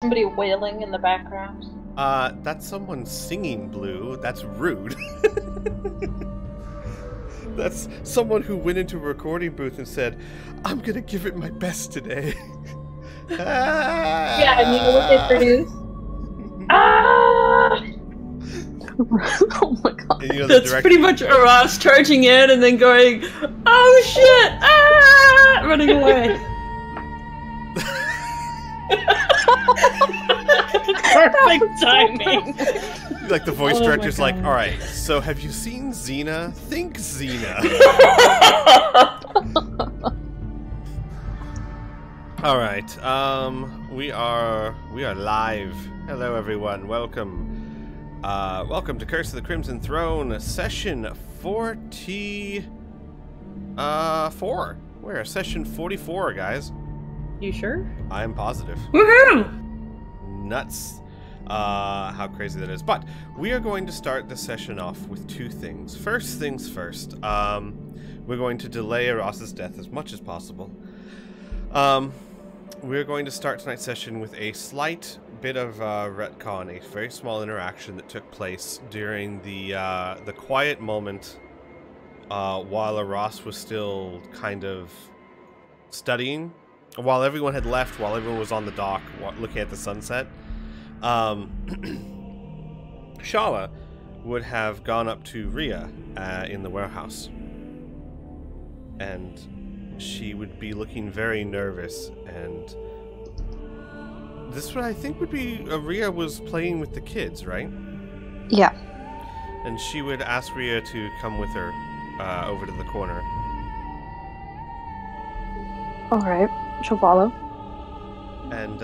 somebody wailing in the background? That's someone singing, Blue. That's rude. That's someone who went into a recording booth and said, I'm gonna give it my best today. Yeah, and you know what they produce? Ah! Oh my god. And, you know, That's pretty much Ross charging in and then going, oh shit! Ah! Running away. Perfect timing. Like the voice director's like, alright, so have you seen Xena? Think Xena. Alright, we are live. Hello everyone, welcome. Welcome to Curse of the Crimson Throne, session 44. We're session 44, guys. You sure? I'm positive. Woohoo! Nuts. How crazy that is. But we are going to start the session off with two things. First things first, we're going to delay Ross's death as much as possible. We're going to start tonight's session with a slight bit of retcon, a very small interaction that took place during the quiet moment while Ross was still kind of studying. While everyone had left, while everyone was on the dock looking at the sunset, Shala would have gone up to Rhea in the warehouse. And she would be looking very nervous, and this one I think would be Rhea was playing with the kids, right? Yeah. And she would ask Rhea to come with her over to the corner. Alright, she'll follow. And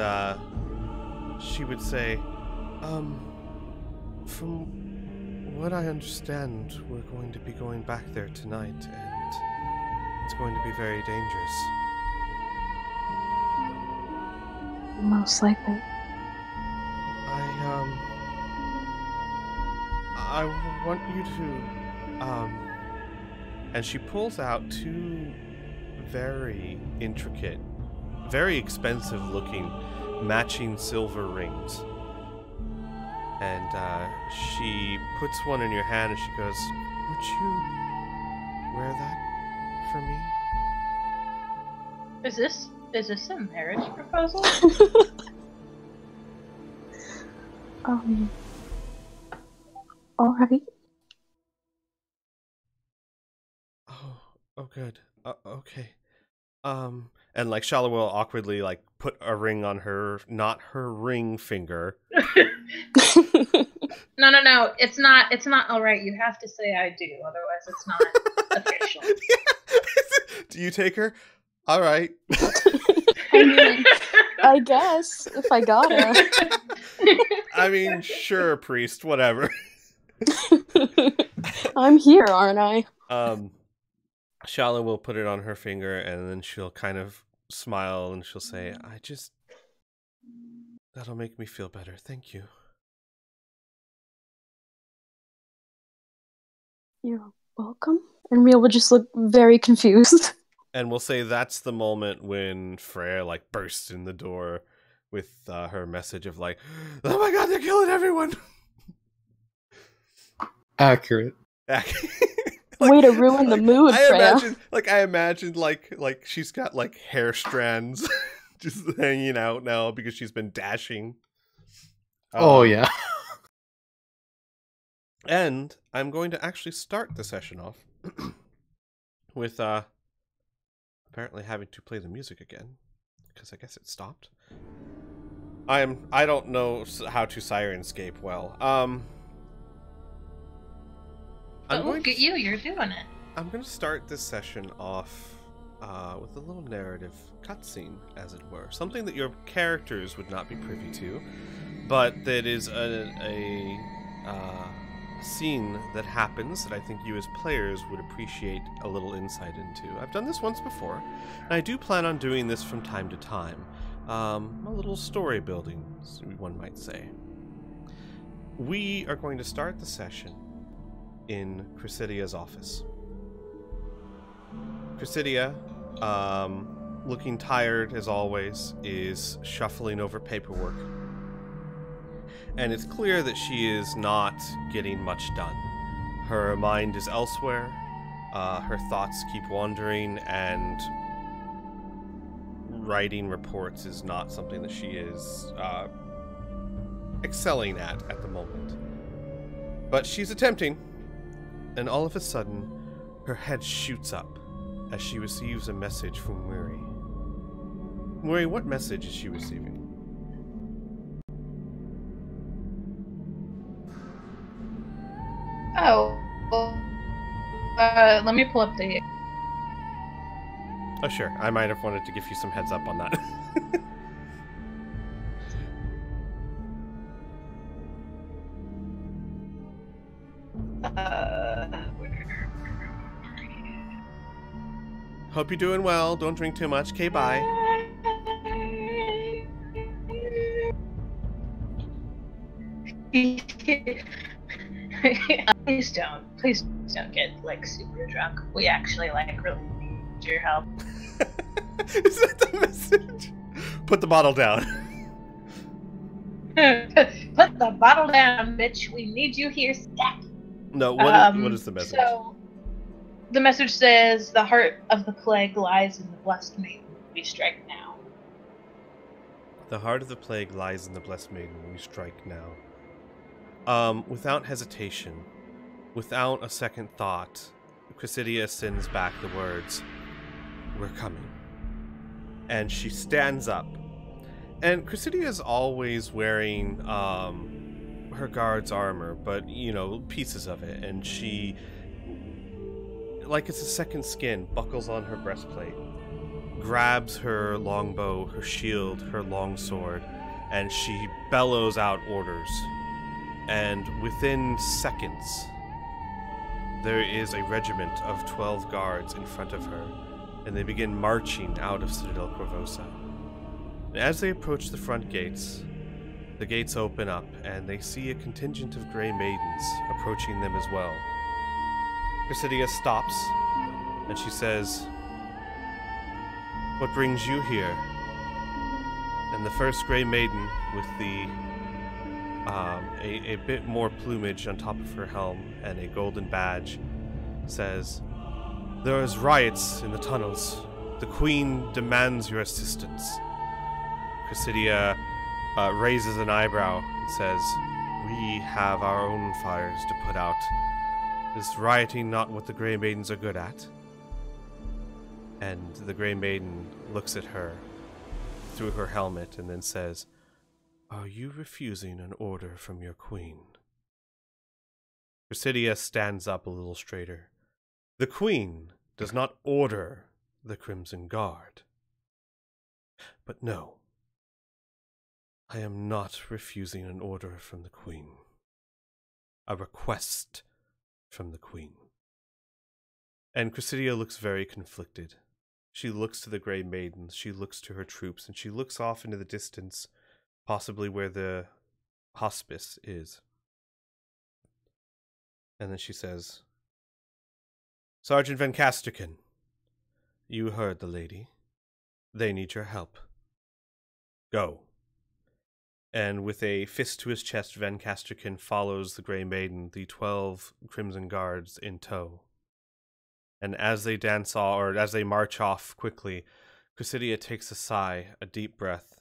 she would say, from what I understand, we're going to be going back there tonight, and it's going to be very dangerous. Most likely. I want you to, and she pulls out two very intricate, very expensive looking matching silver rings. And she puts one in your hand and she goes, would you wear that for me? Is this a marriage proposal? Alright. Oh, good. Okay. And like Shala will awkwardly like put a ring on her, not her ring finger. No. It's not alright. You have to say I do, otherwise it's not official. Yeah. Do you take her? Alright. I mean, I guess, if I gotta. I mean, sure, priest, whatever. I'm here, aren't I? Shala will put it on her finger, and then she'll kind of smile, and she'll say, that'll make me feel better, thank you. You're welcome. And Rhea will just look very confused. And we'll say that's the moment when Freya, like, bursts in the door with her message of, like, oh my god, they're killing everyone! Accurate. Like, way to ruin the mood, Freya. I imagine like she's got like hair strands just hanging out now because she's been dashing. Oh yeah. And I'm going to actually start the session off with apparently having to play the music again because I guess it stopped. I don't know how to Sirenscape well. Look at you, you're doing it. I'm going to start this session off with a little narrative cutscene, as it were. Something that your characters would not be privy to, but that is a scene that happens that I think you as players would appreciate a little insight into. I've done this once before, and I do plan on doing this from time to time. A little story building, one might say. We are going to start the session in Chrysidia's office. Chrysidia, looking tired as always, is shuffling over paperwork And it's clear that she is not getting much done. Her mind is elsewhere, her thoughts keep wandering, and writing reports is not something that she is excelling at the moment. But she's attempting, and all of a sudden, her head shoots up as she receives a message from Muri. Muri, what message is she receiving? Oh, let me pull up the. Oh, sure. I might have wanted to give you some heads up on that. Hope you're doing well. Don't drink too much. Okay, bye. Please don't get like super drunk. We actually like really need your help. Is that the message? Put the bottle down. Put the bottle down, bitch. We need you here, stat. No, what is the message? So, the message says, "The heart of the plague lies in the blessed maiden. We strike now." The heart of the plague lies in the blessed maiden. We strike now. Without hesitation, without a second thought, Chrysidia sends back the words, "We're coming." And she stands up. And Chrysidia is always wearing her guard's armor, but, pieces of it. And she, like it's a second skin, buckles on her breastplate, grabs her longbow, her shield, her longsword, and she bellows out orders. And within seconds, there is a regiment of 12 guards in front of her, and they begin marching out of Citadel Corvosa. And as they approach the front gates, the gates open up, and they see a contingent of Grey Maidens approaching them as well. Chrysidia stops, and she says, "What brings you here?" And the first Grey Maiden, with a bit more plumage on top of her helm and a golden badge, says, "There is riots in the tunnels. The Queen demands your assistance." Chrysidia raises an eyebrow and says, "We have our own fires to put out. Is rioting not what the Grey Maidens are good at?" And the Grey Maiden looks at her through her helmet and then says, "Are you refusing an order from your queen?" Chrysidia stands up a little straighter. "The Queen does not order the Crimson Guard. But no, I am not refusing an order from the Queen. A request from the Queen." And Chrysidia looks very conflicted. She looks to the Grey Maidens, she looks to her troops, and she looks off into the distance, possibly where the hospice is. And then she says, "Sergeant Van Casterkin, you heard the lady. They need your help. Go." And with a fist to his chest, Van Casterkin follows the Grey Maiden, the 12 Crimson Guards in tow. And as they as they march off quickly, Chrysidia takes a sigh, a deep breath,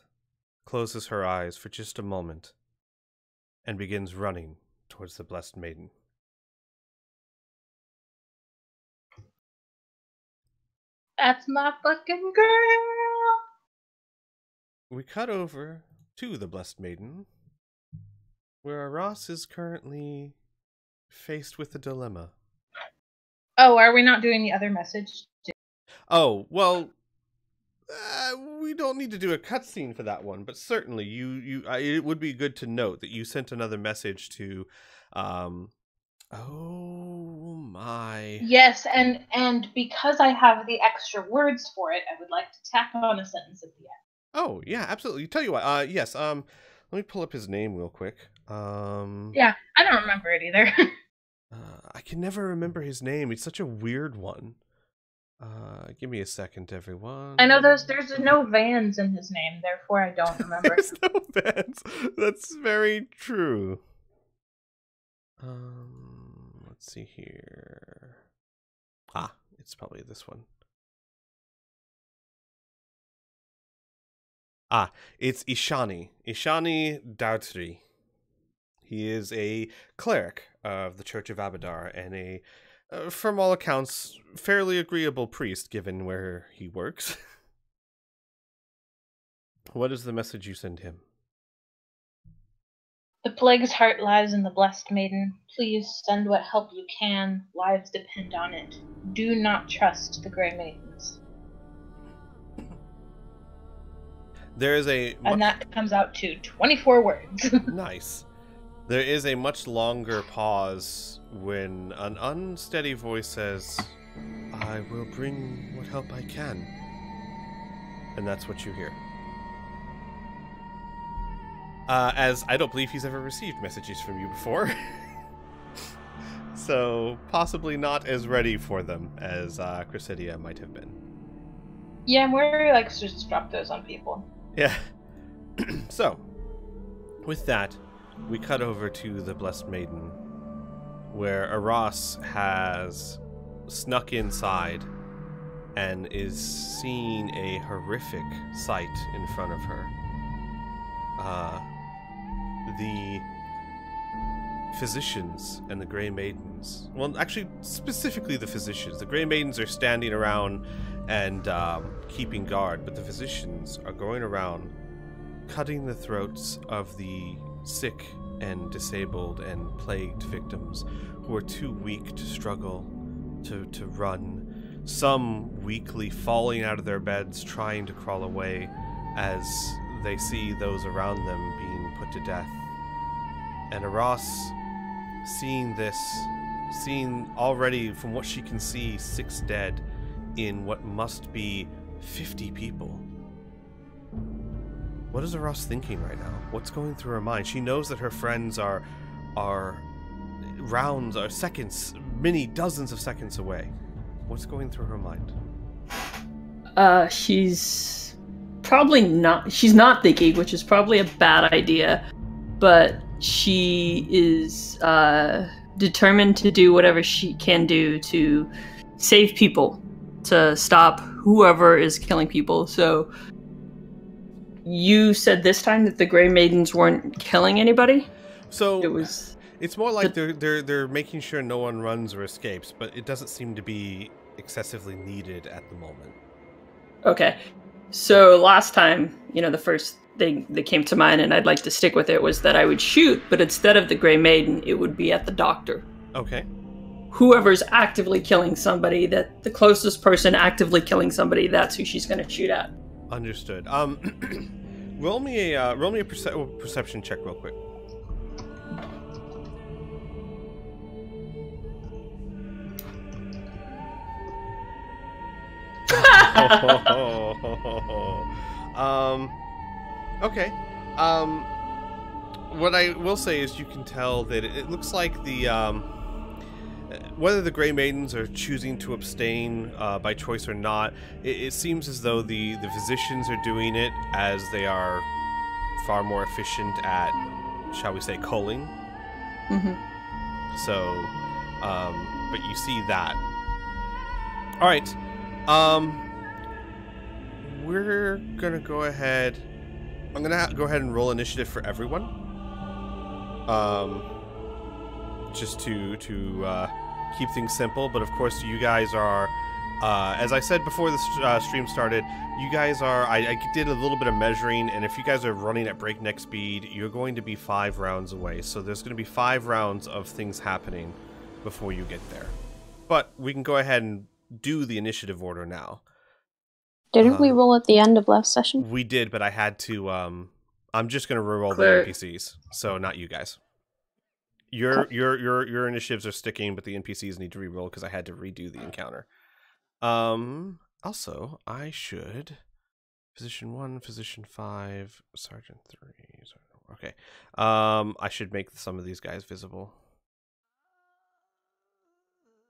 closes her eyes for just a moment, and begins running towards the Blessed Maiden. That's my fucking girl. We cut over to the Blessed Maiden, where Ross is currently faced with a dilemma. Oh, are we not doing the other message? Oh, well, we don't need to do a cutscene for that one, but certainly it would be good to note that you sent another message to, oh my. Yes, and because I have the extra words for it, I would like to tack on a sentence at the end. Oh, yeah, absolutely. Tell you what, yes, let me pull up his name real quick. Yeah, I don't remember it either. I can never remember his name. It's such a weird one. Give me a second, everyone. I know there's no Vans in his name, therefore I don't remember. There's no Vans. That's very true. Let's see here. Ah, it's probably this one. Ah, it's Ishani. Ishani Dautri. He is a cleric of the Church of Abadar and a, from all accounts, fairly agreeable priest given where he works. What is the message you send him? The plague's heart lies in the blessed maiden. Please send what help you can. Lives depend on it. Do not trust the Grey Maidens. There is a... And that comes out to 24 words. Nice. There is a much longer pause when an unsteady voice says, I will bring what help I can. And that's what you hear. As I don't believe he's ever received messages from you before. So, possibly not as ready for them as Chrysidia might have been. Yeah, Mori likes to just drop those on people. Yeah. So, with that, we cut over to the Blessed Maiden, where Aras has snuck inside and is seeing a horrific sight in front of her. The physicians and the Grey Maidens, well, actually, specifically the physicians. The Grey Maidens are standing around and keeping guard, but the physicians are going around cutting the throats of the sick and disabled and plagued victims who are too weak to struggle, to run. Some weakly falling out of their beds, trying to crawl away as they see those around them being put to death. And Aras, seeing this, seeing already from what she can see 6 dead in what must be 50 people. What is Aras thinking right now? What's going through her mind? She knows that her friends are rounds, are seconds, many dozens of seconds away. What's going through her mind? She's not thinking, which is probably a bad idea, but she is determined to do whatever she can do to save people, to stop whoever is killing people. So you said this time that the Grey Maidens weren't killing anybody? So it was... It's more like they're making sure no one runs or escapes, but it doesn't seem to be excessively needed at the moment. Okay. So last time, the first thing that came to mind, and I'd like to stick with it, was that I would shoot, but instead of the Grey Maiden, it would be at the doctor. Okay. Whoever's actively killing somebody, that the closest person actively killing somebody, that's who she's going to shoot at. Understood. Roll me a perception check real quick. Okay. What I will say is you can tell that it looks like the whether the Grey Maidens are choosing to abstain by choice or not, it seems as though the physicians are doing it as they are far more efficient at, shall we say, culling. Mm-hmm. So, but you see that. All right. We're gonna go ahead. I'm gonna go ahead and roll initiative for everyone. Just to keep things simple. But of course, you guys are, as I said before the stream started, you guys are. I did a little bit of measuring, and if you guys are running at breakneck speed, you're going to be 5 rounds away. So there's going to be 5 rounds of things happening before you get there. But we can go ahead and do the initiative order now. Didn't we roll at the end of last session? We did, but I had to. I'm just going to reroll the NPCs, so not you guys. Your initiatives are sticking, but the NPCs need to reroll because I had to redo the encounter. Also, I should physician 1, physician 5, sergeant 3. Okay. I should make some of these guys visible.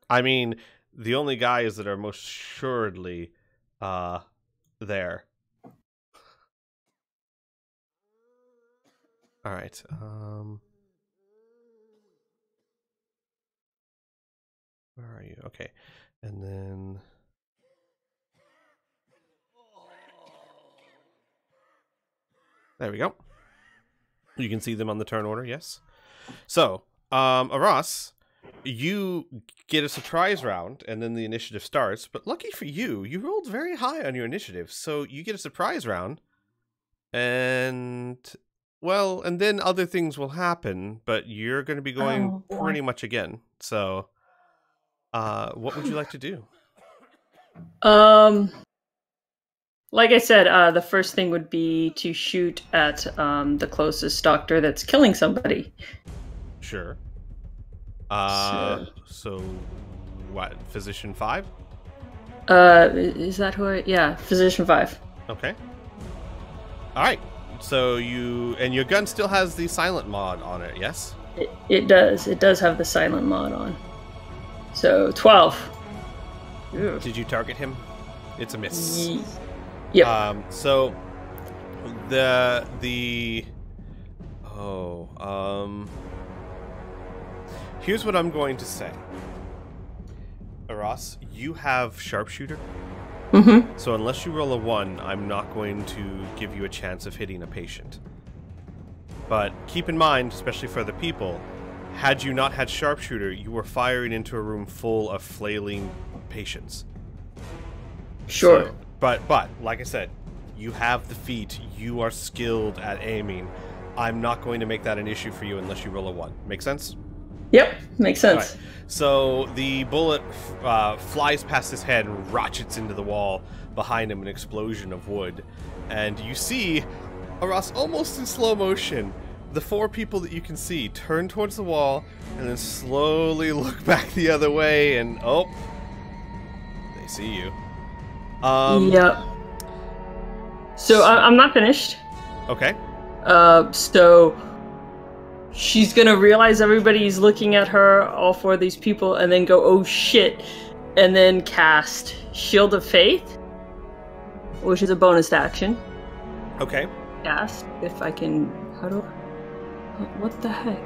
I mean, the only guys that are most assuredly there. All right. Where are you? Okay. And then there we go. You can see them on the turn order, yes. So, Aras, you get a surprise round, and then the initiative starts. But lucky for you, you rolled very high on your initiative, so you get a surprise round. And, well, and then other things will happen, but you're going to be going pretty much again. So, what would you like to do? Like I said, the first thing would be to shoot at the closest doctor that's killing somebody. Sure. So what? Physician 5? Is that who yeah, Physician 5. Okay. Alright. So your gun still has the silent mod on it, yes? It does. It does have the silent mod on. So, 12. Ew. Did you target him? It's a miss. Yep. So here's what I'm going to say. Aras, you have sharpshooter. Mm-hmm. So unless you roll a 1, I'm not going to give you a chance of hitting a patient. But keep in mind, especially for other people, had you not had sharpshooter, you were firing into a room full of flailing patients. Sure. So, but like I said, you have the feat. You are skilled at aiming. I'm not going to make that an issue for you unless you roll a 1. Make sense? Yep, makes sense. Right. So the bullet flies past his head and ratchets into the wall behind him, an explosion of wood. And you see, Aras, almost in slow motion, the 4 people that you can see turn towards the wall and then slowly look back the other way and, oh, they see you. Yep. So I'm not finished. Okay. So she's gonna realize everybody's looking at her, all 4 of these people, and then go, oh shit, and then cast Shield of Faith, which is a bonus action. Okay. Cast, if I can, what the heck?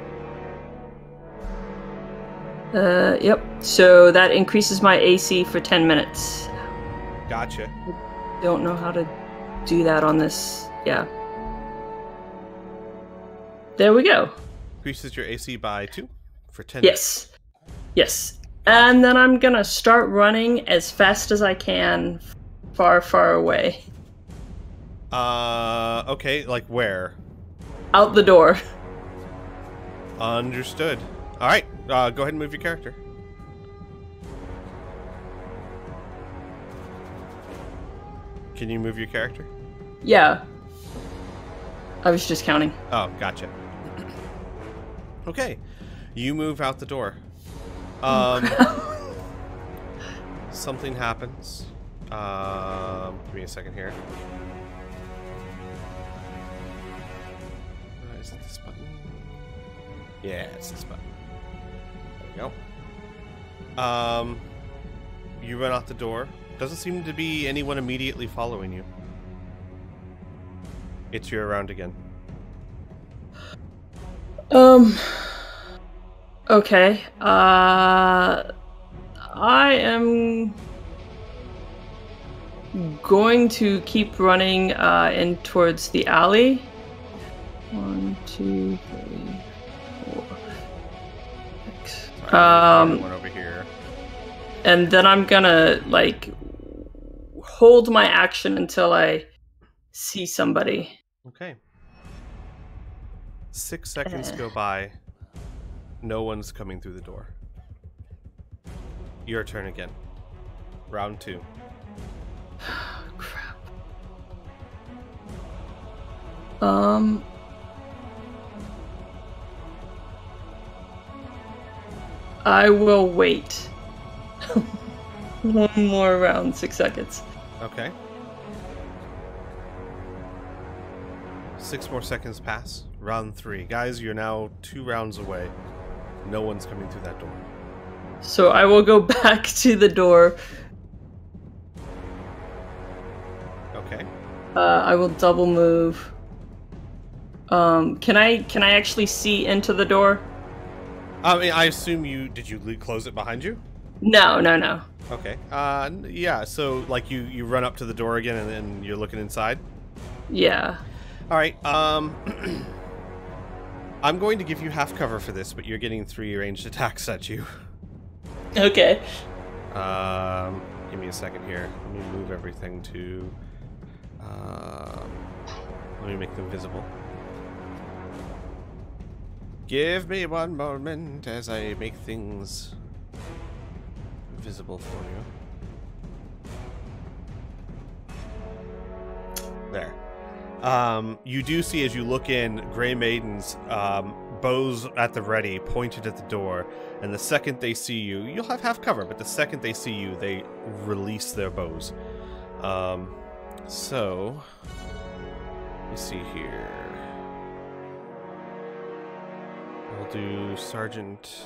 Yep, so that increases my AC for 10 minutes. Gotcha. Don't know how to do that on this. Yeah. There we go. Increases your AC by 2 for 10 Yes. Yes. And then I'm gonna start running as fast as I can far, far away. Okay, like where? Out the door. Understood. Alright, go ahead and move your character. Can you move your character? Yeah. I was just counting. Oh, gotcha. Okay. You move out the door. Something happens. Give me a second here. Is it this button? Yeah, it's this button. There we go. You run out the door. Doesn't seem to be anyone immediately following you. It's your round again. Okay. I am going to keep running in towards the alley. 1, 2, 3, 4, 6. One over here. And then I'm gonna like hold my action until I see somebody. Okay. 6 seconds go by. No one's coming through the door. Your turn again. Round 2. Crap. I will wait. One more round, 6 seconds. Okay. 6 more seconds pass. Round 3. Guys, you're now 2 rounds away. No one's coming through that door. So I will go back to the door. Okay. I will double move. Can I actually see into the door? I mean, I assume did you close it behind you? No. Okay. Yeah. So like you run up to the door again, and then you're looking inside. Yeah. All right. I'm going to give you half cover for this, but you're getting 3 ranged attacks at you. Okay. Give me a second here. Let me move everything to. Let me make them visible. Give me one moment as I make things visible for you. There. You do see as you look in, Grey Maidens, bows at the ready, pointed at the door, and the second they see you, you'll have half cover, but the second they see you, they release their bows. So, let me see here. I'll do Sergeant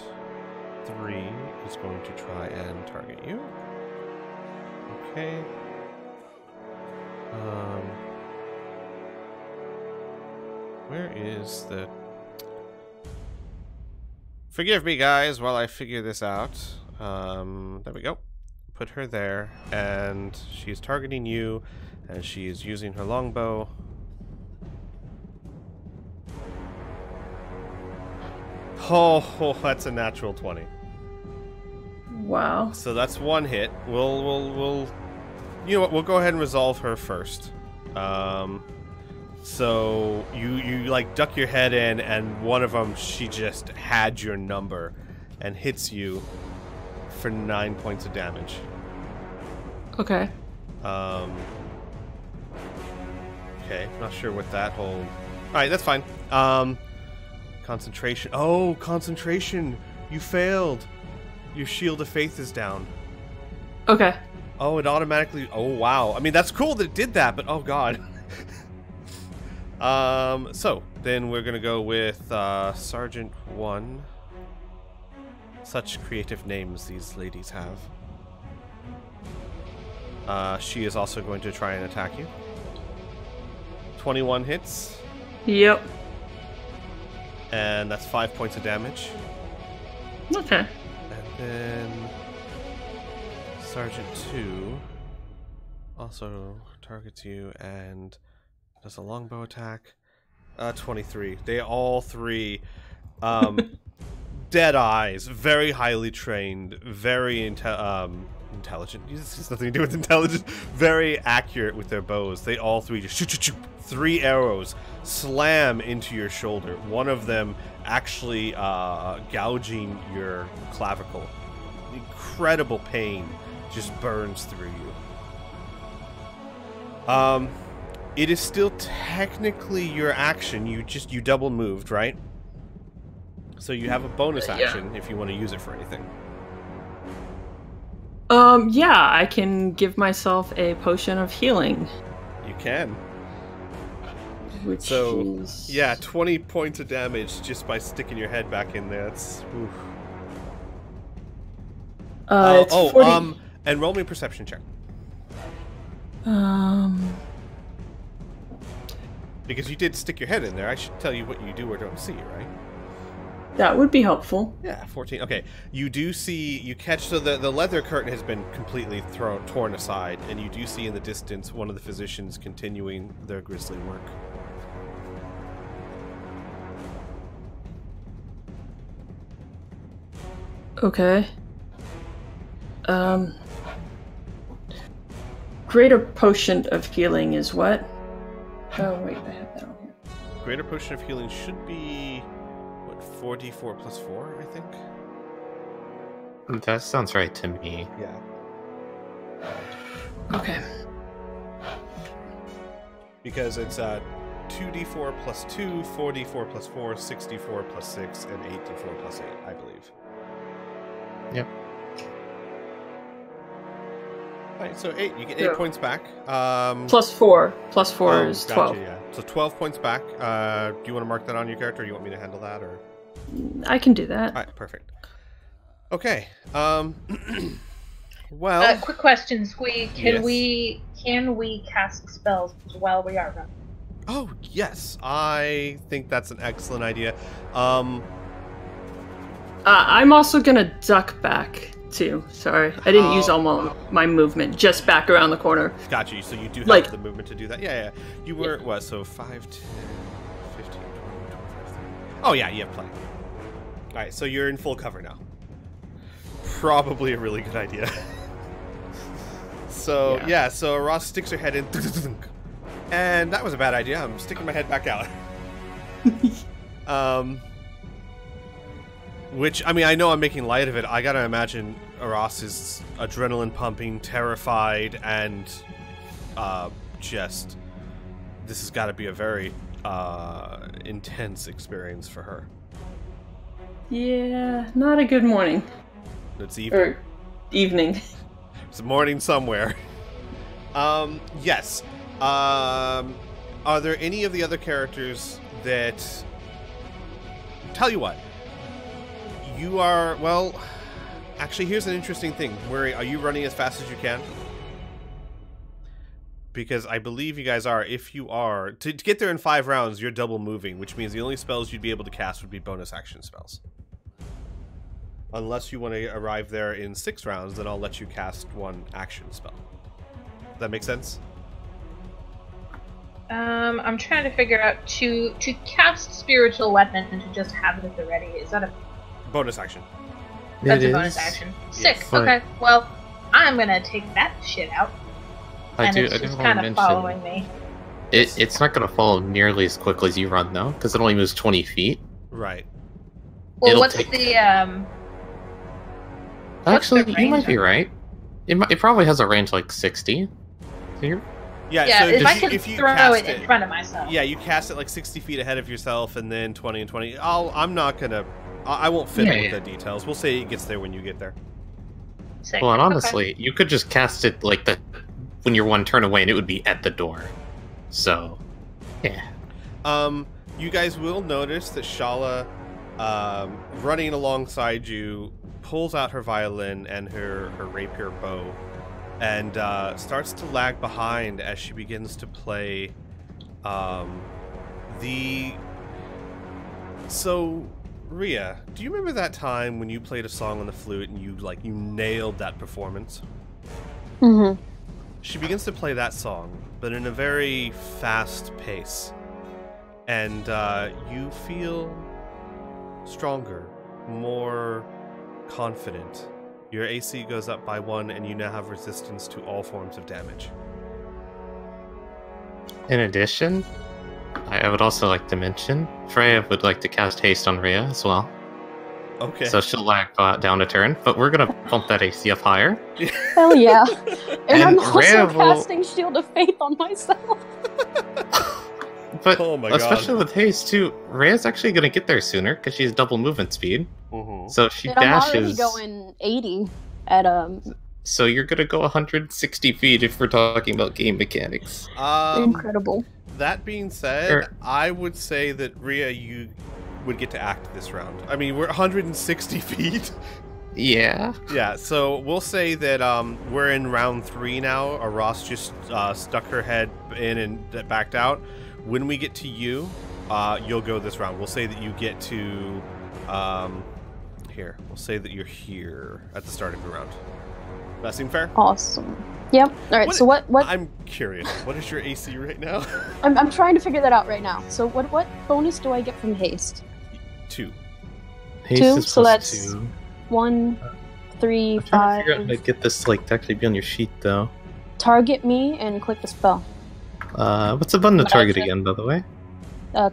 3 is going to try and target you. Okay. Where is the... Forgive me, guys, while I figure this out. There we go. Put her there, and she's targeting you, and she is using her longbow. Oh, that's a natural 20. Wow. So that's 1 hit. We'll you know what? We'll go ahead and resolve her first. So you like duck your head in, and one of them, she just had your number and hits you for 9 points of damage. Okay. Okay, not sure what that whole... Alright, that's fine. Concentration. Oh, concentration! You failed! Your Shield of Faith is down. Okay. Oh, it automatically... Oh, wow. I mean, that's cool that it did that, but oh god. So, then we're gonna go with, Sergeant 1. Such creative names these ladies have. She is also going to try and attack you. 21 hits. Yep. And that's 5 points of damage. Okay. And then Sergeant 2 also targets you and does a longbow attack. 23. They all three dead eyes, very highly trained, very intelligent. This has nothing to do with intelligence. Very accurate with their bows. They all three just shoot. 3 arrows slam into your shoulder. One of them actually gouging your clavicle. Incredible pain just burns through you. It is still technically your action. You double moved, right? So you have a bonus action if you want to use it for anything. Yeah, I can give myself a potion of healing. You can. Which is... yeah, 20 points of damage just by sticking your head back in there. It's... oof. It's 40... and roll me a perception check. Because you did stick your head in there, I should tell you what you do or don't see, right? That would be helpful. Yeah, 14. Okay, you do see, you catch, so the leather curtain has been completely torn aside, and you do see in the distance one of the physicians continuing their grisly work. Okay. Greater potion of healing is what? Oh, wait, I have that on here. Greater potion of healing should be, what, 4d4 plus 4, I think? That sounds right to me. Yeah. Okay. Because it's 2d4 plus 2, 4d4 plus 4, 6d4 plus 6, and 8d4 plus 8, I believe. Yep. Alright, so 8, you get 8 points back. Plus 4. Plus 4 is 12. Gotcha, yeah. So 12 points back. Do you want to mark that on your character, or you want me to handle that, or? I can do that. Alright, perfect. Okay. Well. Quick questions. Can Yes. we cast spells while we are running? Oh yes, I think that's an excellent idea. I'm also gonna duck back too. Sorry, I didn't use all my movement. Just back around the corner. Got you. So you do have Like- the movement to do that. Yeah. You were what? So 5, 10, 15, 20, 25, 30. Oh yeah, you have plenty. All right, so you're in full cover now. Probably a really good idea. So yeah, so Ross sticks her head in, and that was a bad idea. I'm sticking my head back out. Which, I mean, I know I'm making light of it. I gotta imagine Ross is adrenaline pumping, terrified, and just this has got to be a very intense experience for her. Yeah, not a good morning. It's evening. Or evening. It's morning somewhere. Yes. Are there any of the other characters that... Tell you what. You are... Well, actually, here's an interesting thing. Are you running as fast as you can? Because I believe you guys are. If you are... To get there in 5 rounds, you're double moving, which means the only spells you'd be able to cast would be bonus action spells. Unless you want to arrive there in 6 rounds, then I'll let you cast 1 action spell. Does that make sense? I'm trying to figure out to cast spiritual weapon and to just have it at the ready. Is that a Bonus action. that's a bonus action? Sick. Yes. Okay. Well, I'm gonna take that shit out. I And do it's want just to kind of mention following me. it's not going to follow nearly as quickly as you run though, because it only moves 20 feet. Right. Well, it'll what's take- the Actually, the you might range be on it? right. It probably has a range like 60. So you're Yeah, so so if I if can you throw cast it in front of myself. Yeah, you cast it like 60 feet ahead of yourself and then 20 and 20. I'm not going to... I won't fiddle with the details. We'll say it gets there when you get there. Sick. well, and Okay. honestly, you could just cast it like when you're 1 turn away, and it would be at the door. So, yeah. You guys will notice that Shala, running alongside you, pulls out her violin and her rapier bow and starts to lag behind as she begins to play So, Rhea, do you remember that time when you played a song on the flute and you nailed that performance? Mm-hmm. She begins to play that song, but in a very fast pace. And you feel stronger, more confident. Your AC goes up by 1, and you now have resistance to all forms of damage. In addition, I would also like to mention Freya would like to cast haste on Rhea as well. Okay. So she'll lag down a turn, but we're gonna bump that AC up higher. Hell yeah. And I'm And also Rhea will- casting Shield of Faith on myself. But Oh my God. especially with haste too, Rhea's actually gonna get there sooner because she has double movement speed. Mhm. So if she And I'm already dashes. going 80 at So you're gonna go 160 feet if we're talking about game mechanics. incredible. That being said, Sure. I would say that Rhea, you would get to act this round. I mean, we're 160 feet. Yeah. Yeah, so we'll say that we're in round 3 now. Ross just stuck her head in and backed out. When we get to you, you'll go this round. We'll say that you get to here. We'll say that you're here at the start of the round. That seem fair? Awesome. Yep. All right. So what? I'm curious. What is your AC right now? I'm trying to figure that out right now. So what bonus do I get from haste? 2. Haste 2, is so plus that's 2. 1, 3, I'm trying to figure out 5. how to get this to actually be on your sheet though. Target me and click the spell. What's the button to target again, by the way?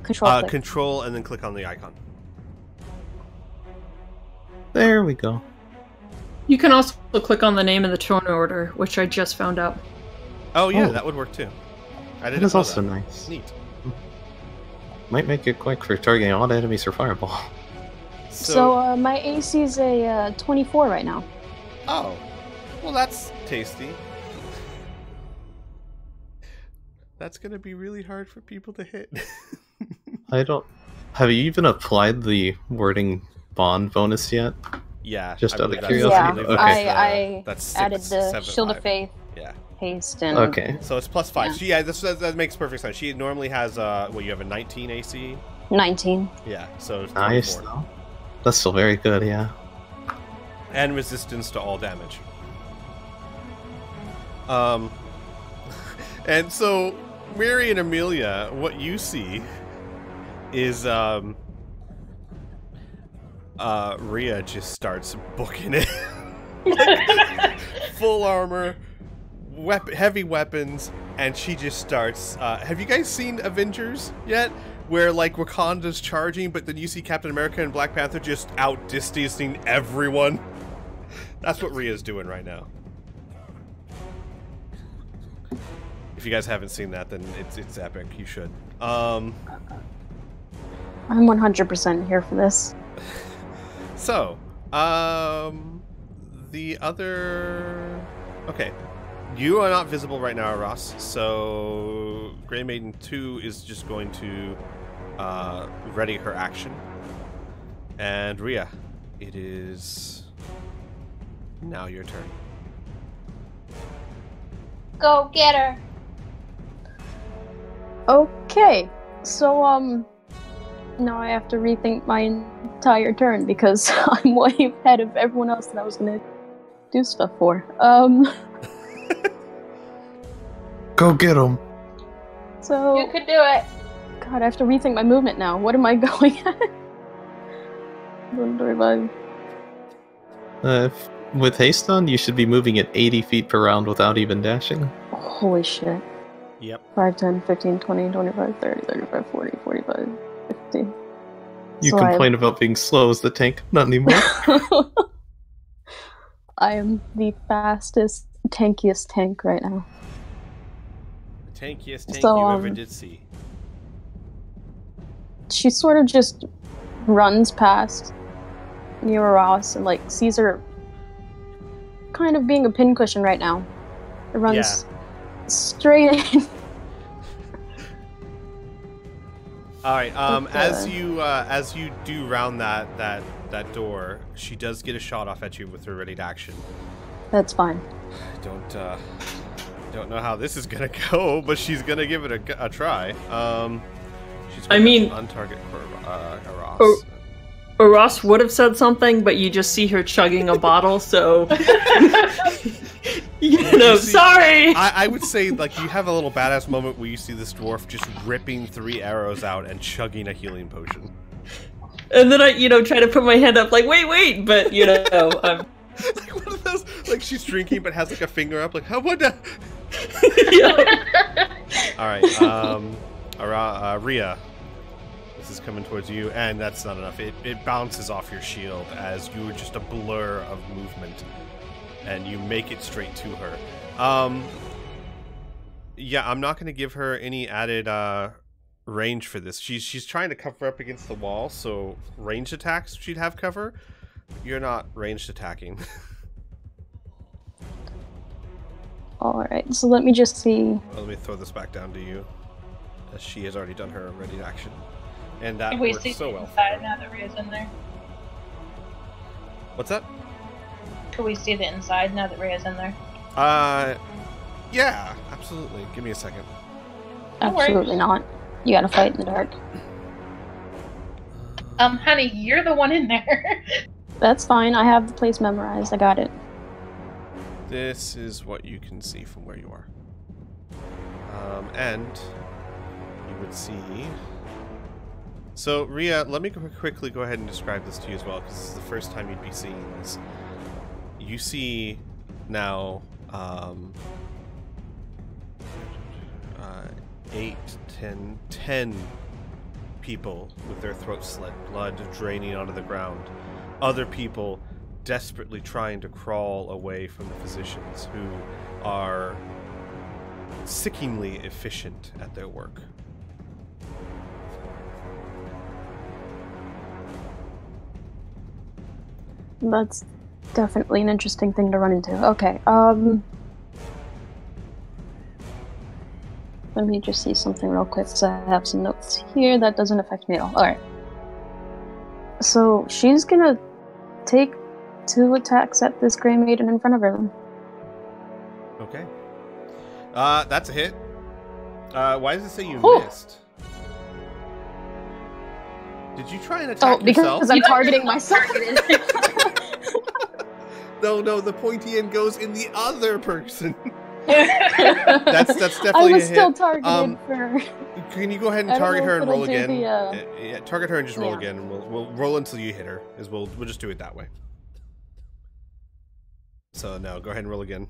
Control click. Control and then click on the icon. There we go. You can also click on the name of the turn order, which I just found out. Oh yeah, Oh. that would work too. I That didn't is know also that. nice. Neat. Might make it quick for targeting all enemies for fireball. So my AC is a 24 right now. Oh, well, that's tasty. That's gonna be really hard for people to hit. I don't. Have you even applied the wording bond bonus yet? Yeah. Just I out of believe curiosity? that's- Okay. I that's added six, the seven, Shield of five. Faith, Yeah. haste, and Okay. So it's +5. Yeah. That makes perfect sense. She normally has you have a 19 AC. 19. Yeah. So it's Nice. 24. Though. That's still very good, yeah. And resistance to all damage. And so, Mary and Amelia, what you see is Rhea just starts booking it. Full armor, heavy weapons, and she just starts. Have you guys seen Avengers yet? Where like Wakanda's charging, but then you see Captain America and Black Panther just outdistancing everyone. That's what Rhea's doing right now. If you guys haven't seen that, then it's epic. You should. I'm 100% here for this. So, the other... Okay. You are not visible right now, Ross, so Grey Maiden 2 is just going to ready her action. And Rhea, it is now your turn. Go get her. Okay, so now I have to rethink my entire turn because I'm way ahead of everyone else that I was gonna do stuff for. Go get him. So You could do it. God, I have to rethink my movement now. What am I going at? 135. With haste on, you should be moving at 80 feet per round without even dashing. Holy shit. Yep. 5, 10, 15, 20, 25, 30, 35, 40, 45, 50. You So I complain about being slow as the tank. Not anymore. I am the fastest, tankiest tank right now. The tankiest tank So, you ever did see. She sort of just runs past Nira Ross and like sees her kind of being a pincushion right now. It runs straight in. All right. But, as you do round that door, she does get a shot off at you with her ready to action. That's fine. Don't know how this is gonna go, but she's gonna give it a try. She's I mean- untarget Ross. Oh. Ross would have said something, but you just see her chugging a bottle, so... See, sorry! I would say, like, you have a little badass moment where you see this dwarf just ripping 3 arrows out and chugging a healing potion. And then I, try to put my hand up, like, wait, but, I'm... Like one of those, like she's drinking but has like a finger up, like, how would that? Alright, Rhea. This is coming towards you, and that's not enough. It bounces off your shield as you are just a blur of movement. And you make it straight to her. Yeah, I'm not going to give her any added range for this. She's trying to cover up against the wall, so ranged attacks she'd have cover. You're not ranged attacking. Alright, so let me just see. Well, let me throw this back down to you, as she has already done her ready action. And that Can we worked see so the well. inside now that Rhea's in there? What's that? Could we see the inside now that Rhea's in there? Yeah, absolutely. Give me a second. No worries. Absolutely not. You gotta fight in the dark. Honey, you're the one in there. That's fine, I have the place memorized, I got it. This is what you can see from where you are. And you would see... So, Rhea, let me quickly go ahead and describe this to you as well, because this is the first time you'd be seeing this. You see now 8, 10 people with their throats slit, blood draining onto the ground. Other people desperately trying to crawl away from the physicians who are sickeningly efficient at their work. That's definitely an interesting thing to run into. Okay, let me just see something real quick, so I have some notes here. That doesn't affect me at all. Alright. So, she's gonna take 2 attacks at this Grey Maiden in front of her then. Okay. That's a hit. Why does it say you missed? Did you try and attack yourself? Because I'm targeting myself. No, the pointy end goes in the other person. that's definitely a hit. I was still targeted for... Can you go ahead and target her and roll again? Yeah, target her and just roll again, and we'll roll until you hit her. We'll just do it that way. So no, go ahead and roll again.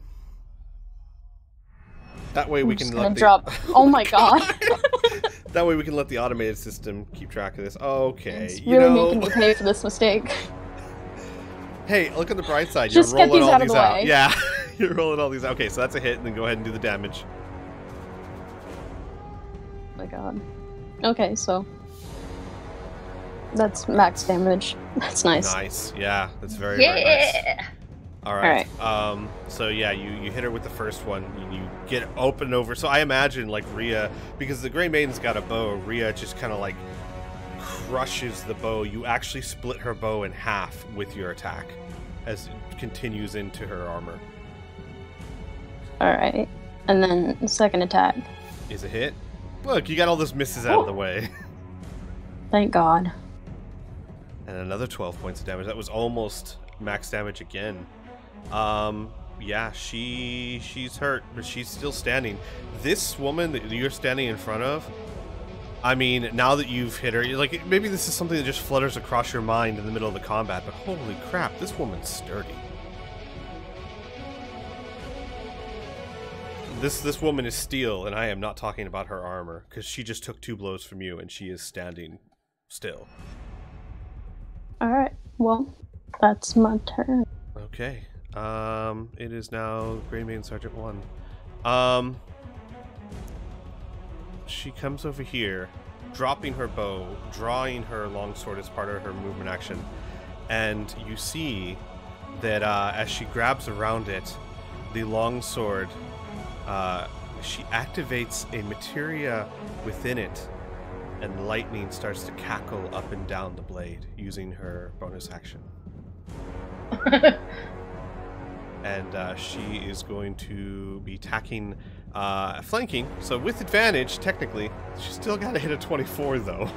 That way we can let drop. Oh my god. That way we can let the automated system keep track of this. Okay, it's really making me pay for this mistake. Hey, look at the bright side. Just You're rolling all these out. way. Yeah, you're rolling all these out. Okay, so that's a hit, and then go ahead and do the damage. Oh my god. Okay, so that's max damage. That's nice. Nice. Yeah, that's very nice. All right. So yeah, you hit her with the first one. You get open over. So I imagine like Rhea, because the Grey Maiden's got a bow. Rhea just kind of like crushes the bow. You actually split her bow in half with your attack as it continues into her armor. All right, and then the second attack is a hit. Look, you got all those misses out of the way. Thank God. And another 12 points of damage. That was almost max damage again. Yeah, she's hurt, but she's still standing. This woman that you're standing in front of, I mean, now that you've hit her, like, maybe this is something that just flutters across your mind in the middle of the combat, but holy crap, this woman's sturdy. This woman is steel, and I am not talking about her armor, because she just took 2 blows from you, and she is standing still. Alright, well, that's my turn. Okay. It is now Grey Maiden Sergeant 1. She comes over here, dropping her bow, drawing her longsword as part of her movement action, and you see that as she grabs around it, the longsword, she activates a materia within it, and lightning starts to cackle up and down the blade using her bonus action. And she is going to be attacking, flanking, so with advantage, technically. She's still got to hit a 24, though.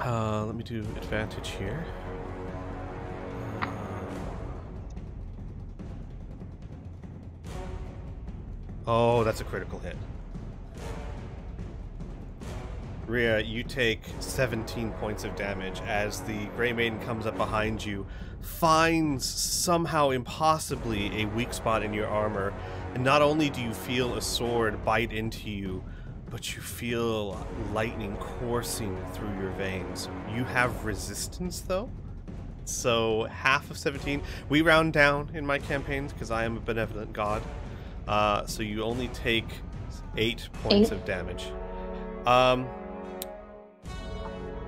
Let me do advantage here. Oh, that's a critical hit. Rhea, you take 17 points of damage as the Grey Maiden comes up behind you, finds somehow impossibly a weak spot in your armor, and not only do you feel a sword bite into you, but you feel lightning coursing through your veins. You have resistance, though, so half of 17. We round down in my campaigns because I am a benevolent god, so you only take 8 points of damage.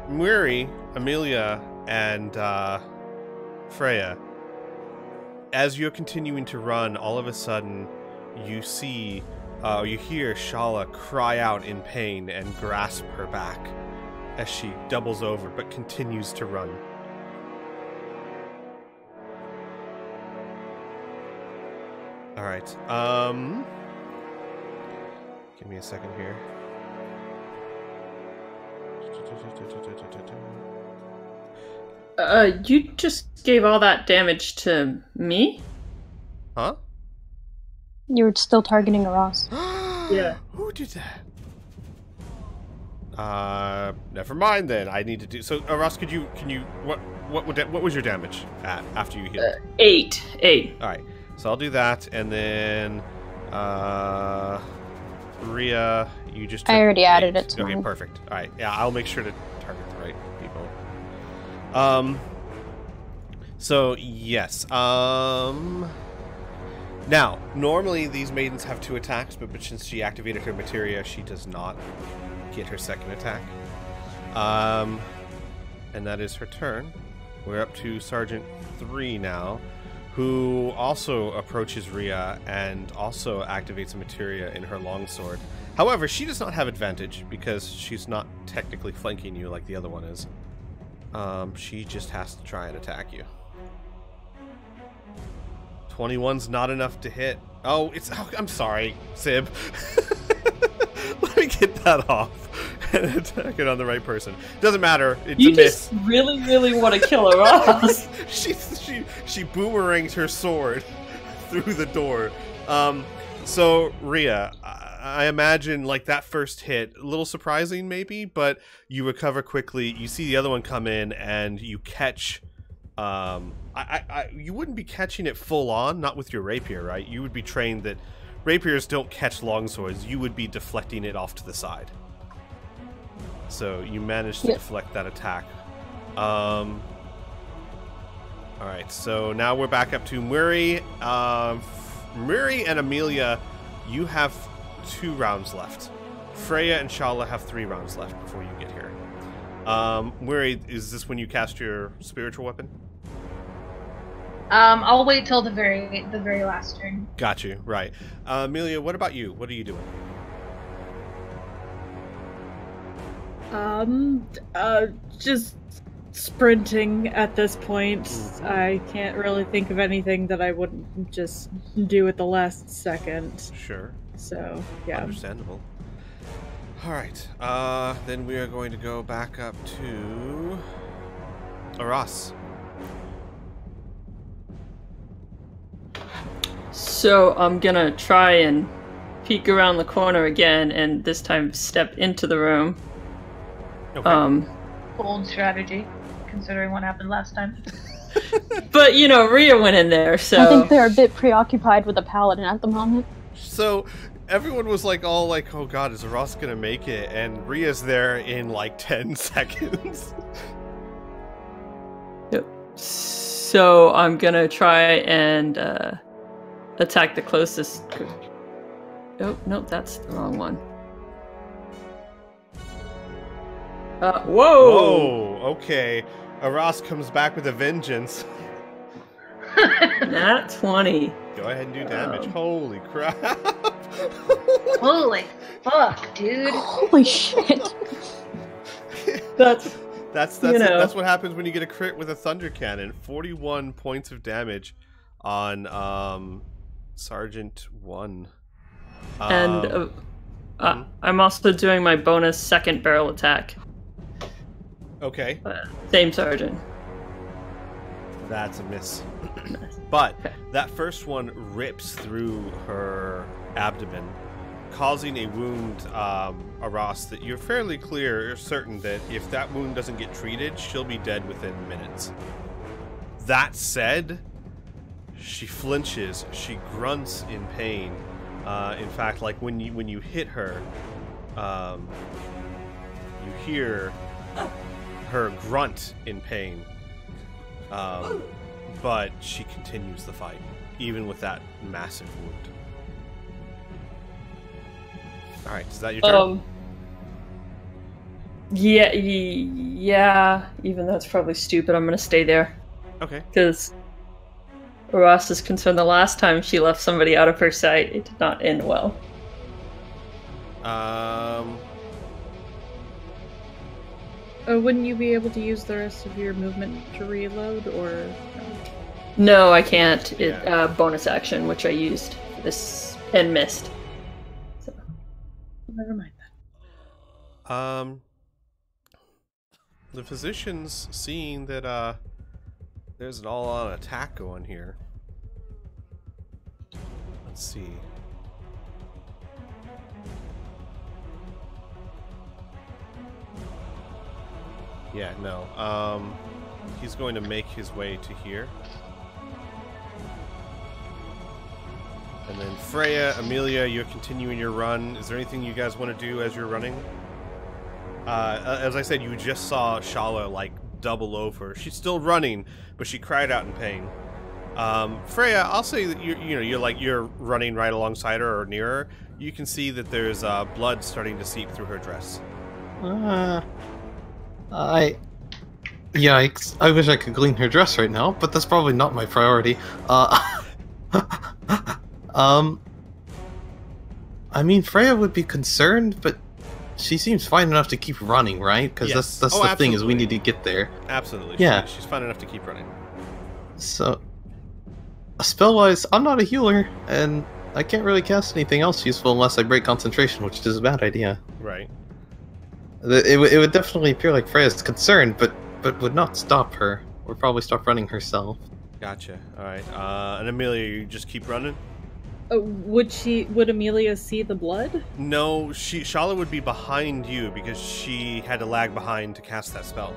Muri, Amelia, and Freya, as you're continuing to run, all of a sudden you see, you hear Shala cry out in pain and grasp her back as she doubles over but continues to run. Alright, give me a second here. You just gave all that damage to me? Huh? You were still targeting Ross. Yeah. Who did that? Never mind then. I need to do so. Ross, can you what was your damage at after you healed? 8. All right. So I'll do that, and then Rhea, you just took I already 8. added it to Okay, mine. perfect. All right. Yeah, I'll make sure to target the right people. So yes. Now, normally these maidens have 2 attacks, but since she activated her materia, she does not get her second attack. And that is her turn. We're up to Sergeant 3 now, who also approaches Rhea and also activates a materia in her longsword. However, she does not have advantage because she's not technically flanking you like the other one is. She just has to try and attack you. 21's not enough to hit. Oh, I'm sorry, Sib. Let me get that off and attack it on the right person. Doesn't matter. It's you a miss. just really, really want to kill Ross. she boomerangs her sword through the door. So Rhea, I imagine like that first hit, a little surprising maybe, but you recover quickly. You see the other one come in, and you catch. You wouldn't be catching it full on, not with your rapier, right? You would be trained that rapiers don't catch longswords. You would be deflecting it off to the side. So you managed to deflect that attack. All right, so now we're back up to Muri. Muri and Amelia, you have 2 rounds left. Freya and Shala have 3 rounds left before you get here. Muri, is this when you cast your spiritual weapon? I'll wait till the very last turn. Got you, right. Amelia, what about you? What are you doing? Just sprinting at this point. I can't really think of anything that I wouldn't just do at the last second. Sure. So, yeah. Understandable. Alright, then we are going to go back up to Aras. So I'm gonna try and peek around the corner again, and this time step into the room. Okay. Bold strategy, considering what happened last time. But, you know, Rhea went in there, so... I think they're a bit preoccupied with the paladin at the moment. So everyone was like, all like, oh god, is Aras gonna make it? And Rhea's there in like 10 seconds. Yep. So I'm gonna try and attack the closest. Oh, nope, that's the wrong one. Whoa! Whoa, okay. Aras comes back with a vengeance. Nat 20. Go ahead and do damage. Holy crap. Holy fuck, dude. Holy shit. That's That's what happens when you get a crit with a thunder cannon. 41 points of damage on Sergeant 1. And I'm also doing my bonus second barrel attack. Okay. Same sergeant. That's a miss. But that first one rips through her abdomen, causing a wound, Aras, that you're fairly certain that if that wound doesn't get treated, she'll be dead within minutes. That said, she flinches, she grunts in pain. In fact, like when you hit her, you hear her grunt in pain. But she continues the fight, even with that massive wound. Alright, is that your turn? Yeah, even though it's probably stupid, I'm gonna stay there. Okay. Because Ross is concerned the last time she left somebody out of her sight, it did not end well. Wouldn't you be able to use the rest of your movement to reload, or No, I can't. Yeah. Bonus action, which I used this and missed. So. never mind that. The physician's seeing that there's an all-out attack going here. Let's see. Yeah, no. He's going to make his way to here. And then Freya, Amelia, you're continuing your run. Is there anything you guys want to do as you're running? As I said, you just saw Shala like double over. She's still running, but she cried out in pain. Freya, I'll say that you're running right alongside her or near her. You can see that there's blood starting to seep through her dress. Yikes. I wish I could clean her dress right now, but that's probably not my priority. I mean, Freya would be concerned, but she seems fine enough to keep running, right? Because Yes. that's the thing, is we need to get there. Absolutely. Yeah. She's fine enough to keep running. So, Spell-wise, I'm not a healer, and I can't really cast anything else useful unless I break concentration, which is a bad idea. Right. It would definitely appear like Freya's concerned, but would not stop her. Or probably stop running herself. Gotcha. All right. And Amelia, you just keep running? Would Amelia see the blood? No, Shala would be behind you because she had to lag behind to cast that spell.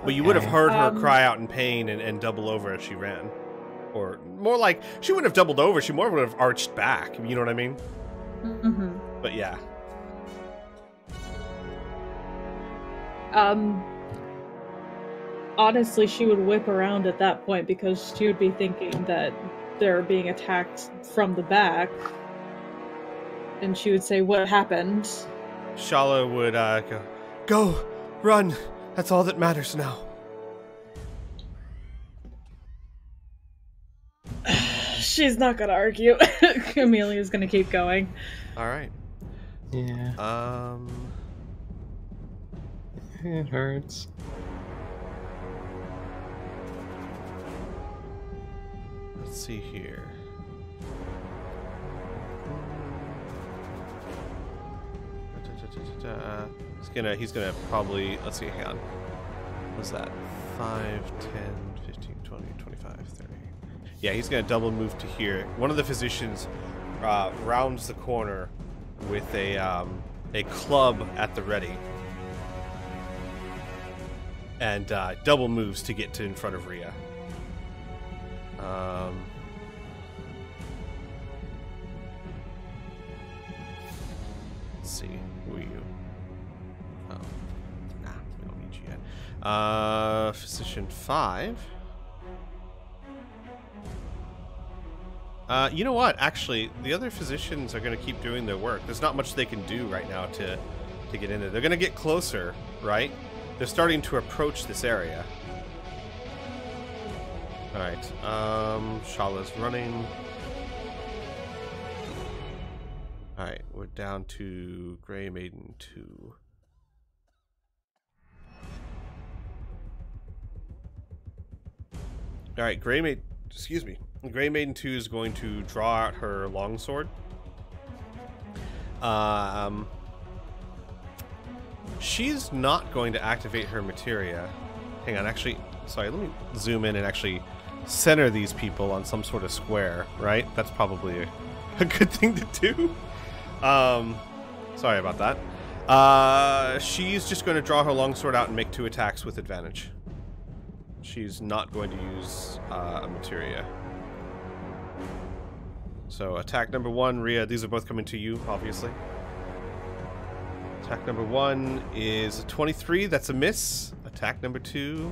But you would have heard her cry out in pain and double over as she ran. Or more like, she wouldn't have doubled over, she more would have arched back. You know what I mean? Mm-hmm. But yeah. Honestly, she would whip around at that point because she would be thinking that they're being attacked from the back. And she would say, "What happened?" Shala would go, run. That's all that matters now. She's not gonna argue. Amelia's gonna keep going. All right. Yeah. It hurts. Let's see here. He's gonna probably, let's see, hang on. What's that? 5, 10, 15, 20, 25, 30. Yeah, he's gonna double move to here. One of the physicians rounds the corner with a club at the ready. And double moves to get to in front of Rhea. Let's see, who are you? Oh, nah, we don't need you yet. Physician 5. You know what? Actually, the other physicians are going to keep doing their work. There's not much they can do right now to get in there. They're going to get closer, right? They're starting to approach this area. Alright, Shala's running. Alright, we're down to Grey Maiden 2. Alright, Grey Maiden 2 is going to draw out her longsword. She's not going to activate her materia. Hang on, actually, sorry, let me zoom in and actually center these people on some sort of square, right? That's probably a good thing to do. Sorry about that. She's just going to draw her longsword out and make 2 attacks with advantage. She's not going to use a materia. So attack number 1, Rhea, these are both coming to you, obviously. Attack number 1 is a 23, that's a miss. Attack number 2...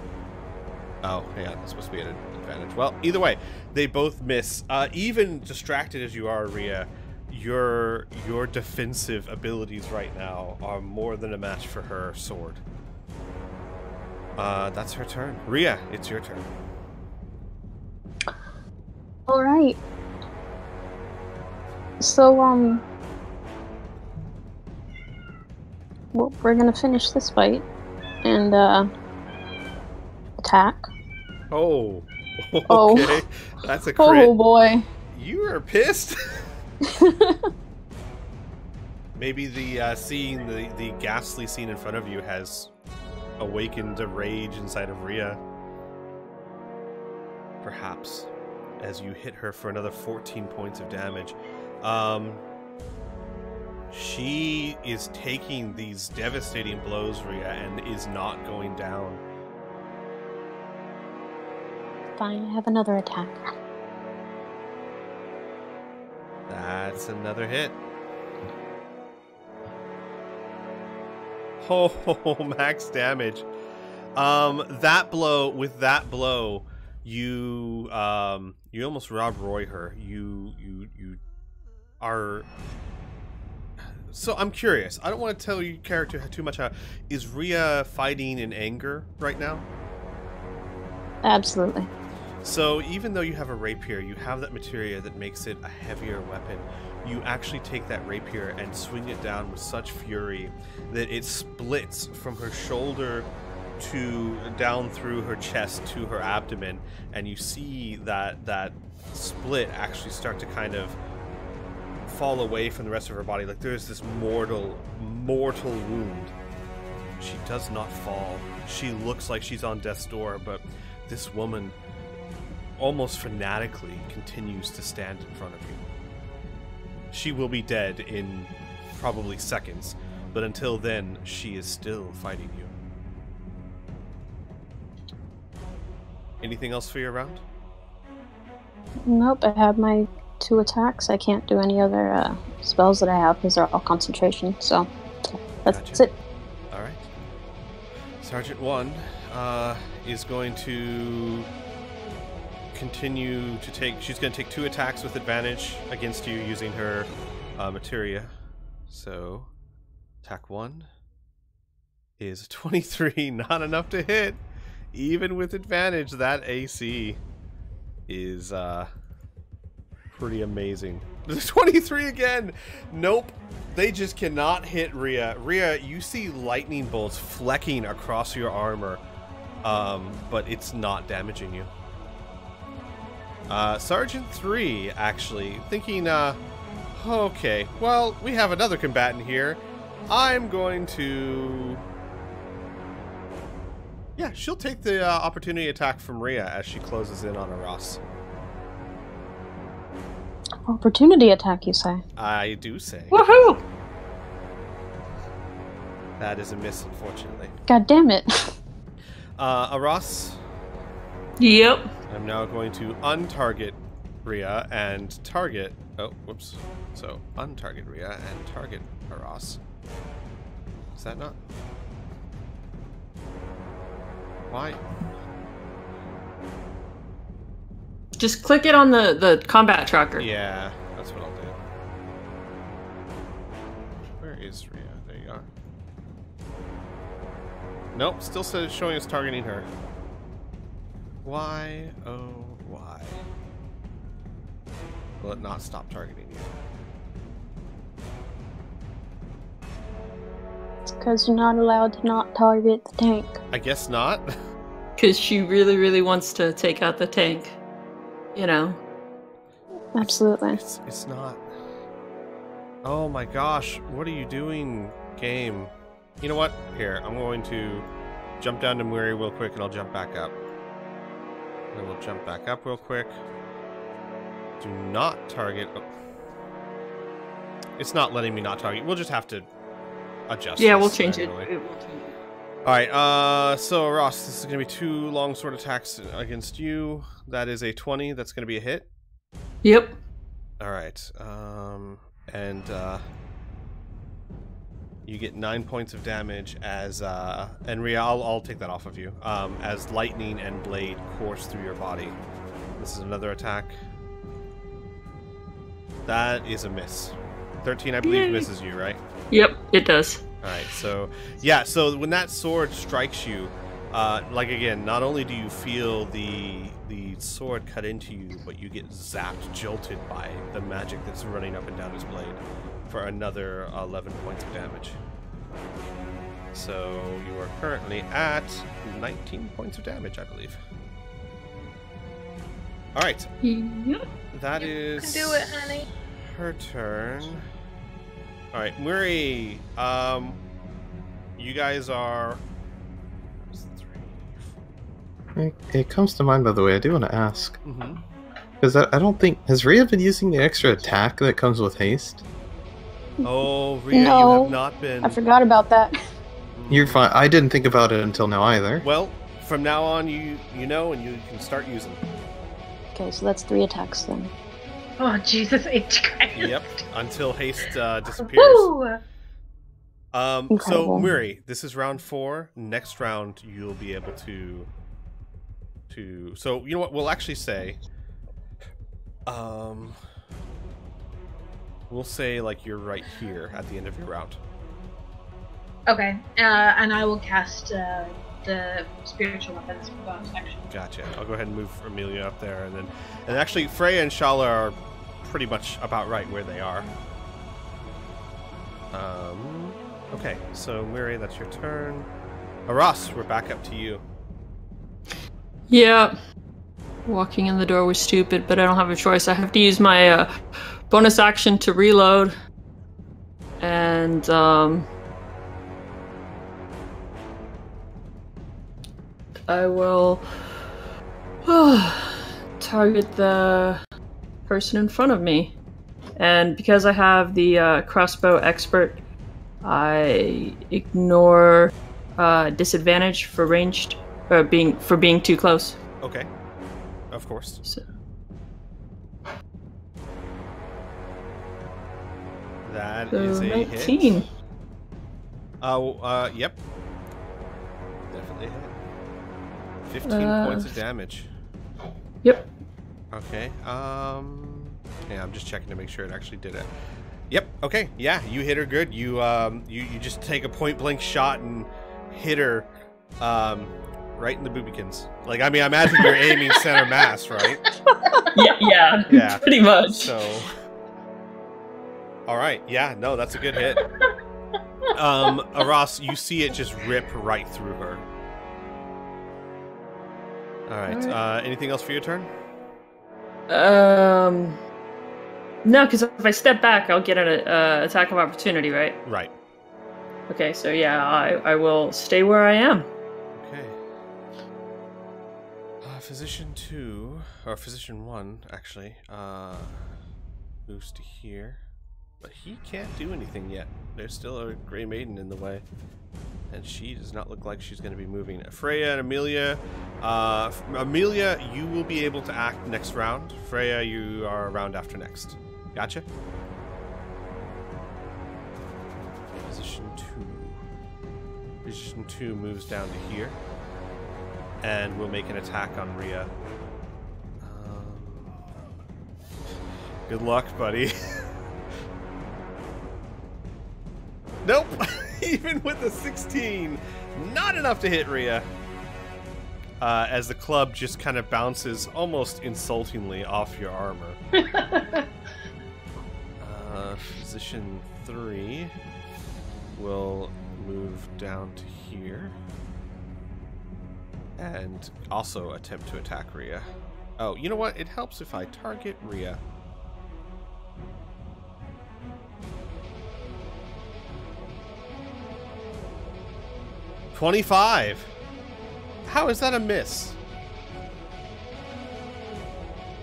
Oh, hang on, that's supposed to be an advantage. Well, either way, they both miss. Even distracted as you are, Rhea, your defensive abilities right now are more than a match for her sword. That's her turn. Rhea, it's your turn. Alright. So, well, we're gonna finish this fight and, attack. Oh, okay. Oh. That's a crit. Oh boy. You are pissed? Maybe the scene, the ghastly scene in front of you has awakened a rage inside of Rhea. Perhaps, as you hit her for another 14 points of damage. She is taking these devastating blows, Rhea, and is not going down. Fine, I have another attack. That's another hit. Oh, max damage. That blow, you almost Rob Roy her. You are. So I'm curious. I don't want to tell your character too much. Is Rhea fighting in anger right now? Absolutely. So even though you have a rapier, you have that materia that makes it a heavier weapon. You actually take that rapier and swing it down with such fury that it splits from her shoulder down through her chest to her abdomen, and you see that split actually start to kind of fall away from the rest of her body. Like there's this mortal wound. She does not fall. She looks like she's on death's door, but this woman almost fanatically continues to stand in front of you. She will be dead in probably seconds, but until then, she is still fighting you. Anything else for your round? Nope, I have my 2 attacks. I can't do any other spells that I have because they're all concentration, so that's Gotcha. it. Alright. Sergeant 1 is going to continue to take... She's going to take 2 attacks with advantage against you using her materia. So, attack 1 is 23. Not enough to hit. Even with advantage, that AC is pretty amazing. 23 again! Nope. They just cannot hit Rhea. Rhea, you see lightning bolts flecking across your armor, but it's not damaging you. Sergeant 3, actually, thinking, okay, well, we have another combatant here. I'm going to... Yeah, she'll take the opportunity attack from Rhea as she closes in on Aras. Opportunity attack, you say? I do say. Woohoo! That is a miss, unfortunately. God damn it. Aras, Yep. I'm now going to untarget Rhea and target... Oh, whoops. So, untarget Rhea and target Aras. Is that not... Why? Just click it on the combat tracker. Yeah, that's what I'll do. Where is Rhea? There you are. Nope, still says showing us targeting her. Why? Oh, why? Will it not stop targeting you? It's because you're not allowed to not target the tank. I guess not. Because she really, really wants to take out the tank. You know. Absolutely. It's not. Oh my gosh, what are you doing, game? You know what? Here, I'm going to jump down to Muri real quick and I'll jump back up. Then we'll jump back up real quick. Do not target. Oh. It's not letting me not target. We'll just have to adjust. Yeah, this we'll change it. manually. Alright, so Ross, this is going to be 2 longsword attacks against you. That is a 20. That's going to be a hit. Yep. Alright, and you get 9 points of damage as, and Rhea, I'll take that off of you, as lightning and blade course through your body. This is another attack. That is a miss. 13, I believe, misses you, right? Yep, it does. Alright, so, yeah, so when that sword strikes you, like again, not only do you feel the sword cut into you, but you get zapped, jolted by the magic that's running up and down his blade for another 11 points of damage. So you are currently at 19 points of damage, I believe. Alright. Yep. That You is can do it, honey. her turn. Alright, Muri, you guys are... It comes to mind, by the way, I do want to ask. Mm-hmm. Because I don't think... Has Rhea been using the extra attack that comes with haste? Oh, Rhea, No, you have not been... I forgot about that. You're fine. I didn't think about it until now either. Well, from now on, you know, and you can start using. Okay, so that's 3 attacks then. Oh, Jesus H. Christ. Yep, until haste disappears. Woo! So, Incredible. Muri, this is round 4. Next round, you'll be able to... So, you know what? We'll actually say... We'll say, like, you're right here at the end of your round. Okay, and I will cast the spiritual weapons bonus action. Gotcha. I'll go ahead and move Amelia up there, and actually, Freya and Shala are pretty much about right where they are. Okay, so Muri, that's your turn. Ross, we're back up to you. Yeah. Walking in the door was stupid, but I don't have a choice. I have to use my bonus action to reload. And I will target the person in front of me. And because I have the crossbow expert, I ignore disadvantage for ranged, being too close. Okay. Of course. So. That So is a 19. hit. Yep. Definitely a hit. 15 points of damage. Yep. Okay. Yeah, I'm just checking to make sure it actually did it. Yep. Okay. Yeah, you hit her good. You you just take a point blank shot and hit her right in the boobykins. Like, I mean, I imagine you're aiming center mass, right? Yeah, pretty much. So, all right, yeah, no, that's a good hit. Ross, you see it just rip right through her. All right. Anything else for your turn? No, because if I step back, I'll get an attack of opportunity, right? Right. Okay, so yeah, I will stay where I am. Okay. Physician 2, or Physician 1, actually, moves to here. But he can't do anything yet. There's still a Grey Maiden in the way. And she does not look like she's going to be moving. Freya and Amelia. Amelia, you will be able to act next round. Freya, you are around after next. Gotcha? Position 2. Position 2 moves down to here. And will make an attack on Rhea. Good luck, buddy. Nope! Even with a 16, not enough to hit Rhea. As the club just kind of bounces almost insultingly off your armor. Position 3 will move down to here. And also attempt to attack Rhea. Oh, you know what? It helps if I target Rhea. $25. How is that a miss?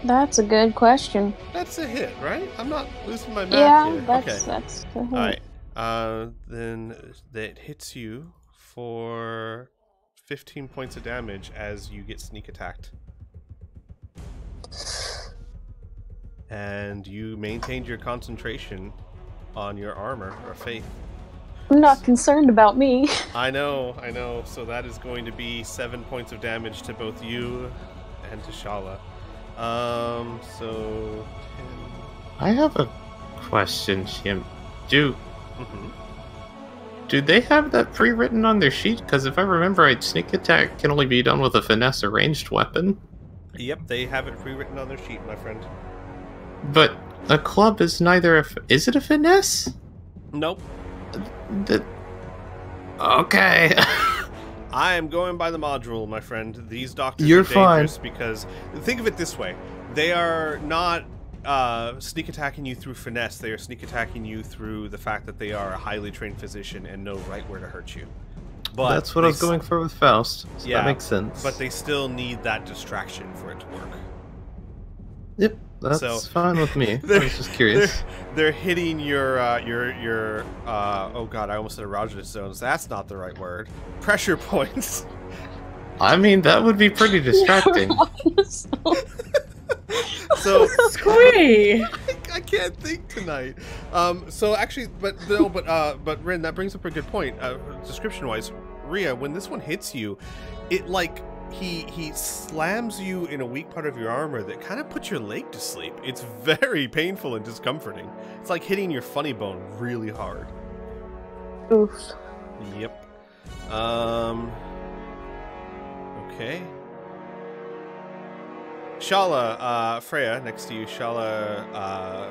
That's a good question. That's a hit, right? I'm not losing my math Yeah, here. that's Okay. the hit. Alright. Then that hits you for 15 points of damage as you get sneak attacked. And you maintained your concentration on your armor, or faith. I'm not concerned about me. I know. So that is going to be 7 points of damage to both you and to Shala. So 10. I have a question, Jim. Do they have that pre-written on their sheet? Because if I remember right, sneak attack can only be done with a finesse or ranged weapon. Yep, they have it pre-written on their sheet, my friend. But a club is neither a... Is it a finesse? Nope. Okay. I am going by the module, my friend. These doctors You're are dangerous fine. because... Think of it this way. They are not sneak attacking you through finesse. They are sneak attacking you through the fact that they are a highly trained physician and know right where to hurt you. But that's what I was going for with Faust. So yeah, that makes sense. But they still need that distraction for it to work. Yep, that's fine with me. I was just curious. They're hitting your oh god, I almost said erogenous zones. That's not the right word. Pressure points. I mean, that would be pretty distracting. So Squee! I can't think tonight. So actually, but Rin, that brings up a good point. Description-wise, Rhea, when this one hits you, it like he slams you in a weak part of your armor that kind of puts your leg to sleep. It's very painful and discomforting. It's like hitting your funny bone really hard. Oof. Yep. Okay. Shala, Freya, next to you, Shala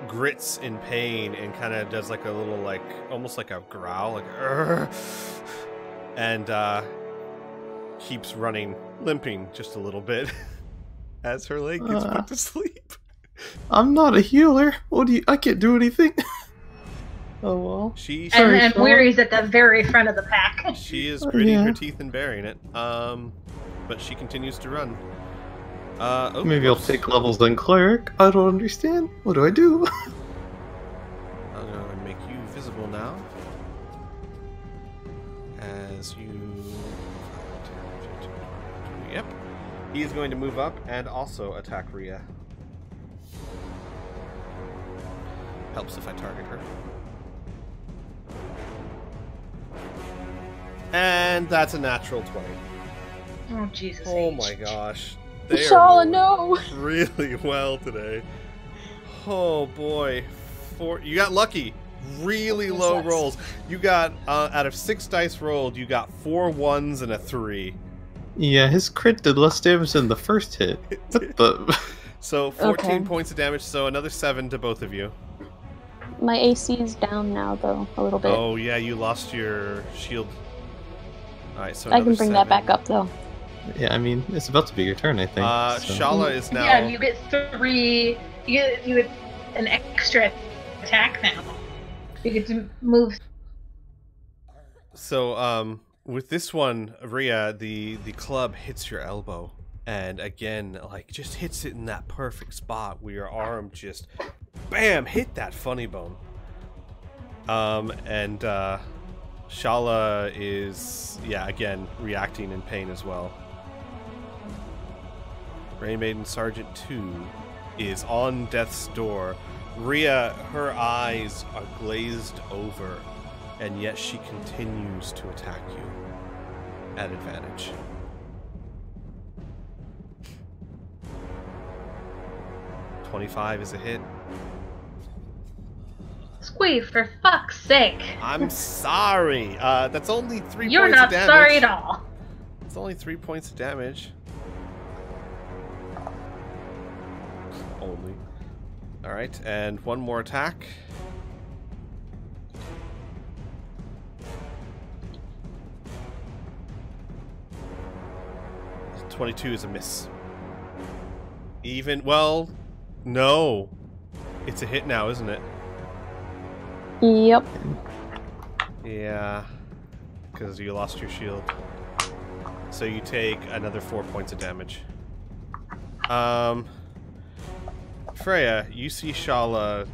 grits in pain and kind of does like a little, like, almost like a growl, like, and keeps running, limping just a little bit as her leg gets put to sleep. I'm not a healer. I can't do anything. Oh well. And Weary's at the very front of the pack. She is gritting her teeth and bearing it. But she continues to run. Maybe I'll take levels in cleric. I don't understand. What do I do? I'm going to make you visible now. As you... Yep. He is going to move up and also attack Rhea. Helps if I target her. And that's a natural 20. Oh, Jesus. Oh my gosh. They Shala, are no! really well today. Oh boy. You got lucky. Really low rolls. You got, out of 6 dice rolled, you got 4 1s and a 3. Yeah, his crit did less damage than the first hit. So 14 points of damage, so another 7 to both of you. My AC is down now, though, a little bit. Oh yeah, you lost your shield. Alright, so I can bring that back up, though. Yeah, I mean, it's about to be your turn, I think. Shala is now... Yeah, you get 3... You get an extra attack now. You get to move. So, with this one, Rhea, the club hits your elbow. And again, like, just hits it in that perfect spot where your arm just, bam, hit that funny bone. And Shala is, yeah, again, reacting in pain as well. Grey Maiden Sergeant 2 is on death's door. Rhea, her eyes are glazed over, and yet she continues to attack you at advantage. .25 is a hit. Squee, for fuck's sake. I'm sorry. That's only 3 points of damage. You're not sorry at all. It's only 3 points of damage. Only. Alright, and one more attack. 22 is a miss. Even, well, no. It's a hit now, isn't it? Yep. Yeah. Because you lost your shield. So you take another 4 points of damage. Freya, you see Shala,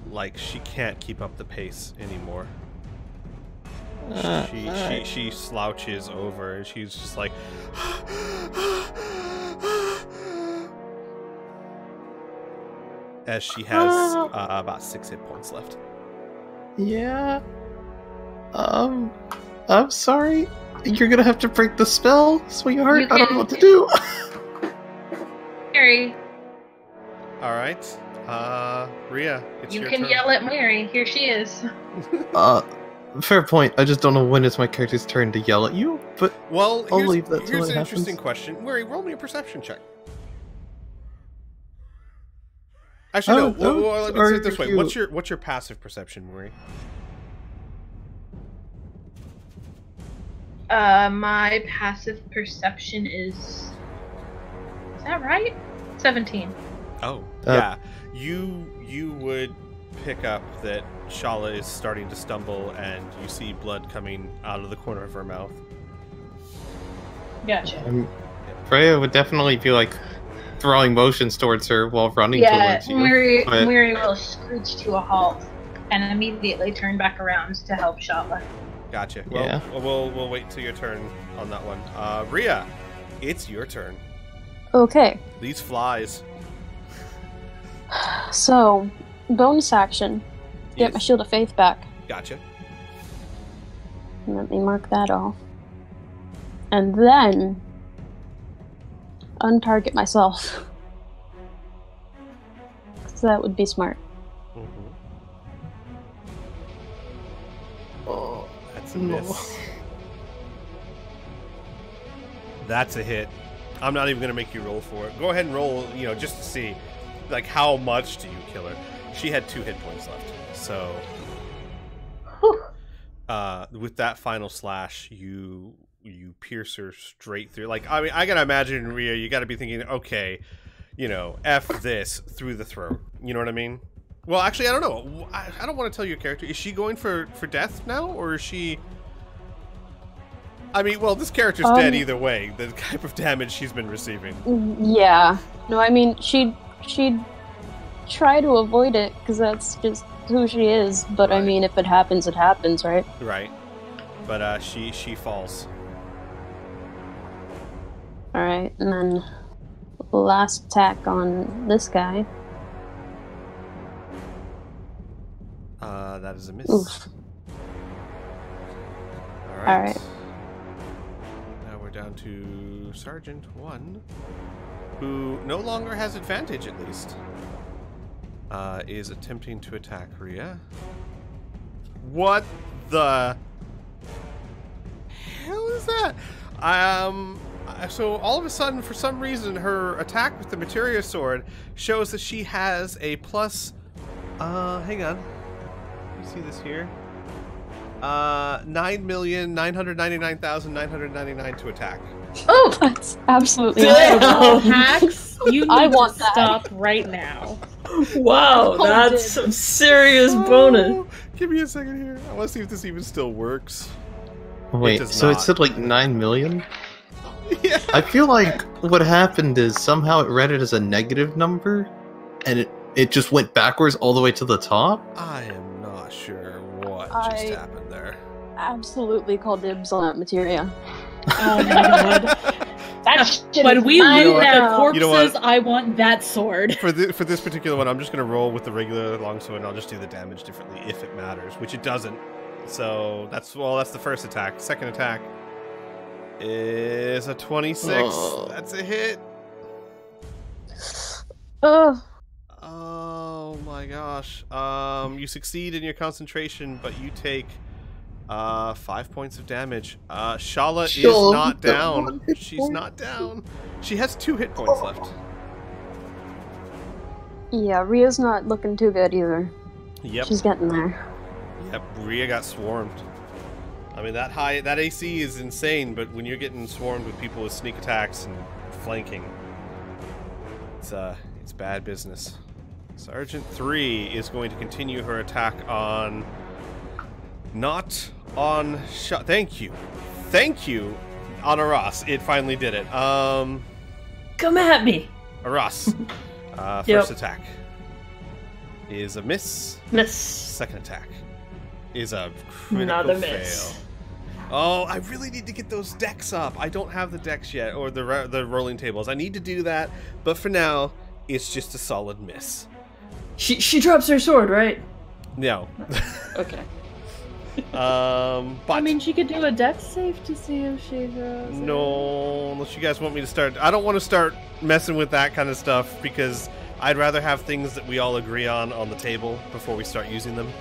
like, she can't keep up the pace anymore. She slouches over and she's just like as she has about 6 hit points left. Yeah. I'm sorry. You're gonna have to break the spell, sweetheart. I don't know what to do. Mary. Alright. Rhea, it's your turn. You can yell at Mary. Here she is. Fair point. I just don't know when it's my character's turn to yell at you, but well, I'll leave that till here's it an happens. interesting question. Mary, roll me a perception check. Actually, let me say it this way. What's your passive perception, Mary? My passive perception is that right? 17. Oh, yeah. You would pick up that Shala is starting to stumble and you see blood coming out of the corner of her mouth. Gotcha. Freya would definitely be like throwing motions towards her while running towards you. Mary will screech to a halt and immediately turn back around to help Shala. Gotcha. Well, yeah. We'll wait till your turn on that one. Rhea, it's your turn. Okay. These flies. So, bonus action. Get my Shield of Faith back. Gotcha. Let me mark that off. And then untarget myself. So that would be smart. Mm-hmm. Oh, that's a miss. That's a hit. I'm not even going to make you roll for it. Go ahead and roll, just to see, like, how much do you kill her? She had 2 hit points left, so... with that final slash, you pierce her straight through. Like, I mean, I gotta imagine, Rhea, you gotta be thinking, okay, you know, F this through the throat. You know what I mean? Well, actually, I don't know. I don't want to tell your character. Is she going for death now, or is she? I mean, well, this character's dead either way. The type of damage she's been receiving. Yeah. No, I mean, she'd try to avoid it because that's just who she is. But right. I mean, if it happens, it happens, right? Right. But she falls. All right, and then last attack on this guy. That is a miss. Oof. All right. Now we're down to Sergeant 1, who no longer has advantage, at least. Is attempting to attack Rhea. What the hell is that? So all of a sudden, for some reason, her attack with the materia sword shows that she has a plus. Hang on. You see this here? 9,999,999 to attack. Oh, that's absolutely incredible. Hacks, you need I want to that. stop right now. Wow, that's some serious bonus. Give me a second here. I want to see if this even still works. Wait, so it said like 9 million? Yeah. I feel like what happened is somehow it read it as a negative number, and it just went backwards all the way to the top? I am not sure what just happened there. Absolutely call dibs on that materia. Oh my god. When we loot the corpses, you know, I want that sword. For this particular one, I'm just going to roll with the regular longsword, and I'll just do the damage differently if it matters, which it doesn't. So that's the first attack. Second attack is a 26. Oh. That's a hit. Oh my gosh. You succeed in your concentration, but you take 5 points of damage. Shala is not down. She's not down. She has 2 hit points left. Yeah, Rhea's not looking too good either. Yep. She's getting there. Yep, Rhea got swarmed. I mean, that AC is insane, but when you're getting swarmed with people with sneak attacks and flanking, it's bad business. Sergeant 3 is going to continue her attack on... Not on... Thank you, on Aras. It finally did it. Come at me! Aras. First attack is a miss. Miss. Second attack is a critical fail. Oh, I really need to get those decks up. I don't have the decks yet, or the rolling tables. I need to do that, but for now, it's just a solid miss. She drops her sword, right? No. Okay. But I mean, she could do a death save to see if she drops. No, unless you guys want me to start. I don't want to start messing with that kind of stuff because I'd rather have things that we all agree on the table before we start using them.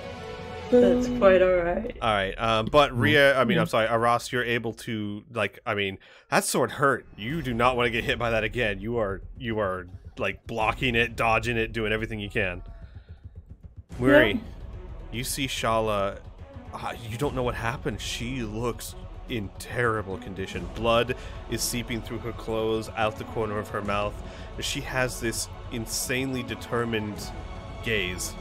That's quite alright. Alright, but Rhea, I'm sorry, Aras, you're able to, that sword hurt. You do not want to get hit by that again. You are, like, blocking it, dodging it, doing everything you can. Muri, you see Shala, you don't know what happened. She looks in terrible condition. Blood is seeping through her clothes, out the corner of her mouth. She has this insanely determined gaze.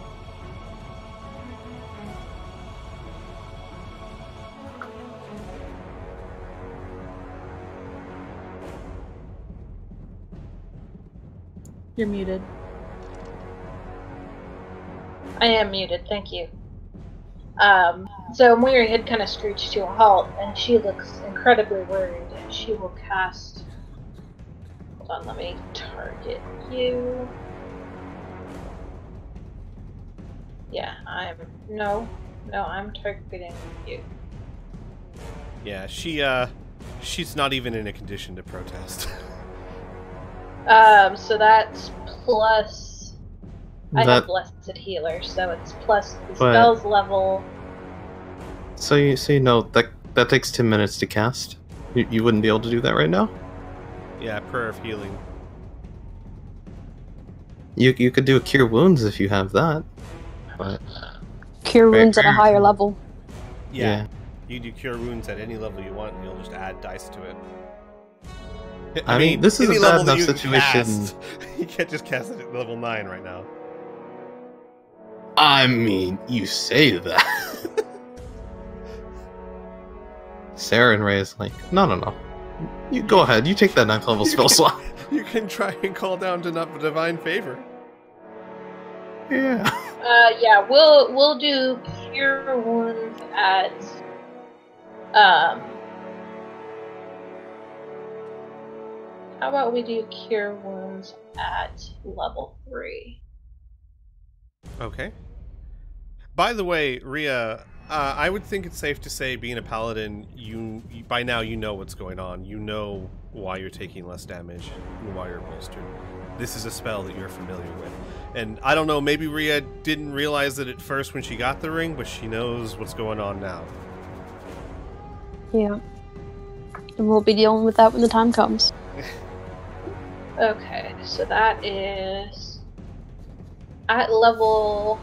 You're muted. I am muted, thank you. So Moiri had kind of screeched to a halt, and she looks incredibly worried, and she will cast... Hold on, let me target you. Yeah, No, I'm targeting you. Yeah, she's not even in a condition to protest. So that's plus... I have Blessed Healer, so it's plus the spell's level. So you know that takes 10 minutes to cast. You wouldn't be able to do that right now? Yeah, Prayer of Healing. You could do a Cure Wounds if you have that. But Cure Wounds at a higher level. Yeah. You do cure wounds at any level you want, and you'll just add dice to it. I mean, this is any a bad level that enough you situation. cast. You can't just cast it at level 9 right now. I mean, you say that. Sarah and Ray is like, no. You go ahead. You take that 9th level spell slot. You can try and call down to divine favor. Yeah. Yeah, we'll do cure wounds at how about we do cure wounds at level 3? Okay. By the way, Rhea, I would think it's safe to say, being a paladin, you by now you know what's going on. You know why you're taking less damage and why you're bolstered. This is a spell that you're familiar with. And I don't know, maybe Rhea didn't realize it at first when she got the ring, but she knows what's going on now. Yeah. And we'll be dealing with that when the time comes. Okay, so that is at level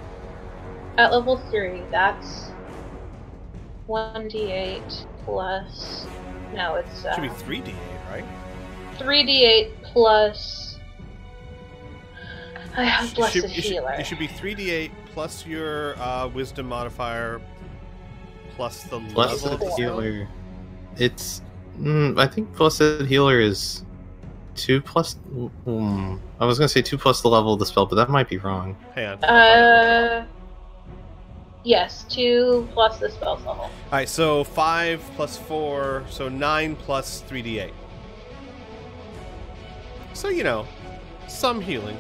3. That's 1d8 plus. No, it's It should be 3d8, right? 3d8 plus. I have blessed healer. It should be 3d8 plus your wisdom modifier plus the Blessed level of the spell. healer. It's. I think blessed healer is 2 plus. I was gonna say 2 plus the level of the spell, but that might be wrong. Hang on. Yes, 2 plus the spell's level. Alright, so 5 plus 4, so 9 plus 3d8. So, you know, some healing.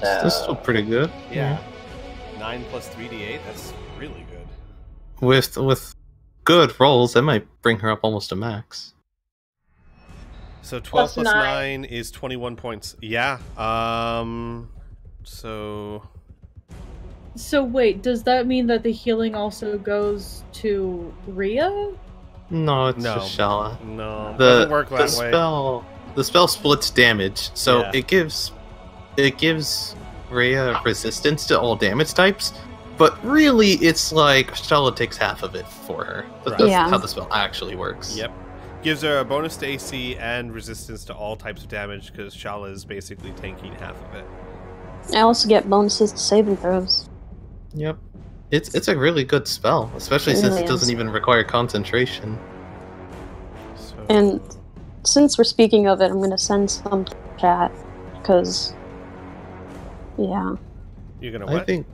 That's still pretty good. Yeah. 9 plus 3d8, that's really good. With good rolls, that might bring her up almost to max. So 12 plus 9 9 is 21 points. Yeah. So wait, does that mean that the healing also goes to Rhea? No, it's No. just Shala. no, it doesn't work that way. The spell splits damage, so Yeah. it gives Rhea resistance to all damage types. But really, it's like Shala takes half of it for her. Right. That's Yeah. how the spell actually works. Yep. Gives her a bonus to AC and resistance to all types of damage because Shala is basically tanking half of it. I also get bonuses to saving throws. Yep. It's a really good spell, especially It since really it doesn't is. even require concentration. So, And since we're speaking of it, I'm gonna send some to chat, because, yeah. you're gonna I what? think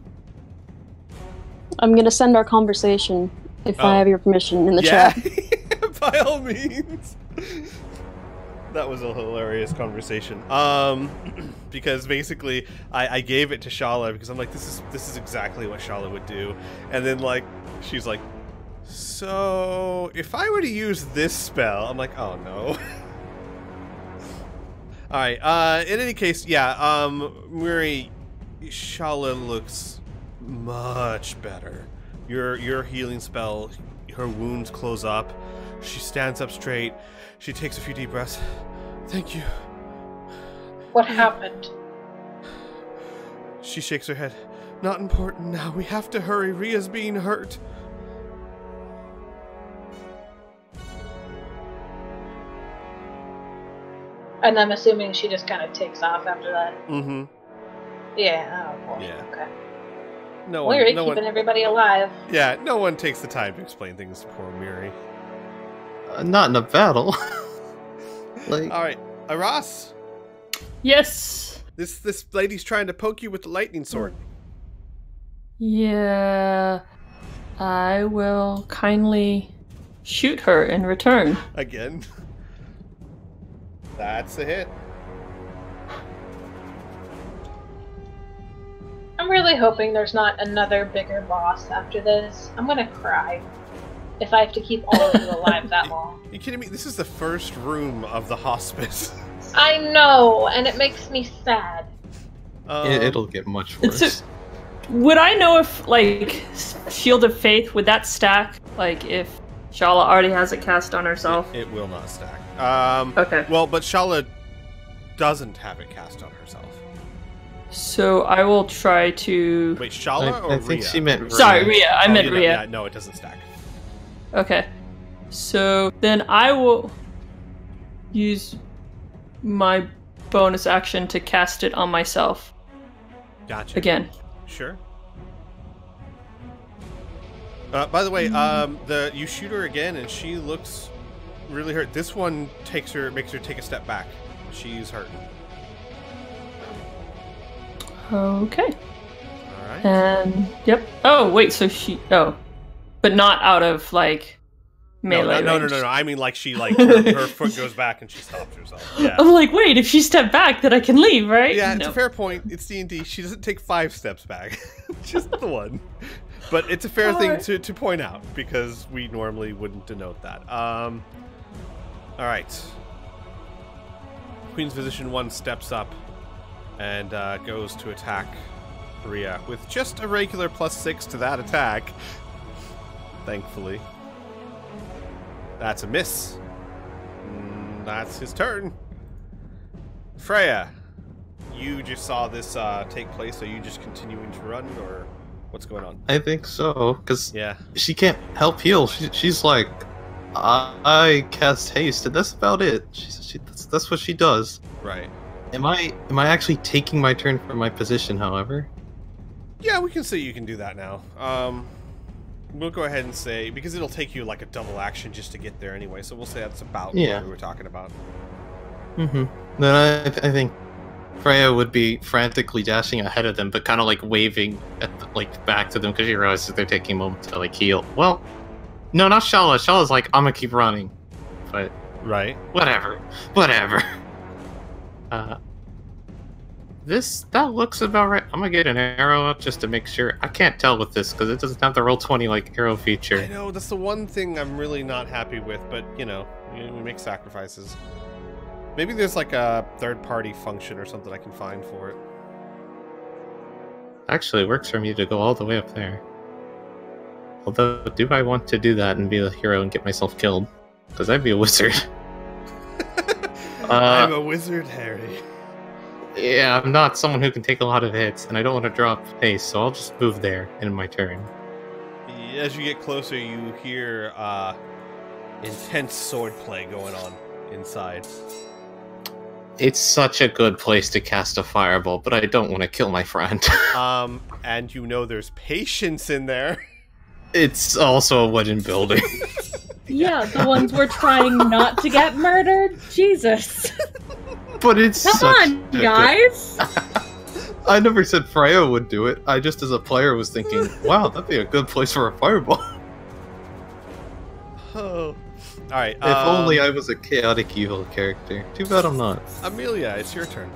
I'm gonna send our conversation, if Oh. I have your permission, in the yeah, chat. by all means. That was a hilarious conversation. Because basically, I gave it to Shala because I'm like, this is exactly what Shala would do, and then like, she's like, so if I were to use this spell, I'm like, oh no. All right. In any case, yeah. Muri, Shala looks much better. Your healing spell, her wounds close up. She stands up straight. She takes a few deep breaths. Thank you. What happened? She shakes her head. Not important now. We have to hurry. Rhea's being hurt. And I'm assuming she just kind of takes off after that. Mm-hmm. Yeah. Oh, boy. Yeah. Okay. No We're one. No keeping one. everybody alive. Yeah. No one takes the time to explain things to poor Miri. not in a battle. Like, All right, Aras. Yes. This lady's trying to poke you with the lightning sword. Yeah. I will kindly shoot her in return. Again. That's a hit. I'm really hoping there's not another bigger boss after this. I'm gonna cry if I have to keep all of you alive that long. You kidding me? This is the first room of the hospice. I know, and it makes me sad. it'll get much It's worse. Would I know if, like, Shield of Faith, would that stack? Like, if Shala already has it cast on herself? It will not stack. Okay. Well, but Shala doesn't have it cast on herself. So I will try to... Wait, Shala or I think Rhea? she meant Sorry, Rhea. Rhea. I meant Yeah, Rhea. yeah, no, it doesn't stack. Okay. So then I will use my bonus action to cast it on myself. Gotcha. Again. Sure. By the way, you shoot her again, and she looks really hurt. This one makes her take a step back. She's hurting. Okay. All right. And yep. Oh wait, so but not out of like melee. No. I mean, like she her foot goes back and she stops herself. Yeah. I'm like, wait, if she stepped back, then I can leave, right? Yeah, it's a fair point. It's D&D. She doesn't take 5 steps back, just the one. But it's a fair thing to point out because we normally wouldn't denote that. All right. Queen's Physician 1 steps up and goes to attack Rhea with just a regular +6 to that attack. Thankfully. That's a miss. That's his turn. Freya, you just saw this take place. Are you just continuing to run, or what's going on? I think so, because Yeah. she can't help heal. She's like, I cast haste, and that's about it. That's what she does. Right. Am I actually taking my turn from my position, however? Yeah, we can say you can do that now. We'll go ahead and say, because it'll take you like a double action just to get there anyway, so we'll say that's about what we were talking about. Mm-hmm. Then I think Freya would be frantically dashing ahead of them, but kind of like waving at back to them because she realizes they're taking a moment to heal. Well, no, not Shala. Shala's like, I'm gonna keep running, but Right. whatever. That looks about right. I'm gonna get an arrow up just to make sure. I can't tell with this because it doesn't have the roll 20 arrow feature. I know, that's the one thing I'm really not happy with, but we make sacrifices. Maybe there's like a third-party function or something I can find for it. Actually, it works for me to go all the way up there. Although, do I want to do that and be the hero and get myself killed? Because I'd be a wizard. I'm a wizard, Harry. Yeah, I'm not someone who can take a lot of hits, and I don't want to drop pace, so I'll just move there in my turn. As you get closer, you hear intense swordplay going on inside. It's such a good place to cast a fireball, but I don't want to kill my friend. And there's patience in there. It's also a wooden building. Yeah, the ones we're trying not to get murdered? Jesus. But it's Come on, guys! I never said Freya would do it. I just, as a player, was thinking, wow, that'd be a good place for a fireball. Oh. Alright, If only I was a chaotic evil character. Too bad I'm not. Amelia, it's your turn.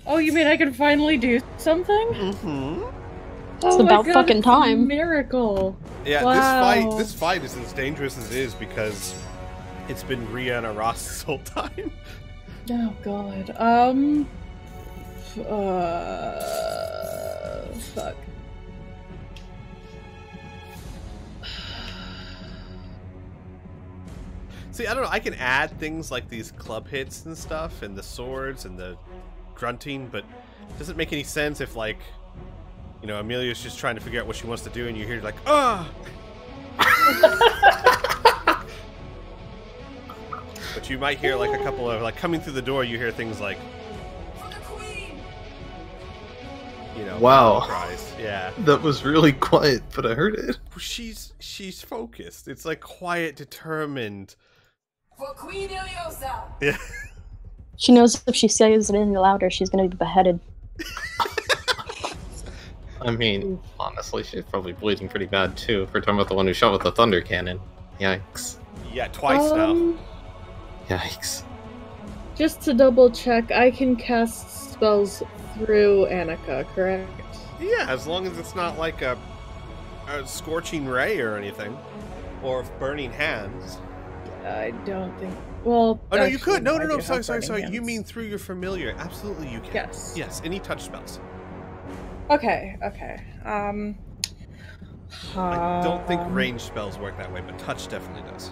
Oh, you mean I can finally do something? Mm-hmm. It's Oh my about God, fucking it's a time. miracle. Yeah, Wow. this fight is as dangerous as it is because it's been Rhea and Aras this whole time. Oh God. Fuck. See, I don't know, I can add things like these club hits and stuff, and the swords and the grunting, but it doesn't make any sense if, Amelia's just trying to figure out what she wants to do, and you hear, ah! But you might hear, a couple of, coming through the door, you hear things like, "For the Queen!" Wow. Cries. Yeah. That was really quiet, but I heard it. She's focused. It's, quiet, determined. For Queen Iliosa! Yeah. She knows if she says it any louder, she's gonna be beheaded. I mean, honestly, she's probably bleeding pretty bad, too, if we're talking about the one who shot with the thunder cannon. Yikes. Yeah, twice now. Yikes. Just to double check, I can cast spells through Annika, correct? Yeah, as long as it's not like a scorching ray or anything. Or burning hands. I don't think. Well. Oh, no, you actually, could. No, I do have sorry. burning hands. You mean through your familiar. Absolutely, you can. Yes. Yes, any touch spells. Okay. I don't think ranged spells work that way, but touch definitely does.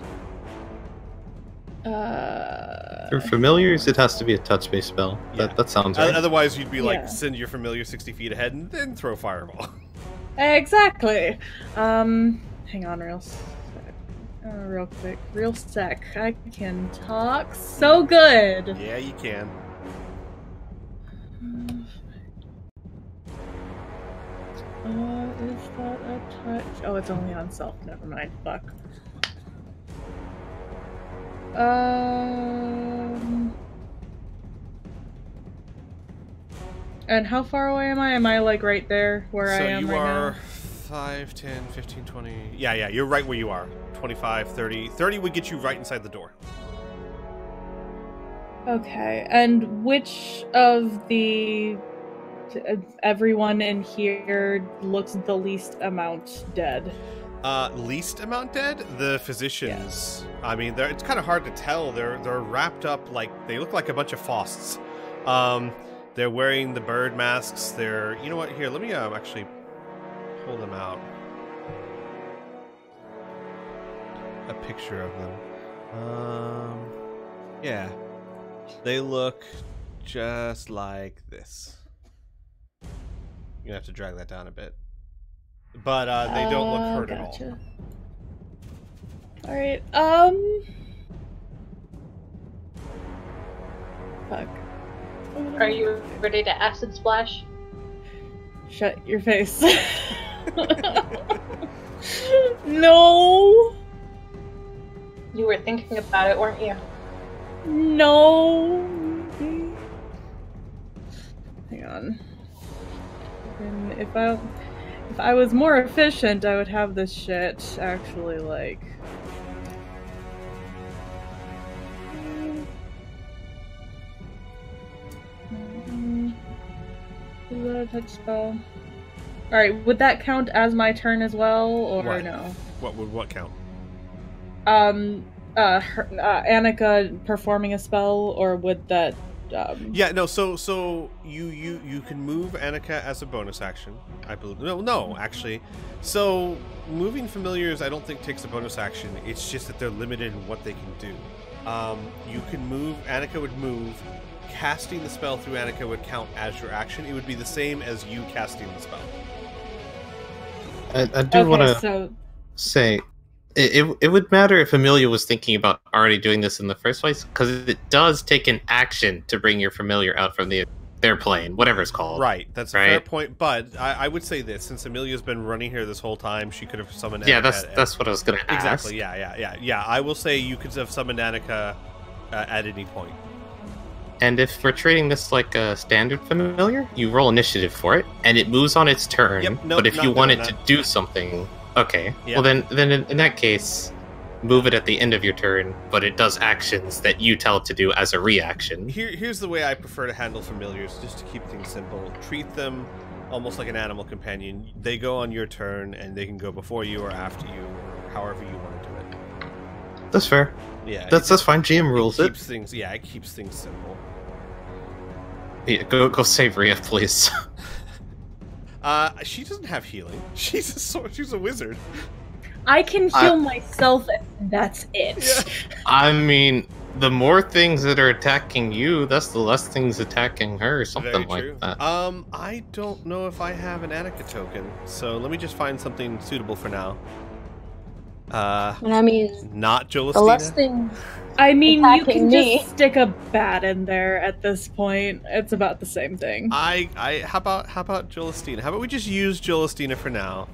For familiars, it has to be a touch-based spell. Yeah. That sounds right. Otherwise, you'd be Yeah. send your familiar 60 feet ahead and then throw fireball. Exactly. Hang on, real quick. Real sec. I can talk so good. Yeah, you can. Is that a touch? Oh, it's only on self. Never mind. Fuck. And how far away am I? Am I like right there where I am right now? So you are 5, 10, 15, 20... Yeah, you're right where you are. 25, 30. 30 would get you right inside the door. Okay, and which of the... everyone in here looks the least amount dead? Least amount dead? The physicians. Yeah. I mean, it's kind of hard to tell. They're wrapped up like... They look like a bunch of Fausts. They're wearing the bird masks. They're... You know what? Here, let me actually pull them out. A picture of them. Yeah. They look just like this. You're gonna have to drag that down a bit. But they don't look hurt at all. Alright, fuck. Are you ready to acid splash? Shut your face. No! You were thinking about it, weren't you? No! Hang on. And if I was more efficient, I would have this shit actually, like... Is that a touch spell? Alright, would that count as my turn as well, or what? No? What would what count? Annika performing a spell, or would that... Yeah, no, so you can move Annika as a bonus action, I believe. No, actually. So, moving familiars I don't think takes a bonus action. It's just that they're limited in what they can do. You can move, Annika would move. Casting the spell through Annika would count as your action. It would be the same as you casting the spell. I do want to say, it would matter if Amelia was thinking about already doing this in the first place, because it does take an action to bring your familiar out from their plane, whatever it's called. Right, that's a fair point, but I would say this, since Amelia's been running here this whole time, she could have summoned Annika. Yeah, that's what I was going to ask. Exactly, yeah. I will say you could have summoned Annika at any point. And if we're treating this like a standard familiar, you roll initiative for it, and it moves on its turn. Yep, nope, but if you want it to do something, okay. Yep. Well, then in that case, move it at the end of your turn, but it does actions that you tell it to do as a reaction. Here's the way I prefer to handle familiars, just to keep things simple. Treat them almost like an animal companion. They go on your turn, and they can go before you or after you, or however you want to do it. That's fair. Yeah, that's fine. GM rules it. It keeps things simple. Yeah, go save Rhea, please. She doesn't have healing. She's a wizard. I can heal myself, and that's it. Yeah. I mean, the more things that are attacking you, that's the less things attacking her, something like that. I don't know if I have an Annika token, so let me just find something suitable for now. And I mean, not Jolastina. The less thing. I mean, you can just stick a bat in there at this point. It's about the same thing. How about Jolastina? How about we just use Jolastina for now?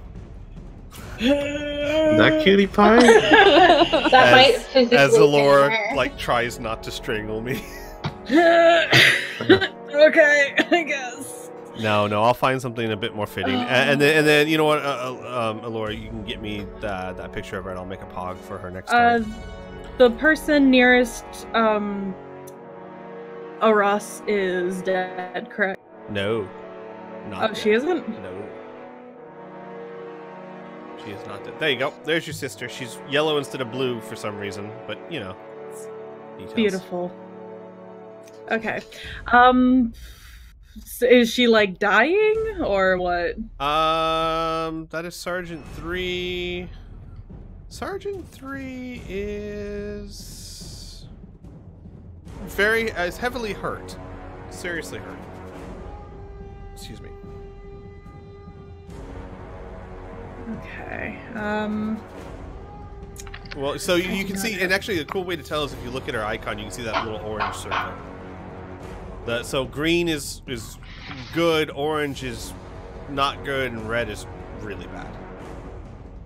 That cutie pie. That might physically as Allura tries not to strangle me. Okay, I guess. No, I'll find something a bit more fitting. And then you know what, Allura, you can get me that picture of her, and I'll make a pog for her next time. The person nearest Aras is dead, correct? No, not dead. She isn't? No. She is not dead. There you go. There's your sister. She's yellow instead of blue for some reason, but you know. Details. Beautiful. Okay. So is she dying or what? That is Sergeant 3. Sergeant 3 is heavily hurt. Seriously hurt. Excuse me. Okay. Okay. Well, so you can see, and actually a cool way to tell is if you look at her icon, you can see that little orange circle. So green is good, orange is not good, and red is really bad.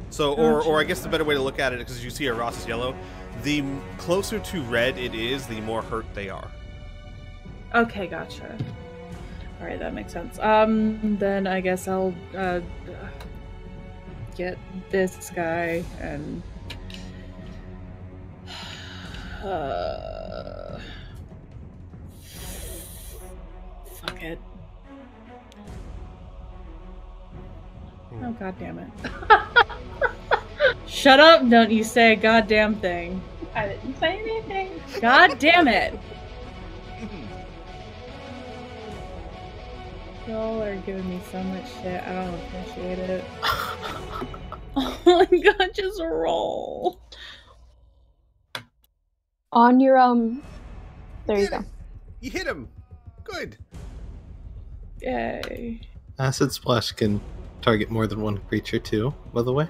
So, or I guess the better way to look at it, because you see her Ross is yellow, the closer to red it is, the more hurt they are. Okay, gotcha. Alright, that makes sense. Then I guess I'll get this guy and fuck it. Oh, god damn it. Shut up, don't you say a goddamn thing. I didn't say anything. God damn it. Y'all are giving me so much shit. I don't appreciate it. Oh my god, just roll. On your there you go. You hit him. Good. Yay. Acid Splash can target more than one creature too, by the way.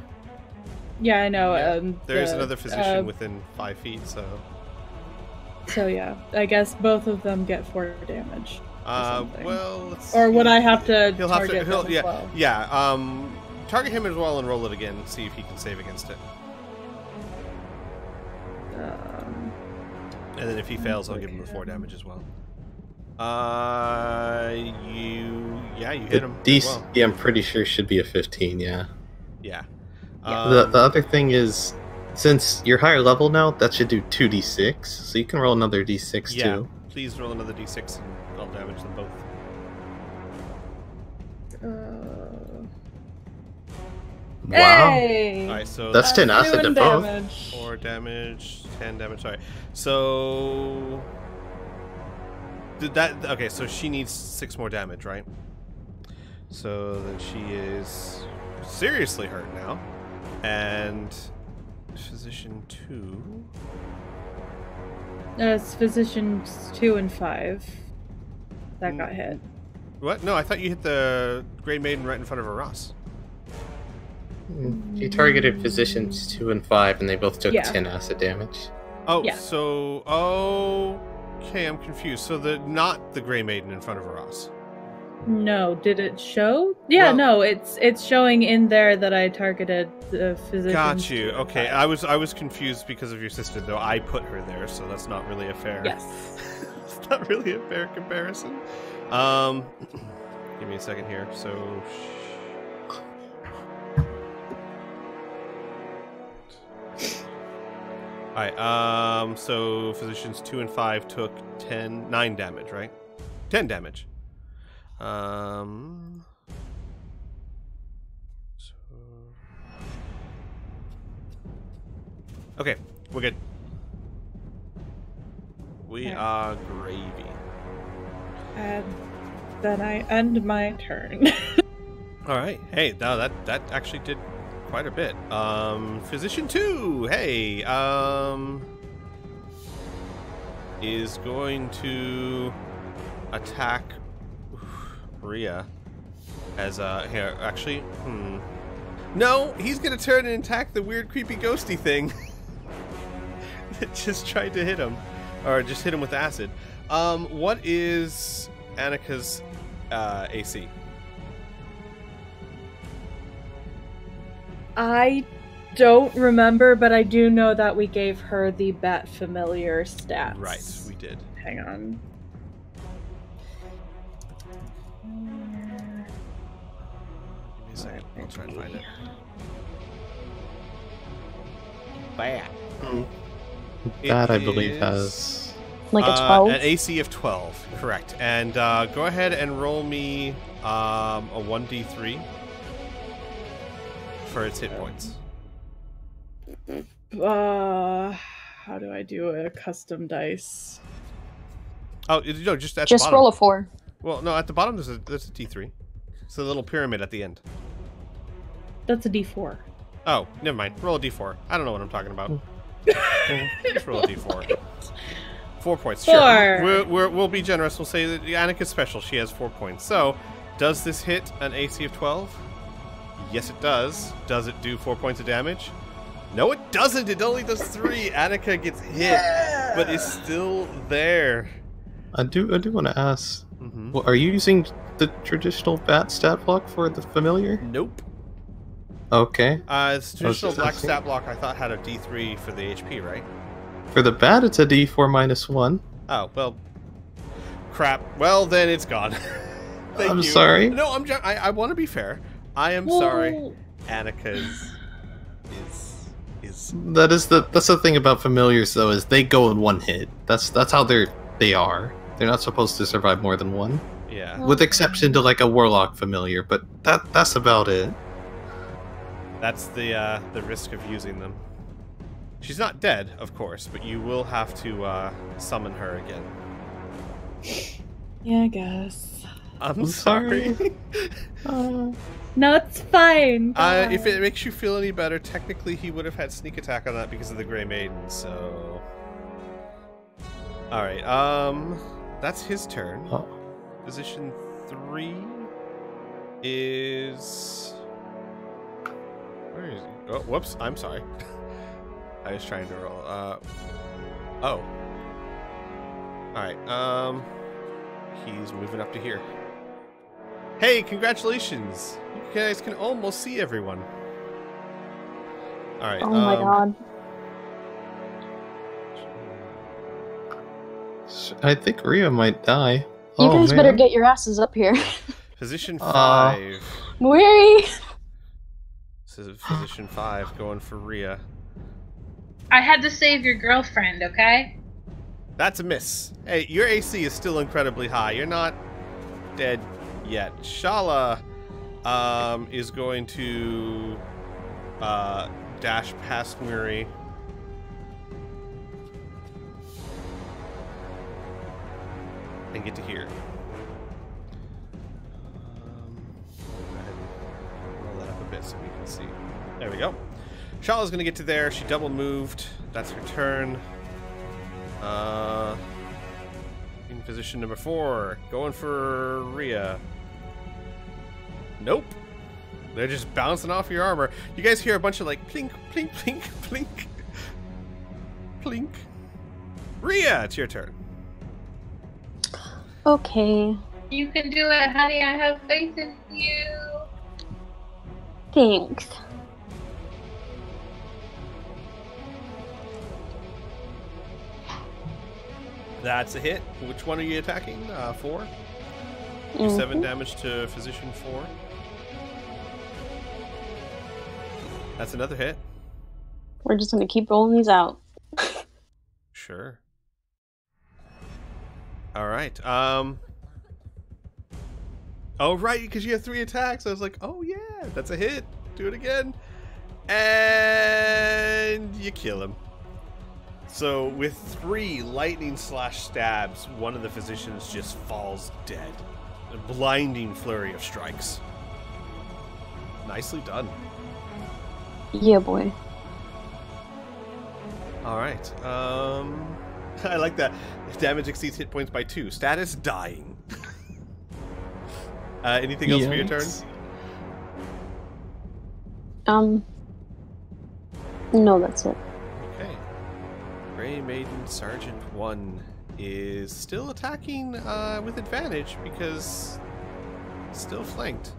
Yeah, I know. Yeah. There is another physician within 5 feet, so. So yeah, I guess both of them get 4 damage. Well, let's or would I have to he'll target have to, him as well? Yeah, target him as well and roll it again, see if he can save against it. And then if he fails, I'll give him the 4 damage as well. You hit him. Well. Yeah, I'm pretty sure should be a 15. Yeah. Yeah. The other thing is, since you're higher level now, that should do 2d6, so you can roll another d6 yeah, too. Please roll another d6 and I'll damage them both. Wow. Hey! Alright, so That's 10 acid to both. 4 damage, 10 damage, sorry. So... Did that... Okay, so she needs 6 more damage, right? So then she is seriously hurt now. And... Physician 2... It's Physicians 2 and 5. That got hit. What? No, I thought you hit the Grey Maiden right in front of her Ross. You targeted Physicians 2 and 5, and they both took 10 acid damage. Oh, yeah. So... Okay, I'm confused. So not the Grey Maiden in front of her Ross. No, did it show? Yeah, well, no, it's showing in there that I targeted the Physicians. Got you. Okay, I was confused because of your sister, though. I put her there, so that's not really a fair... Yes. It's not really a fair comparison. Give me a second here. So... Alright, so Physicians 2 and 5 took 9 damage, right? 10 damage. Okay, we're good. We are gravy. And then I end my turn. Alright, hey, no, that actually did quite a bit. Physician 2, hey, is going to attack Rhea as here, actually, no, he's gonna turn and attack the weird creepy ghosty thing that just tried to hit him, or just hit him with acid. What is Annika's AC? I don't remember, but I do know that we gave her the Bat Familiar stats. Right, we did. Hang on. Give me a second. I'll try and find it. Bat. That, I believe, has... Like a 12? An AC of 12, correct. And go ahead and roll me a 1d3 for its hit points. How do I do a custom dice? Oh, no, just at the Just bottom. roll a 4. Well, no, at the bottom there's a d3. It's a little pyramid at the end. That's a d4. Oh, never mind. Roll a d4. I don't know what I'm talking about. Just roll a d4. 4 points. Sure. We'll be generous. We'll say that Annika's special. She has 4 points. So, does this hit an AC of 12? Yes, it does. Does it do 4 points of damage? No, it doesn't. It only does 3. Annika gets hit, but is still there. I do want to ask. Mm-hmm. Well, are you using the traditional bat stat block for the familiar? Nope. Okay. It's traditional black stat block. I thought had a D3 for the HP, right? For the bat, it's a D4 -1. Oh well. Crap. Well, then it's gone. Thank I'm you. sorry. No, I want to be fair. I am sorry. Annika's is. That's the thing about familiars though, is they go in one hit. That's how they are. They're not supposed to survive more than one. Yeah. With exception to like a warlock familiar, but that's about it. That's the risk of using them. She's not dead, of course, but you will have to summon her again. Yeah, I guess. I'm sorry. No, it's fine. If it makes you feel any better, technically he would have had sneak attack on that because of the Grey Maiden, so... Alright, that's his turn. Oh. Position 3 is... Where is he? Oh, whoops, I'm sorry. I was trying to roll. Oh. Alright, he's moving up to here. Hey, congratulations! You guys can almost see everyone. Alright, Oh my god. I think Rhea might die. You guys better man. get your asses up here. Position 5. Weary! This is position 5, going for Rhea. I had to save your girlfriend, okay? That's a miss. Hey, your AC is still incredibly high. You're not dead yet. Shala is going to dash past Muri. And get to here. Go ahead and roll that up a bit so we can see. There we go. Shala's gonna get to there. She double moved. That's her turn. In position number 4, going for Rhea. Nope. They're just bouncing off your armor. You guys hear a bunch of like plink, plink, plink, plink, plink. Rhea, it's your turn. Okay. You can do it, honey. I have faith in you. Thanks. That's a hit. Which one are you attacking? 4? Do 7 damage to Physician 4. That's another hit. We're just gonna keep rolling these out. Sure. Alright, oh, right, because you have 3 attacks. I was like, oh yeah, that's a hit. Do it again. And you kill him. So with 3 lightning slash stabs, one of the physicians just falls dead. A blinding flurry of strikes. Nicely done. Yeah, boy. Alright, I like that. Damage exceeds hit points by 2. Status, dying. Anything else for your turn? No, that's it. Okay. Grey Maiden Sergeant 1 is still attacking with advantage because it's still flanked.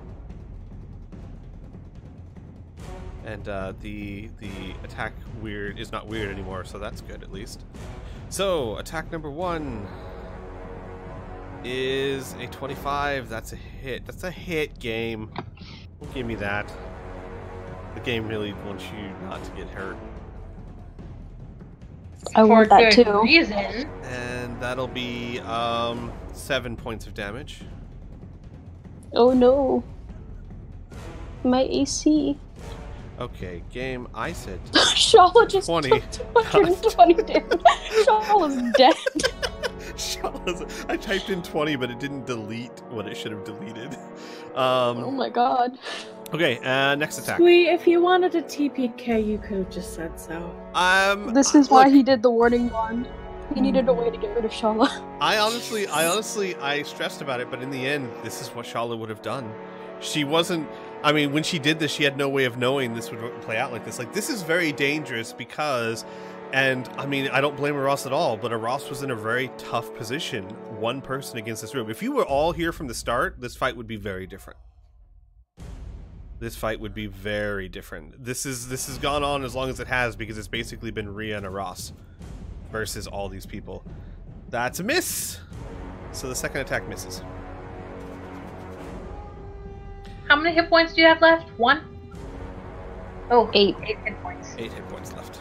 And the attack weird is not weird anymore, so that's good at least. So, attack number 1 is a 25. That's a hit. That's a hit, game. Don't give me that. The game really wants you not to get hurt. I want that For good too. reason. And that'll be 7 points of damage. Oh no. My AC. Okay, game, I said Shala just 20. took 220 damage. Shala's dead. I typed in 20, but it didn't delete what it should have deleted. Oh my god. Okay, next attack. Sweet, if you wanted a TPK, you could have just said so. This is why look, he did the warding bond. He needed a way to get rid of Shala. I honestly stressed about it, but in the end, this is what Shala would have done. She wasn't I mean, when she did this, she had no way of knowing this would play out like this. Like, this is very dangerous because, and I mean, I don't blame Ross at all, but Ross was in a very tough position. One person against this room. If you were all here from the start, this fight would be very different. This fight would be very different. This has gone on as long as it has because it's basically been Rhea and Ross versus all these people. That's a miss. So the second attack misses. How many hit points do you have left? 1? Oh, 8. 8 hit points. 8 hit points left.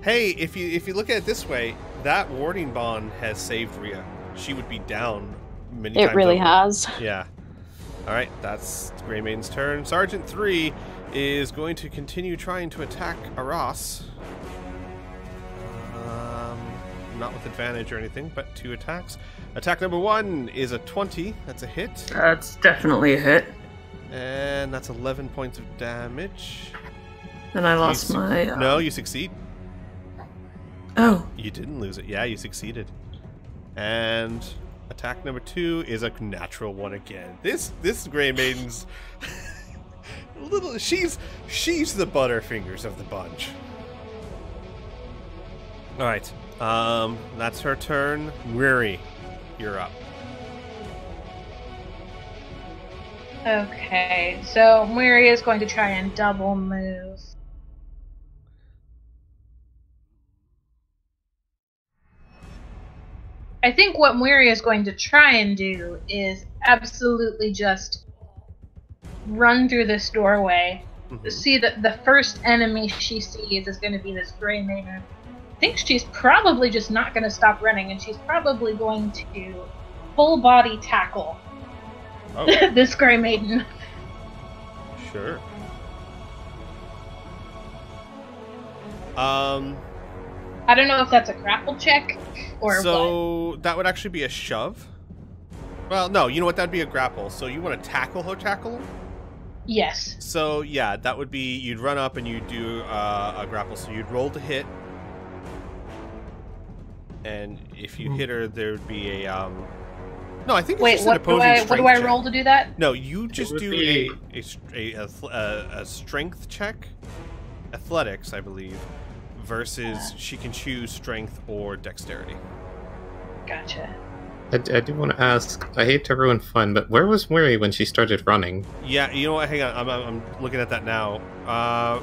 Hey, if you look at it this way, that warding bond has saved Rhea. She would be down many times. It really over. has. Yeah. All right, that's Grey Maiden's turn. Sergeant 3 is going to continue trying to attack Aras. Not with advantage or anything, but 2 attacks. Attack number 1 is a 20. That's a hit. That's definitely a hit. And that's 11 points of damage. And I lost my... No, you succeed. Oh. You didn't lose it. Yeah, you succeeded. And attack number 2 is a natural 1 again. This Grey Maiden's little. She's the Butterfingers of the bunch. All right. That's her turn. Weary, you're up. Okay, so Miri is going to try and double move. I think what Miri is going to try and do is absolutely just run through this doorway. See that the first enemy she sees is going to be this Grey Maiden. I think she's probably just not going to stop running, and she's probably going to full body tackle this Grey Maiden. Sure. I don't know if that's a grapple check or what. So that would actually be a shove. Well, no, you know what? That'd be a grapple. So you want to tackle her? Yes. So yeah, that would be, you'd run up and you'd do a grapple. So you'd roll to hit, and if you hit her, there would be a no, I think it's just an opposing strength what do I check. roll to do that? No, you just do a strength check, athletics, I believe, versus she can choose strength or dexterity. Gotcha. I do want to ask, I hate to ruin fun, but where was Miri when she started running? Yeah, you know what? Hang on, I'm looking at that now.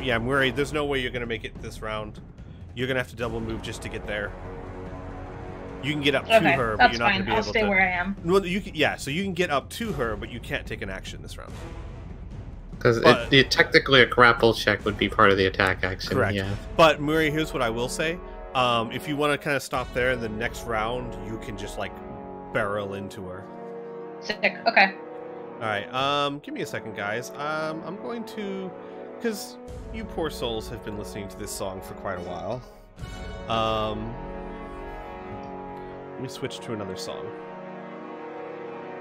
Yeah, Miri, there's no way you're gonna make it this round. You're gonna have to double move just to get there. You can get up to her, but you're not going to be able to. I'll stay where I am. Well, you can, yeah, so you can get up to her, but you can't take an action this round. Because technically a grapple check would be part of the attack action. Correct. Yeah. But Murray, here's what I will say: if you want to kind of stop there, in the next round you can just like barrel into her. Sick. Okay. All right. Give me a second, guys. I'm going to, because you poor souls have been listening to this song for quite a while. Let me switch to another song.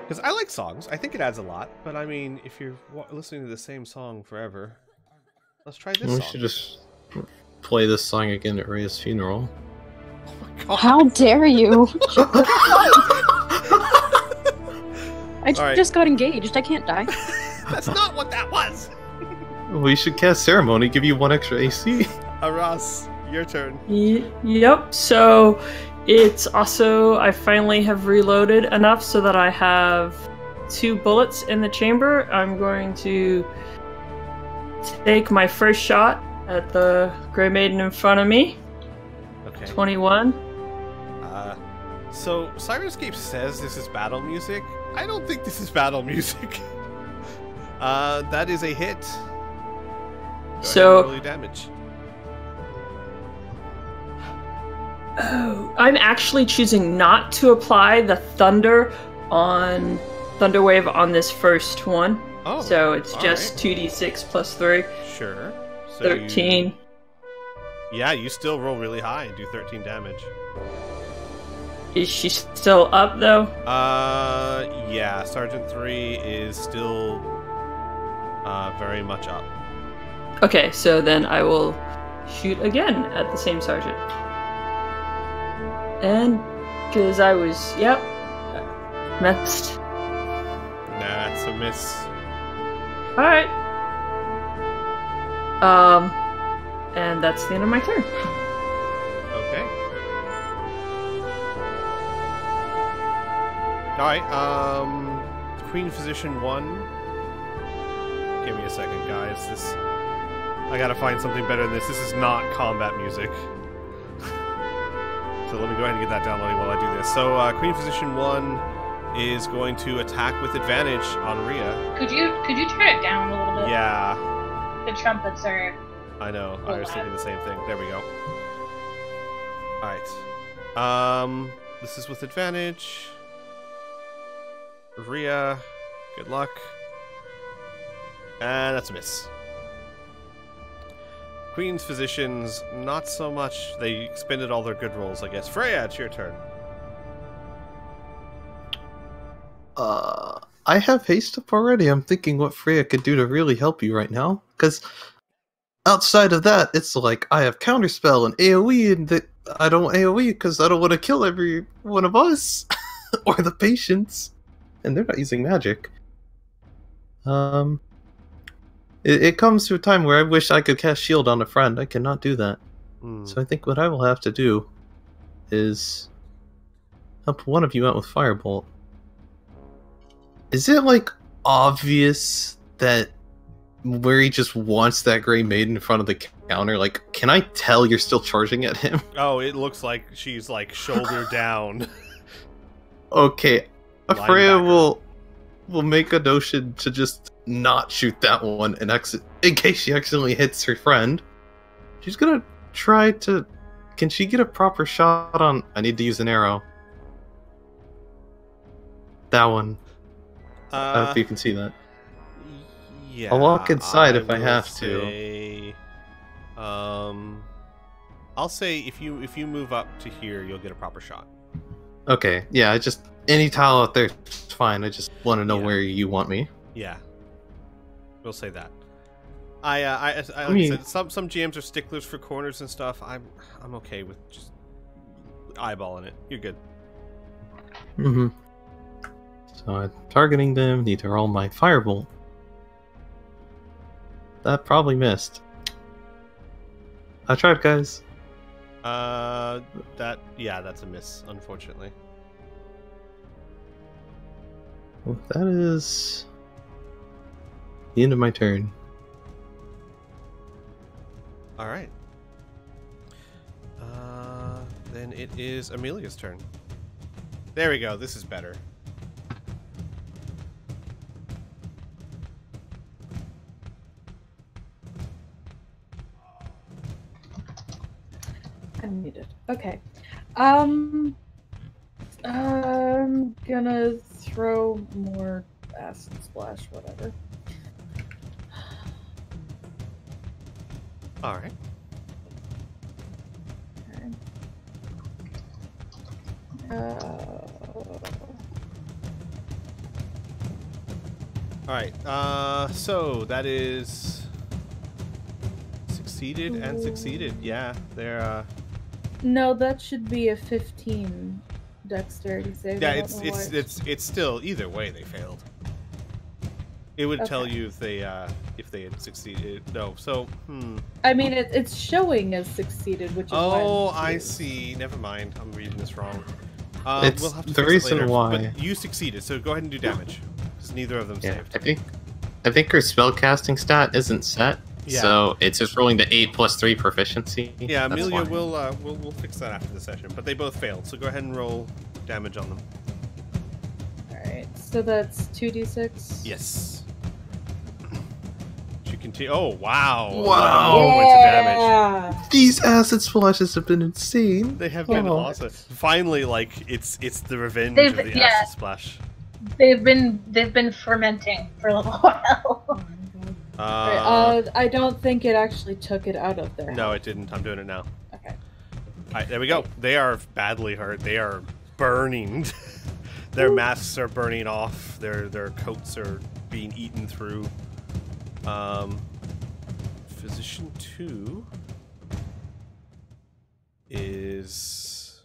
Because I like songs. I think it adds a lot. But I mean, if you're listening to the same song forever, let's try this song. We should just play this song again at Rhea's funeral. Oh my god. How dare you? I just got engaged. I can't die. That's not what that was! We should cast Ceremony, give you 1 extra AC. Ross, your turn. Yep, so it's also, I finally have reloaded enough so that I have 2 bullets in the chamber. I'm going to take my first shot at the Grey Maiden in front of me. Okay. 21. So Sirenscape says this is battle music. I don't think this is battle music. That is a hit. So roll your damage. Oh, I'm actually choosing not to apply the thunder on Thunderwave on this first one. Oh, so it's just 2d6 plus 3. Sure. So 13. Yeah, you still roll really high and do 13 damage. Is she still up though? Yeah, Sergeant 3 is still very much up. Okay, so then I will shoot again at the same sergeant. And because I was, missed. That's a miss. Alright. And that's the end of my turn. Okay. Alright, Queen Physician 1. Give me a second, guys. I gotta find something better than this. This is not combat music. So let me go ahead and get that downloading while I do this. So, Queen Physician 1 is going to attack with advantage on Rhea. Could you turn it down a little bit? Yeah. The trumpets are... I know. I was thinking the same thing. There we go. Alright. This is with advantage. Rhea, good luck. And that's a miss. Queen's Physicians, not so much. They expended all their good rolls, I guess. Freya, it's your turn. I have haste up already. I'm thinking what Freya could do to really help you right now. Because outside of that, it's like, I have Counterspell and AoE, and I don't AoE because I don't want to kill every one of us. Or the patients. And they're not using magic. It comes to a time where I wish I could cast Shield on a friend. I cannot do that. So I think what I will have to do is help one of you out with Firebolt. Is it, like, obvious that where he just wants that Grey Maiden in front of the counter? Like, can I tell you're still charging at him? Oh, it looks like she's, like, shoulder down. Okay. Freya will make a notion to just not shoot that one and in case she accidentally hits her friend. She's gonna try to... Can she get a proper shot on... I need to use an arrow. That one. I don't know if you can see that. Yeah. I'll walk inside if I have to. I'll say if you move up to here, you'll get a proper shot. Okay, yeah, any tile out there is fine. I just want to know where you want me. Yeah. We'll say that. I said, some GMs are sticklers for corners and stuff. I'm okay with just eyeballing it. You're good. Mm-hmm. So I'm targeting them, need to roll my Firebolt. That probably missed. I tried, guys. That's a miss, unfortunately. Well, that is the end of my turn. Alright. Then it is Amelia's turn. There we go, this is better. I'm muted. Okay. I'm gonna throw more acid splash, whatever. Alright. Alright, so that is succeeded and succeeded. Yeah, they're No, that should be a 15 dexterity save. yeah, it's still either way they failed. It would tell you if they had succeeded. No, so I mean, it's showing as succeeded, which is oh, I see. Never mind. I'm reading this wrong. It's we'll have to the fix it reason later, why. But you succeeded, so go ahead and do damage. Because neither of them saved. I think her spellcasting stat isn't set, Yeah. so it's just rolling the 8+3 proficiency. Yeah, That's Amelia fine. we'll fix that after the session. But they both failed, so go ahead and roll damage on them. Alright, so that's 2d6? Yes. She continue. Oh wow! Wow. 11 points of damage. These acid splashes have been insane. They have been Oh. awesome. Finally, like it's the revenge They've- of the yeah. acid splash. They've been fermenting for a little while. I don't think it actually took it out of there. No, it didn't. I'm doing it now. Okay. All right, there we go. They are badly hurt. They are burning. Their masks are burning off. Their coats are being eaten through. Physician 2 is...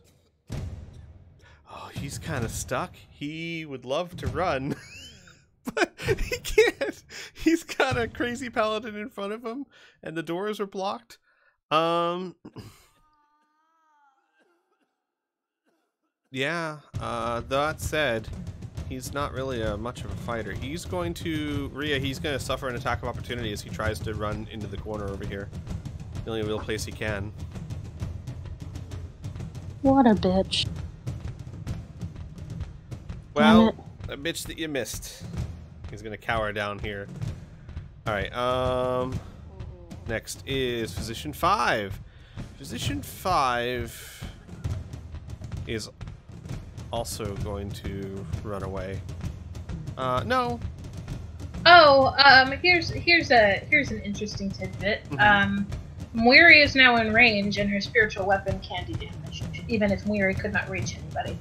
Oh, he's kind of stuck. He would love to run, but he can't. He's got got a crazy paladin in front of him, and the doors are blocked. Yeah, that said, he's not really much of a fighter. He's going to... Rhea, he's going to suffer an attack of opportunity as he tries to run into the corner over here. The only real place he can. What a bitch. Well, a bitch that you missed. He's going to cower down here. Alright, next is Physician 5. Physician 5 is also going to run away. No. Oh, here's an interesting tidbit. Muiri is now in range, and her spiritual weapon can do damage, even if Muiri could not reach anybody.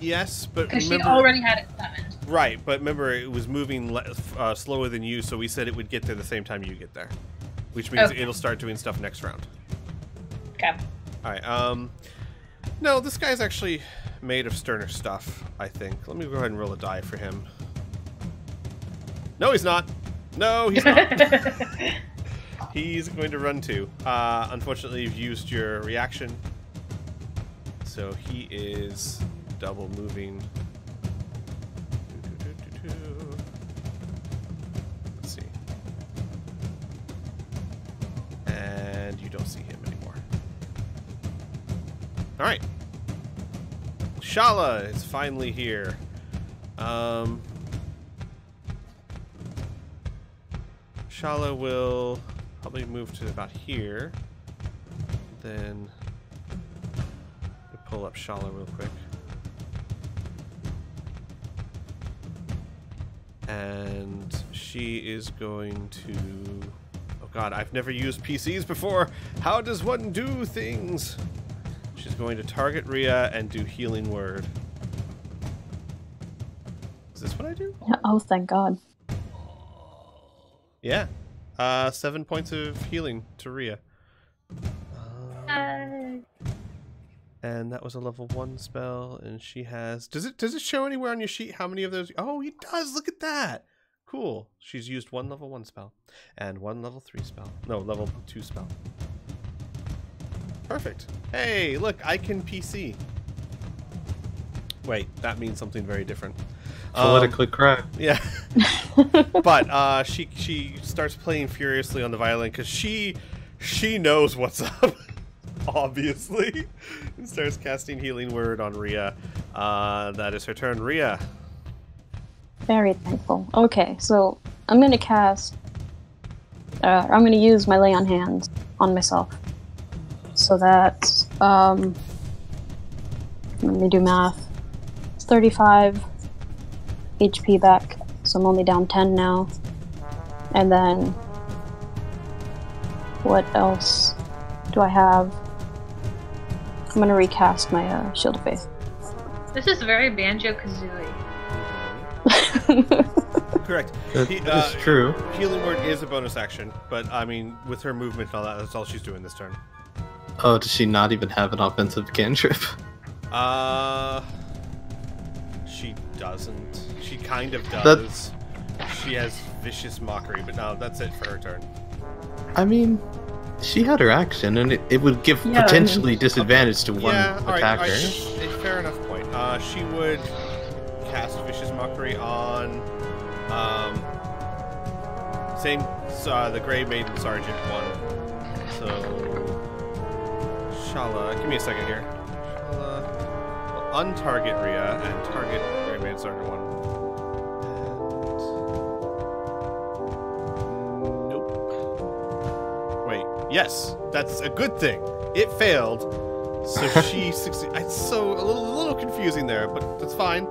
Yes, but because she remember, already had it summoned. Right, but remember it was moving slower than you, so we said it would get there the same time you get there, which means it'll start doing stuff next round. Okay. All right. No, this guy's actually made of sterner stuff, I think. Let me go ahead and roll a die for him. No, he's not. No, he's not. He's going to run too. Unfortunately, you've used your reaction. So he is double moving. Let's see. And you don't see him anymore. All right. Shala is finally here. Shala will probably move to about here. Then pull up Shala real quick. And she is going to... Oh god, I've never used PCs before. How does one do things? She's going to target Rhea and do Healing Word. Is this what I do? Oh, thank god. Yeah. 7 points of healing to Rhea. And that was a level 1 spell, and she has... Does it show anywhere on your sheet how many of those... Oh, it does! Look at that! Cool. She's used 1 level 1 spell. And 1 level 3 spell. No, level 2 spell. Perfect. Hey, look, I can PC. Wait, that means something very different. Politically correct. Yeah. But she starts playing furiously on the violin because she knows what's up. Obviously. And starts casting Healing Word on Rhea. That is her turn. Rhea. Very thankful. Okay, so I'm going to cast... I'm going to use my Lay on Hands on myself. So that's... let me do math. 35 HP back, so I'm only down 10 now. And then... what else do I have? I'm going to recast my Shield of Faith. This is very Banjo-Kazooie. Correct. That's true. Healing Word is a bonus action, but I mean, with her movement and all that, that's all she's doing this turn. Oh, does she not even have an offensive cantrip? She doesn't. She kind of does. She has Vicious Mockery, but no, that's it for her turn. I mean, she had her action, and it would give potentially disadvantage to one attacker. Fair enough point. She would cast Vicious Mockery on the Grey Maiden Sergeant 1. So Shala, give me a second here. Shala will untarget Rhea and target Grey Maiden Sergeant 1. And nope. Wait, yes, that's a good thing. It failed. So she succeeds. It's so a little confusing there, but that's fine.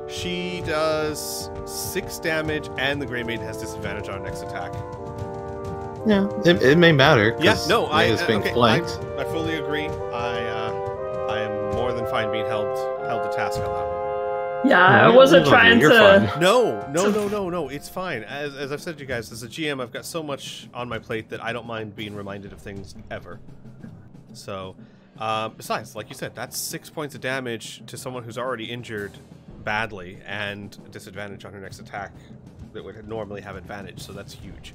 She does 6 damage, and the Grey Maiden has disadvantage on her next attack. Yeah, it may matter. Yeah, no, I fully agree. I am more than fine being held to task on that one. Yeah, I wasn't trying to. No, it's fine. As I've said to you guys, as a GM, I've got so much on my plate that I don't mind being reminded of things ever. So, besides, like you said, that's 6 points of damage to someone who's already injured badly and disadvantage on her next attack that would normally have advantage, so that's huge.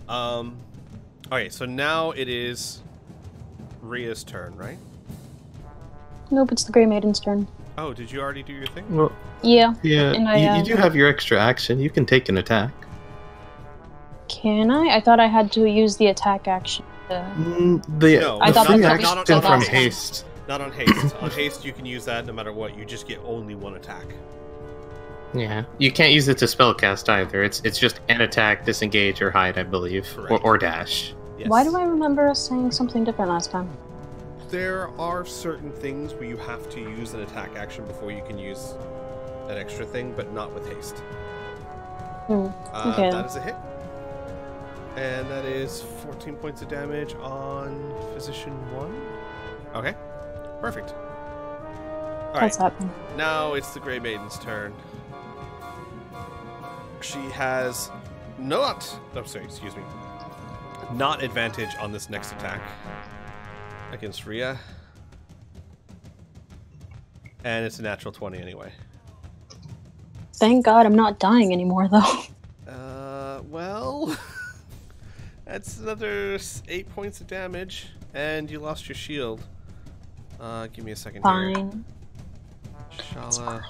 Okay, so now it is Rhea's turn, right? Nope, it's the Grey Maiden's turn. Oh, did you already do your thing? Well, Yeah. yeah, And you do have your extra action. You can take an attack. Can I? I thought I had to use the attack action. No, I thought free that's action not from on haste. Not on haste. On haste, you can use that no matter what. You just get only one attack. Yeah, you can't use it to spellcast either. It's just an attack, disengage, or hide, I believe, or dash. Yes. Why do I remember us saying something different last time? There are certain things where you have to use an attack action before you can use an extra thing, but not with haste. Okay. That is a hit. And that is 14 points of damage on Physician 1. Okay, perfect. That's happening. Now it's the Grey Maiden's turn. She has not advantage on this next attack against Rhea. And it's a natural 20 anyway. Thank God I'm not dying anymore, though. Well, that's another 8 points of damage, and you lost your shield. Give me a second here. Fine. Shala.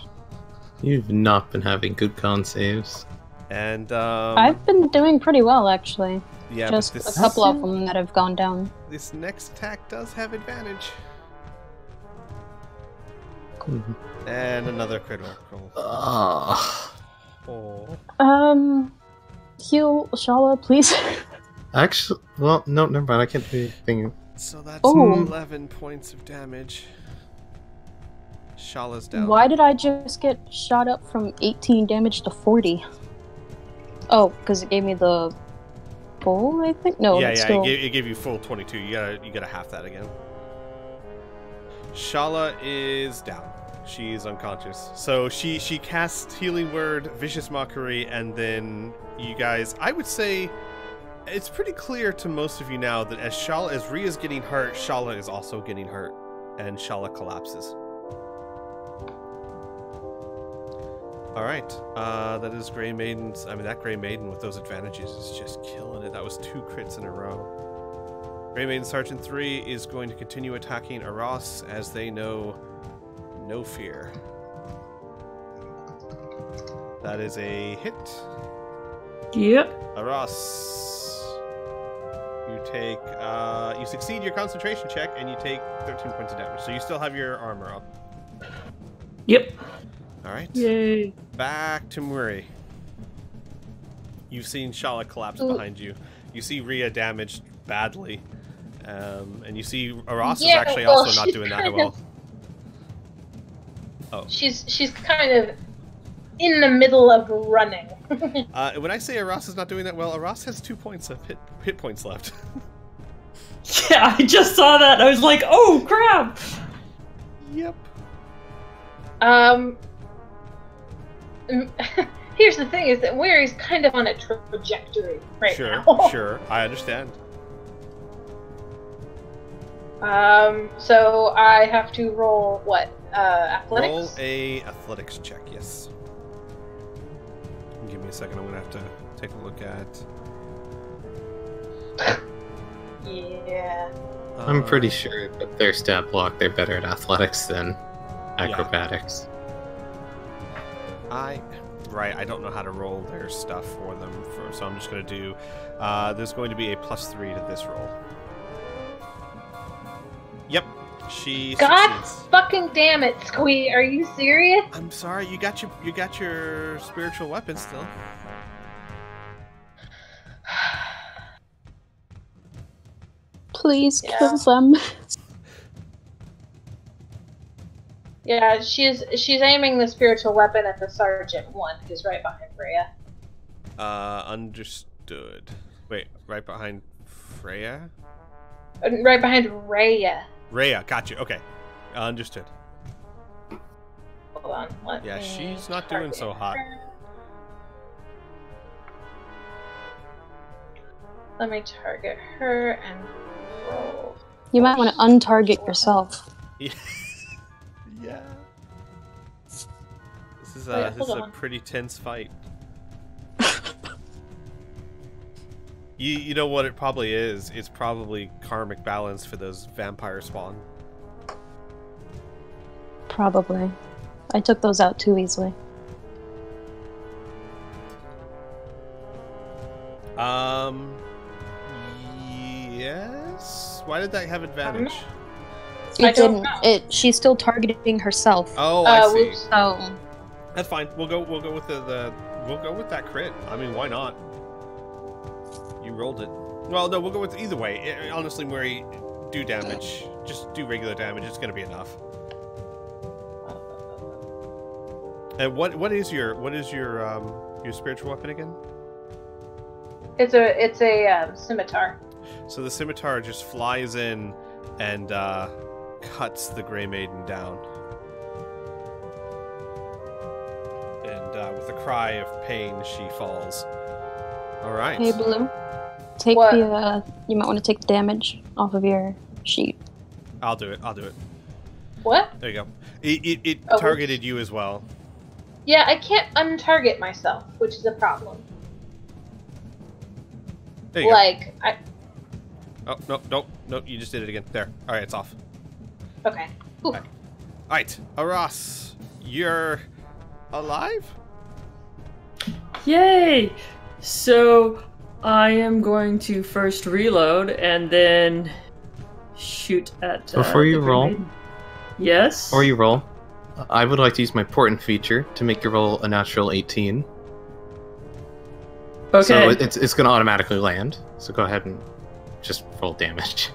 You've not been having good con saves. And, I've been doing pretty well, actually. yeah, Just but a couple of them that have gone down. this next attack does have advantage. And another critical roll. Oh. Heal Shala, please. Actually, well, no, never mind. I can't do anything. So that's Oh. 11 points of damage. Shala's down. Why did I just get shot up from 18 damage to 40? Oh, because it gave me the full, I think? No, Yeah, it's yeah, still... it gave you full 22. You gotta half that again. Shala is down. She's unconscious. So she casts Healing Word, Vicious Mockery, and then you guys, I would say it's pretty clear to most of you now that as Rhea's getting hurt, Shala is also getting hurt, and Shala collapses. Alright, that is Grey Maiden's. I mean, that Grey Maiden with those advantages is just killing it. That was 2 crits in a row. Grey Maiden Sergeant 3 is going to continue attacking Aras as they know no fear. That is a hit. Yep. Aras, you succeed your concentration check and you take 13 points of damage. So you still have your armor up. Yep. Alright. Yay. Back to Murray. You've seen Shala collapse behind you. You see Rhea damaged badly. And you see Aras is actually also not doing that well. Oh. She's kind of in the middle of running. When I say Aras is not doing that well, Aras has 2 points of hit points left. Yeah, I just saw that. I was like, oh crap. Yep. Here's the thing: is that Weary's kind of on a trajectory right now. Sure, I understand. So I have to roll what? Athletics? Roll a athletics check, yes. Give me a second, I'm gonna have to take a look at... Yeah. I'm pretty sure that their stat block, they're better at athletics than acrobatics. Right, I don't know how to roll their stuff for them, so I'm just gonna do... there's going to be a +3 to this roll. Yep, she God succeeds. fucking damn it, Squee! Are you serious? I'm sorry, you got your spiritual weapon still. Please kill them. Yeah, she's aiming the spiritual weapon at the Sergeant 1, who's right behind Freya. Understood. Wait, right behind Freya? Right behind Rhea. Rhea, gotcha. Okay, understood. Hold on. Yeah, she's not doing so hot. Let me target her and roll. You might want to untarget yourself. Yeah. This is Wait, a hold on. pretty tense fight. You know what it probably is? It's probably karmic balance for those vampire spawn. Probably. I took those out too easily. Yes. Why did that have advantage? It I don't didn't. know. She's still targeting herself. Oh, I see. Whoops. So That's fine. We'll go with we'll go with that crit. I mean, why not? You rolled it. Well, no, we'll go with either way. Honestly, Murray, do damage. Just do regular damage. It's gonna be enough. And what is your spiritual weapon again? It's a scimitar. So the scimitar just flies in and cuts the Grey Maiden down. And with a cry of pain, she falls. All right. hey, Blue, take What? you might want to take the damage off of your sheet. I'll do it. What? There you go. It Oh, targeted you as well. Yeah, I can't untarget myself, which is a problem. There you Like, I... go. Oh, no, you just did it again. There. All right, it's off. Okay. Ooh. All right, Aras, you're alive? Yay! So I am going to first reload and then shoot at. Before you the roll? grenade. Yes. Before you roll, I would like to use my portent feature to make your roll a natural 18. Okay. So it's going to automatically land. So go ahead and just roll damage.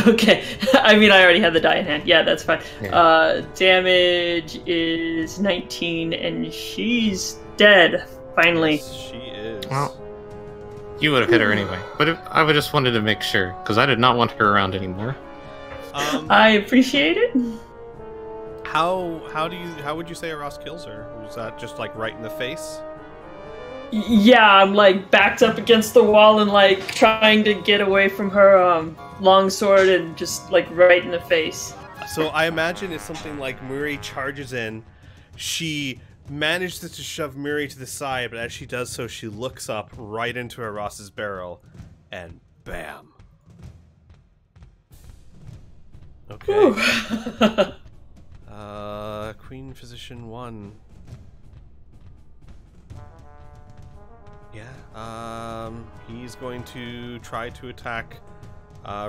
Okay. I mean, I already had the die in hand. Yeah, that's fine. Yeah. Damage is 19, and she's dead. Finally. Yes, she is. Well, you would have hit her anyway. But I would just wanted to make sure, because I did not want her around anymore. I appreciate it. How would you say Aras kills her? Was that just like right in the face? Yeah, I'm like backed up against the wall and like trying to get away from her longsword and just like right in the face. So I imagine it's something like Murray charges in, she manages to shove Murray to the side, but as she does so, she looks up right into Aras's barrel, and bam. Okay. Queen Physician 1. Yeah, he's going to try to attack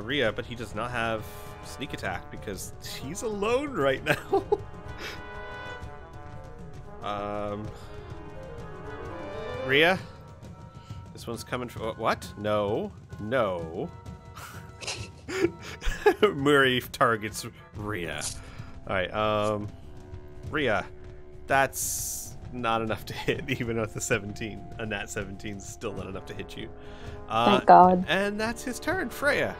Rhea, but he does not have sneak attack because he's alone right now. Rhea? This one's coming for what? No. Murray targets Rhea. Alright, Rhea, that's not enough to hit, even with the 17. A nat 17 is still not enough to hit you. Thank God. And that's his turn, Freya.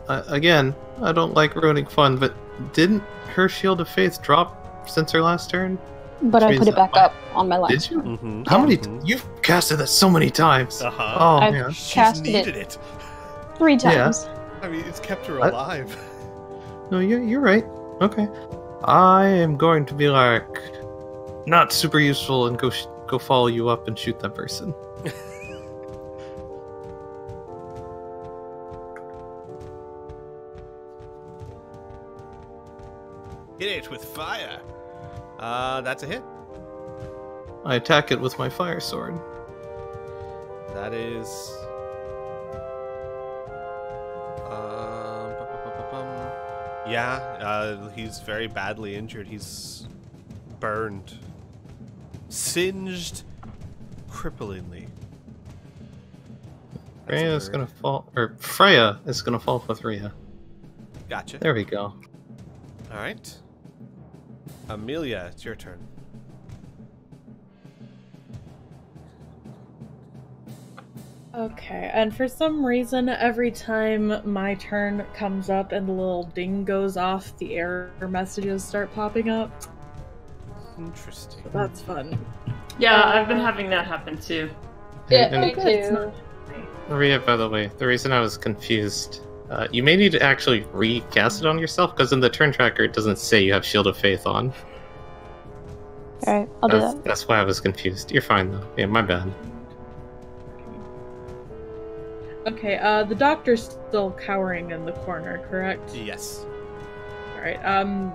Again, I don't like ruining fun, but didn't her Shield of Faith drop since her last turn? But I Which put means it back that- up on my last. Did you? Mm-hmm. How many? You've casted that so many times. Uh-huh. Oh I've man. She's casted needed it it. 3 times. I mean, it's kept her I- alive. No, you're right. Okay. I am going to be like not super useful and go follow you up and shoot that person. Hit it with fire. That's a hit. I attack it with my fire sword. That is. Yeah, he's very badly injured. He's burned, singed, cripplingly. That's Freya a is bird. gonna fall, or Freya is gonna fall with Rhea. Gotcha. There we go. All right, Amelia, it's your turn. Okay, and for some reason, every time my turn comes up and the little ding goes off, the error messages start popping up. Interesting. So that's fun. Yeah, I've been having that happen too. Yeah, And me good, it's too. not- Rhea, by the way, the reason I was confused You may need to actually recast it on yourself, because in the turn tracker it doesn't say you have Shield of Faith on. Alright, I'll do that. That's why I was confused. You're fine though. Yeah, my bad. Okay, the doctor's still cowering in the corner, correct? Yes. Alright,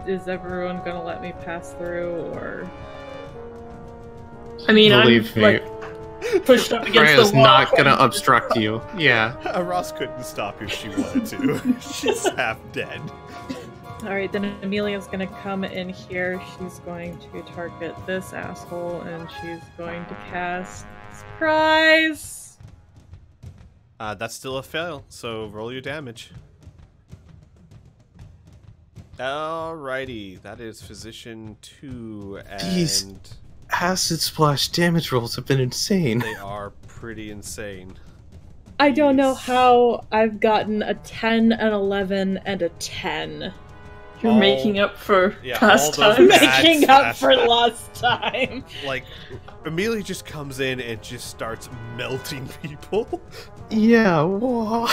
is everyone gonna let me pass through, or... I mean, Believe I'm, me. like, pushed up against Freya's the wall. not gonna obstruct you. Yeah. Ross couldn't stop if she wanted to. She's half dead. Alright, then Amelia's gonna come in here. She's going to target this asshole, and she's going to cast Surprise! That's still a fail, so roll your damage. Alrighty, that is Physician 2, and These acid splash damage rolls have been insane. they are pretty insane. I don't know Jeez. how I've gotten a 10, an 11, and a 10. You're All- making up for yeah, past all those time. bad Making up for slashes. lost time. Like, Amelia just comes in and just starts melting people. Yeah, whoa.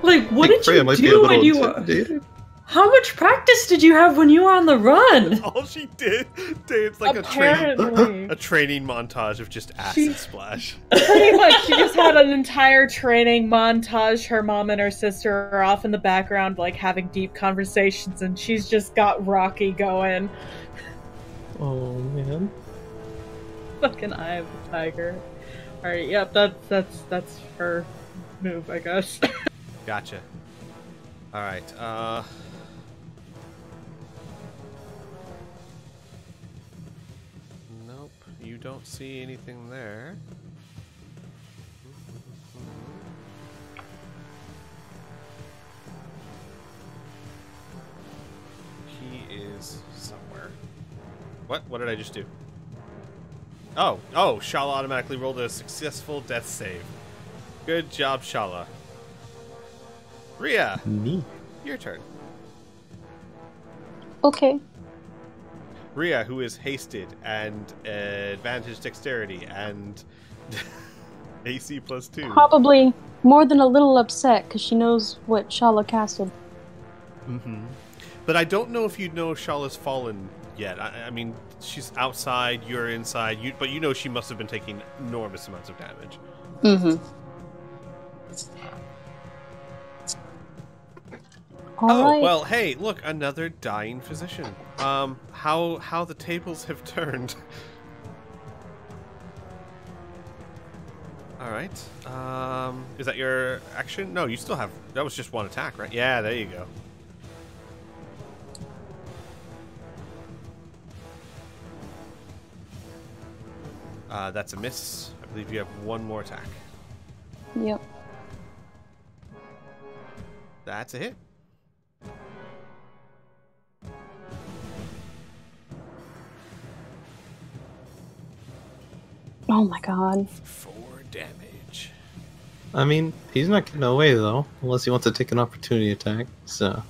Like, what I think did Freya you might be a do little when you? intimidated. How much practice did you have when you were on the run? All she did, it's like Apparently. a training montage of just acid She- splash. Pretty much, she just had an entire training montage. Her mom and her sister are off in the background, like, having deep conversations, and she's just got Rocky going. Oh man. Fucking Eye of the Tiger. Alright, yep, that's her move, I guess. Gotcha. Alright, nope, you don't see anything there. He is somewhere. What did I just do? Oh, Shala automatically rolled a successful death save. Good job, Shala. Rhea, Neat. your turn. Okay. Rhea, who is hasted and advantage dexterity and AC +2. Probably more than a little upset because she knows what Shala casted. Mm-hmm. But I don't know if you know Shala's fallen yet. I mean, she's outside, you're inside, but you know she must have been taking enormous amounts of damage. Mm-hmm. Alright. Well, hey, look, another dying physician. How the tables have turned. Alright. Is that your action? No, you still have... That was just one attack, right? Yeah, there you go. That's a miss. I believe you have one more attack. Yep. That's a hit. Oh my god. 4 damage. I mean, he's not getting away though, unless he wants to take an opportunity attack. So.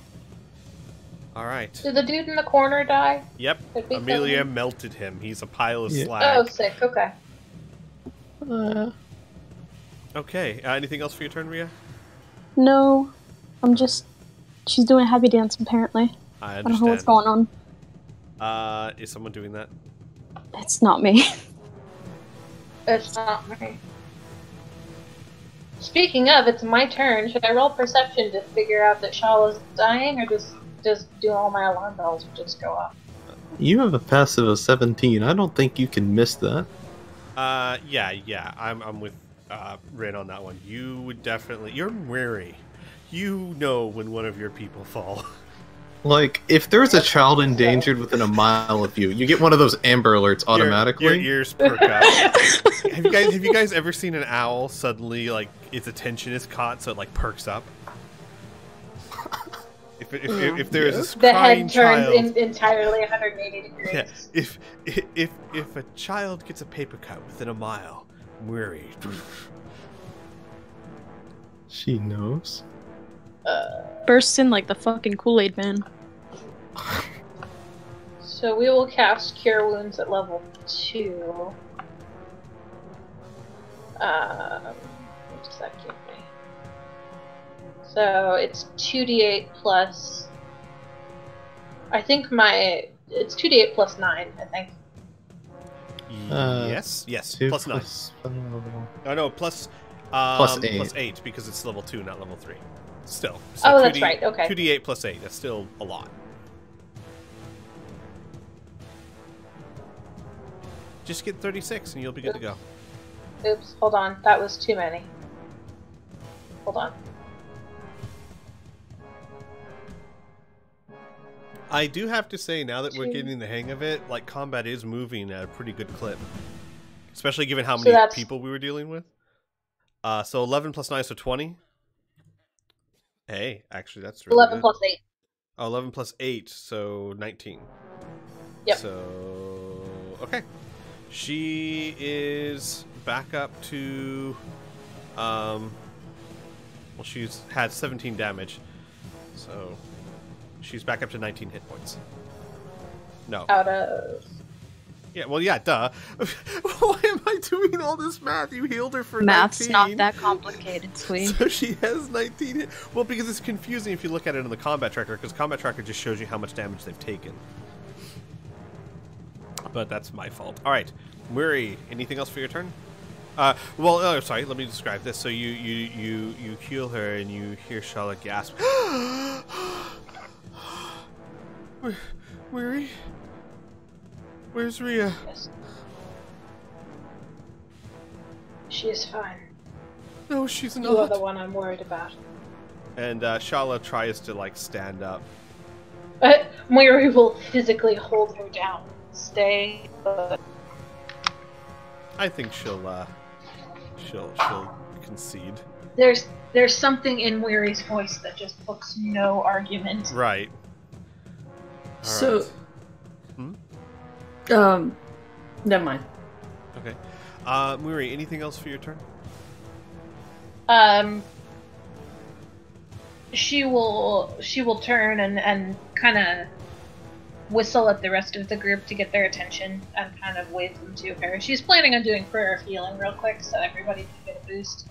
Alright. Did the dude in the corner die? Yep. Could be Amelia something. melted him. He's a pile of Yeah. slag. Oh, sick. Okay. Okay. Anything else for your turn, Rhea? No. She's doing a happy dance apparently. I I don't know what's understand. going on. Is someone doing that? It's not me. It's not me. Speaking of, it's my turn. Should I roll perception to figure out that Shala's dying, or just do all my alarm bells just go off? You have a passive of 17. I don't think you can miss that. Yeah. I'm with Rin on that one. You would definitely. You're wary. You know when one of your people fall. Like, if there's a child endangered within a mile of you, you get one of those Amber Alerts automatically. Your ears perk up. Have you guys ever seen an owl suddenly, like, its attention is caught, so it, like, perks up? If there is a The crying head turns child, entirely 180 degrees. yeah, if a child gets a paper cut within a mile, worry. She knows. Bursts in like the fucking Kool-Aid Man. So we will cast Cure Wounds at level 2. What does that give me? So it's 2d8 plus. I think it's 2d8 plus 9. I think. Yes, 2 plus 9. plus Oh no, plus 8. plus 8 because it's level 2, not level 3. Still. Oh, that's right. Okay. 2d8 plus 8. That's still a lot. Just get 36 and you'll be good to go. Oops, hold on. That was too many. Hold on. I do have to say, now that we're getting the hang of it, like, combat is moving at a pretty good clip. Especially given how many people we were dealing with. So 11 plus 9, so 20. Hey, actually, that's really 11 good. plus 8. Oh, 11 plus 8, so 19. Yep. So, okay. She is back up to, well, she's had 17 damage. So, she's back up to 19 hit points. No. Out of... Yeah, well, yeah, duh. Why am I doing all this math? You healed her for Math's 19. not that complicated, sweet. So she has 19. Well, because it's confusing if you look at it in the combat tracker, because combat tracker just shows you how much damage they've taken. But that's my fault. All right, Murray, anything else for your turn? Sorry, let me describe this. So you heal her and you hear Charlotte gasp. Murray? Where's Rhea? Yes. She is fine. No, she's not. You are the one I'm worried about. And Shala tries to, like, stand up. Moiri will physically hold her down. Stay. I think she'll concede. There's something in Moiri's voice that just looks no argument. Right. All So, right. Never mind. Okay. Muri, anything else for your turn? She will turn and kind of whistle at the rest of the group to get their attention and kind of wave them to her. She's planning on doing prayer of healing real quick so everybody can get a boost.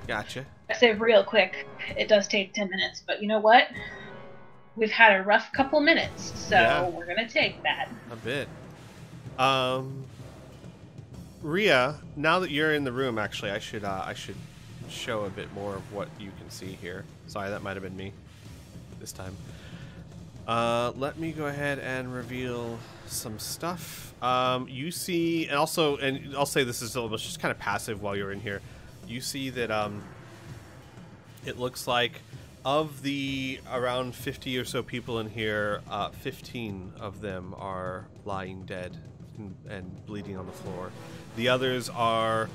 Gotcha. I say real quick. It does take 10 minutes, but you know what? We've had a rough couple minutes, so we're gonna take that. A bit. Rhea, now that you're in the room, actually, I should show a bit more of what you can see here. Sorry, that might have been me this time. Let me go ahead and reveal some stuff. You see, and I'll say this is almost just kind of passive while you're in here. You see that it looks like of the around 50 or so people in here, 15 of them are lying dead and bleeding on the floor. The others are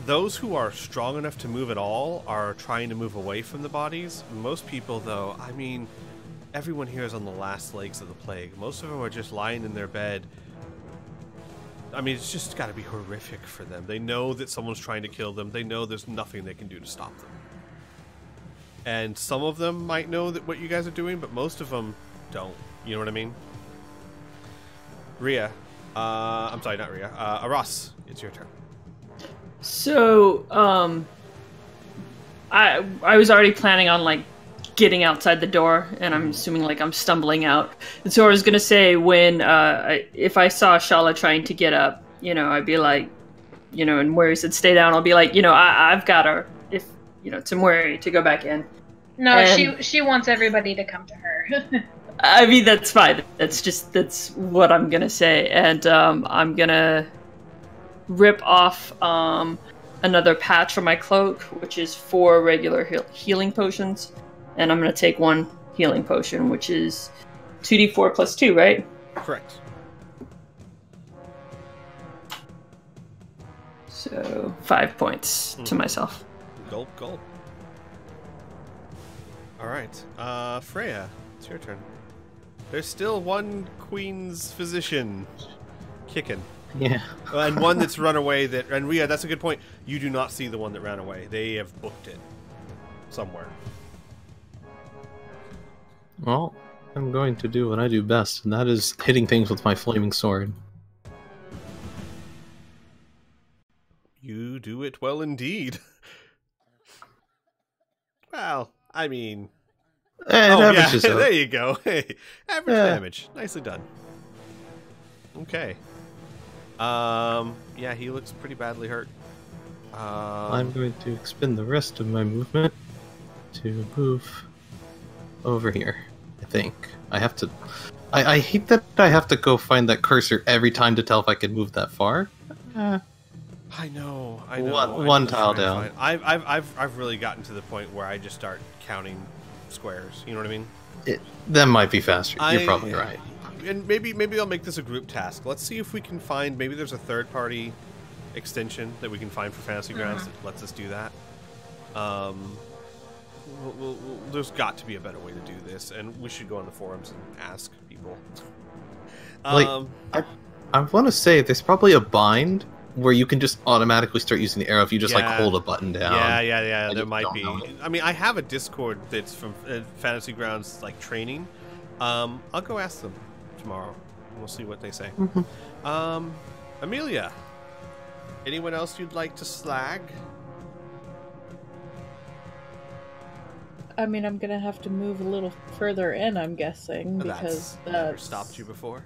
those who are strong enough to move at all are trying to move away from the bodies. Most people, though, I mean, everyone here is on the last legs of the plague. Most of them are just lying in their bed. I mean, it's just got to be horrific for them. They know that someone's trying to kill them. They know there's nothing they can do to stop them. And some of them might know that what you guys are doing, but most of them don't. You know what I mean? Rhea. I'm sorry, not Rhea. Aras, it's your turn. So, I was already planning on, like, getting outside the door, and I'm assuming, like, I'm stumbling out. And so I was gonna say, when, if I saw Shala trying to get up, you know, I'd be like, you know, and Mori said stay down, I'll be like, you know, I've got her, if, you know, to Mori to go back in. No, And she wants everybody to come to her. I mean, that's fine. That's what I'm gonna say. And, I'm gonna rip off, another patch from my cloak, which is 4 regular healing potions. And I'm going to take 1 healing potion, which is 2d4 plus 2, right? Correct. So 5 points to myself. Gulp, gulp. Alright. Freya, it's your turn. There's still 1 Queen's Physician kicking. Yeah. And one that's run away and Rhea, that's a good point. You do not see the one that ran away. They have booked it somewhere. Well, I'm going to do what I do best, and that is hitting things with my flaming sword. You do it well indeed. Well, I mean... It averages out. There you go. Hey, average Yeah. damage. Nicely done. Okay. Yeah, he looks pretty badly hurt. I'm going to expend the rest of my movement to move over here, I think. I have to... I hate that I have to go find that cursor every time to tell if I can move that far. I know. One tile down. I've really gotten to the point where I just start counting squares. You know what I mean? That might be faster. You're probably right. And maybe I'll make this a group task. Let's see if we can find... Maybe there's a third-party extension that we can find for Fantasy Grounds that lets us do that. There's got to be a better way to do this, and we should go on the forums and ask people. I want to say there's probably a bind where you can just automatically start using the arrow if you just like hold a button down. Yeah. There might be. I mean, I have a Discord that's from Fantasy Grounds like training. I'll go ask them tomorrow. We'll see what they say. Amelia, anyone else you'd like to slag? I mean, I'm gonna have to move a little further in, I'm guessing, because that's never stopped you before.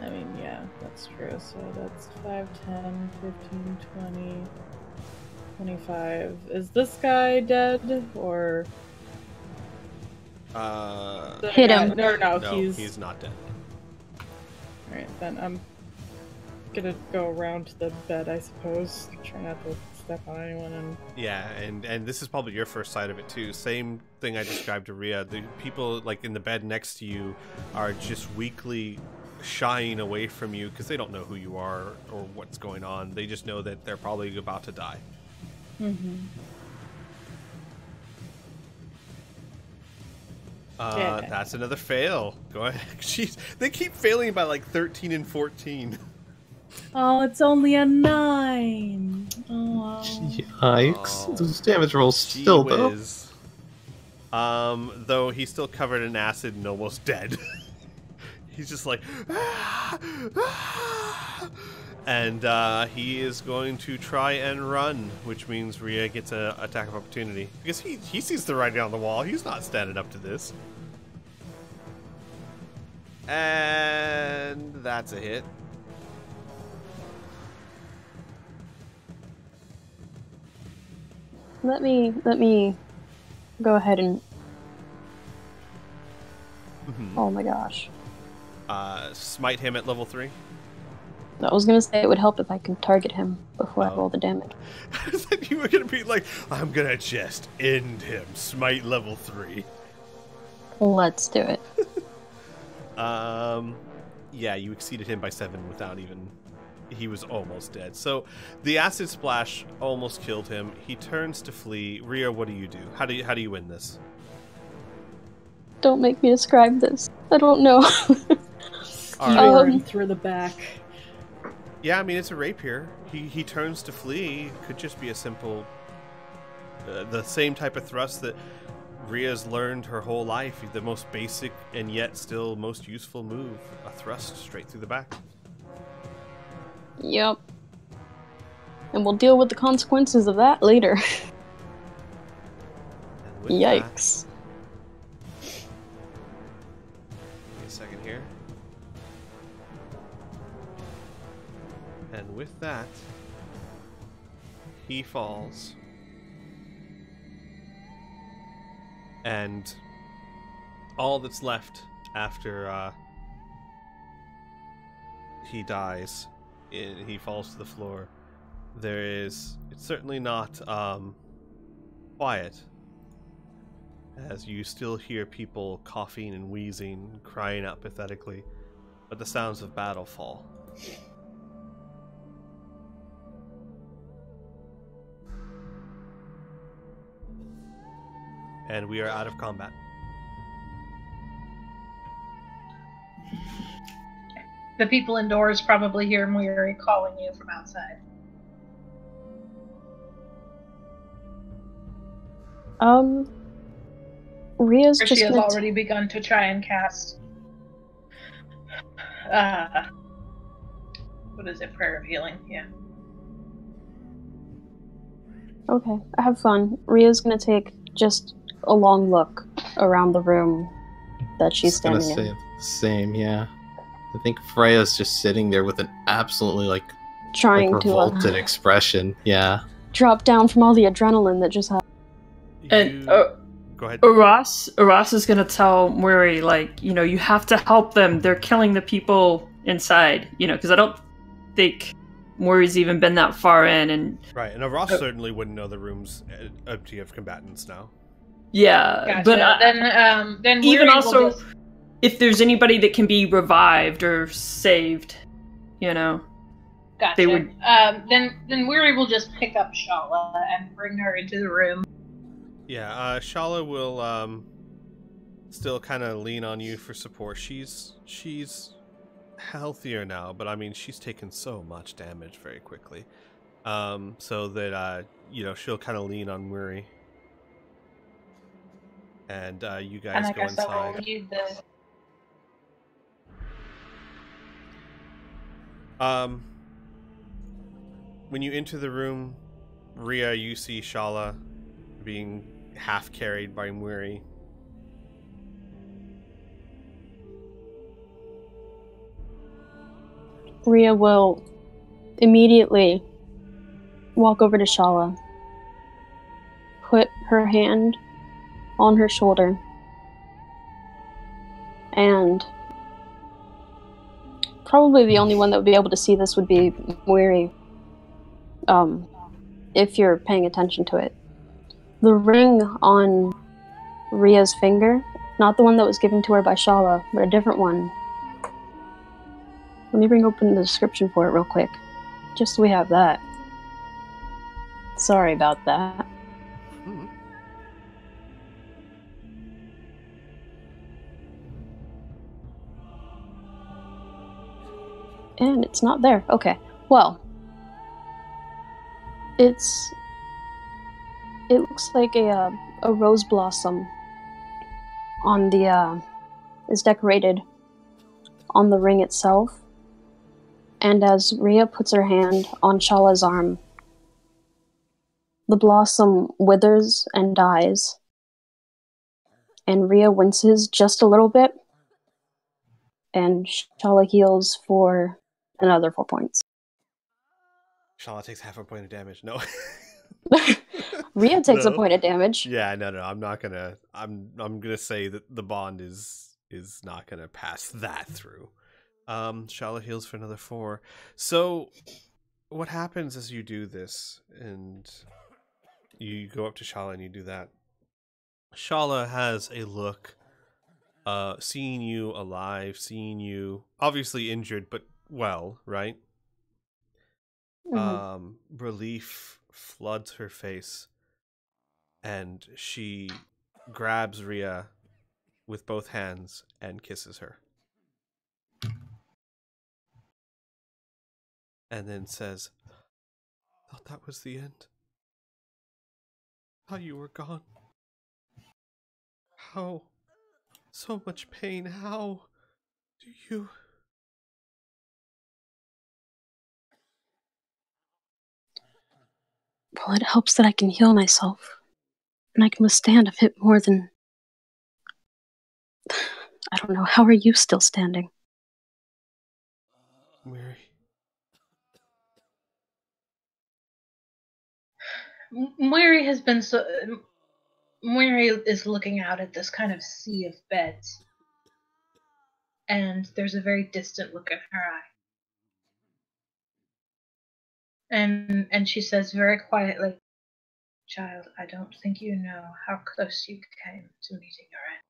I mean, yeah, that's true. So that's 5, 10, 15, 20, 25. Is this guy dead, or... Hit him. No, he's not dead. Alright, then I'm gonna go around to the bed, I suppose. Try not to step on anyone. And yeah, and this is probably your first sight of it too. Same thing I described to Rhea. The people like in the bed next to you are just weakly shying away from you because they don't know who you are or what's going on. They just know that they're probably about to die. That's another fail. Go ahead. Jeez, they keep failing by like 13 and 14. oh, it's only a 9. Oh. Yikes! Those damage rolls still though. Though he's still covered in acid and almost dead. He's just like, and he is going to try and run, which means Rhea gets an attack of opportunity because he sees the writing on the wall. He's not standing up to this, and that's a hit. Let me go ahead and... Oh my gosh. Smite him at level 3. I was gonna say it would help if I can target him before I roll the damage. Then you were gonna be like, I'm gonna just end him. Smite level 3. Let's do it. Yeah, you exceeded him by 7 without even... He was almost dead. So the acid splash almost killed him. He turns to flee. Rhea, what do you do? How do you win this? Don't make me describe this. I don't know. Through the back. Yeah, I mean, it's a rapier. He turns to flee. Could just be a simple... the same type of thrust that Rhea's learned her whole life. The most basic and yet still most useful move. A thrust straight through the back. Yep. And we'll deal with the consequences of that later. Yikes. Give me a second here. And with that, he falls. And all that's left after he dies, he falls to the floor. It's certainly not quiet, as you still hear people coughing and wheezing, crying out pathetically, but the sounds of battle fall. And we are out of combat. The people indoors probably hear Muiri calling you from outside. Rhea's Or just she has already begun to try and cast... what is it? Prayer of Healing, yeah. Okay, have fun. Rhea's gonna take just a long look around the room that she's Just gonna standing say in. the same, yeah. I think Freya's just sitting there with an absolutely like Trying to revolted expression. Yeah. drop down from all the adrenaline that just happened. And Go ahead. Aras is gonna tell Murray, like, you know, you have to help them. They're killing the people inside. You know, because I don't think Murray's even been that far in. And Right, and Ross certainly wouldn't know the room's empty of combatants now. yeah, Gotcha. but then even Weary also, will just... if there's anybody that can be revived or saved, you know, Gotcha. they would. Then Weary will just pick up Shala and bring her into the room. Yeah, Shala will still kind of lean on you for support. She's healthier now, but I mean she's taken so much damage very quickly, so that you know, she'll kind of lean on Weary, and you guys And I go guess I will inside. use the... When you enter the room, Rhea, you see Shala being half carried by Weary. Rhea will immediately walk over to Shala, put her hand on her shoulder, and probably the only one that would be able to see this would be Weary, if you're paying attention to it. The ring on Rhea's finger, not the one that was given to her by Shala, but a different one. Let me bring open the description for it real quick, just so we have that. Sorry about that. Mm-hmm. And it's not there. Okay. Well, it looks like a rose blossom on the is decorated on the ring itself. And as Rhea puts her hand on Shala's arm, the blossom withers and dies. And Rhea winces just a little bit. And Shala heals for another 4 points. Shala takes half a point of damage. No. Rhea takes a No. point of damage. Yeah, no, I'm not gonna. I'm gonna say that the bond is not gonna pass that through. Shala heals for another 4. So, what happens as you do this, and you go up to Shala and you do that? Shala has a look, seeing you alive, seeing you obviously injured, but well, right? Mm-hmm. Relief floods her face, and she grabs Rhea with both hands and kisses her. And then says, "Thought that was the end. Thought you were gone. How? So much pain. How do you..." Well, it helps that I can heal myself. And I can withstand a bit more than... I don't know, how are you still standing? Mary. Weary has been so... Weary is looking out at this kind of sea of beds. And there's a very distant look in her eye. And she says very quietly, "Child, I don't think you know how close you came to meeting your end."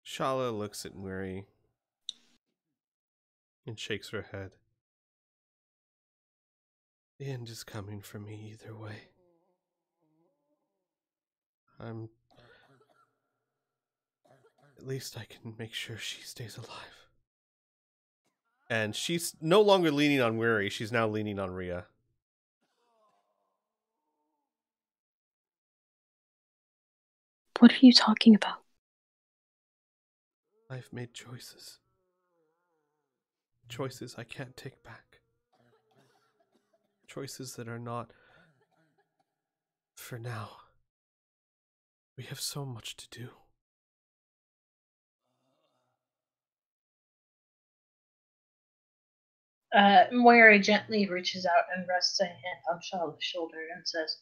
Shala looks at Mary and shakes her head. The end is coming for me either way. At least I can make sure she stays alive. And she's no longer leaning on Weary, she's now leaning on Rhea. What are you talking about? I've made choices. Choices I can't take back. choices that are not for now. We have so much to do. Moira gently reaches out and rests a hand on Charlotte's shoulder and says,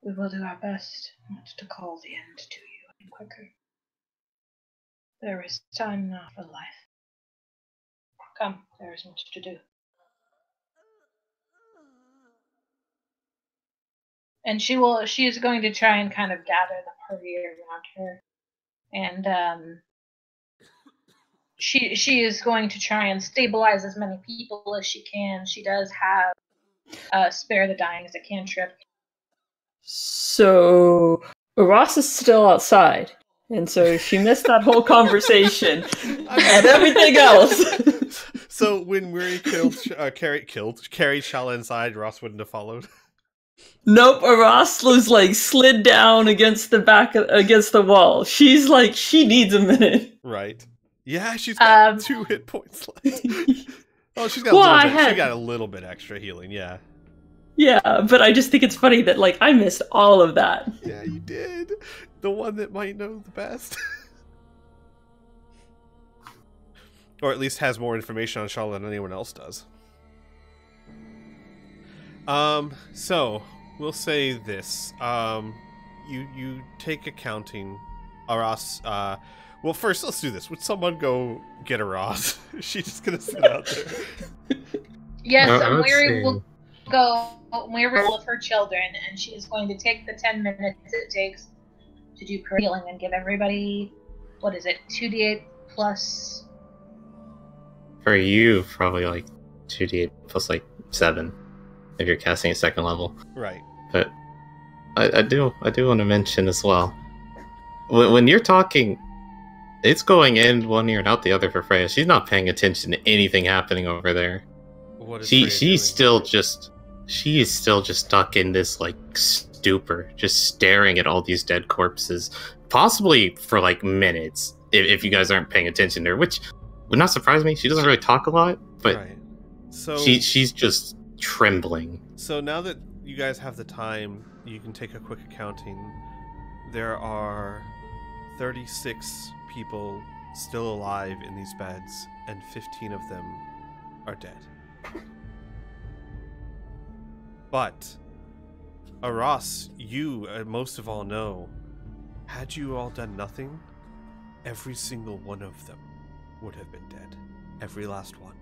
"We will do our best not to call the end to you any quicker. There is time now for life. Come, there is much to do." And she is going to try and kind of gather the party around her. And she is going to try and stabilize as many people as she can. She does have Spare the Dying as a cantrip. So Ross is still outside, and so she missed that whole conversation and everything else. So when Weary carried Shala inside, Ross wouldn't have followed. Nope, Ross was like slid down against the wall. She's like, she needs a minute. Right. Yeah, she's got 2 hit points left. Oh, she's got she got a little bit extra healing, yeah. Yeah, but I just think it's funny that, like, I missed all of that. Yeah, you did. The one that might know the best. Or at least has more information on Shala than anyone else does. So, we'll say this. You take accounting. Aras, well, first, let's do this. Would someone go get Aras? Is she just gonna sit out there? Yes, and Weary will go with her children, and she is going to take the 10 minutes it takes to do prayer healing and give everybody, what is it, 2d8 plus... For you, probably like 2d8 plus like 7 if you're casting a 2nd level. Right. But I do want to mention as well, when you're talking, it's going in one ear and out the other for Freya. She's not paying attention to anything happening over there. What is She is still just stuck in this like stupor, just staring at all these dead corpses, possibly for like minutes if you guys aren't paying attention to her, which would not surprise me. She doesn't really talk a lot, but right. So she's just trembling. So now that you guys have the time, you can take a quick accounting. There are 36 people still alive in these beds, and 15 of them are dead. But Aras, you most of all know, had you all done nothing, every single one of them would have been dead. Every last one.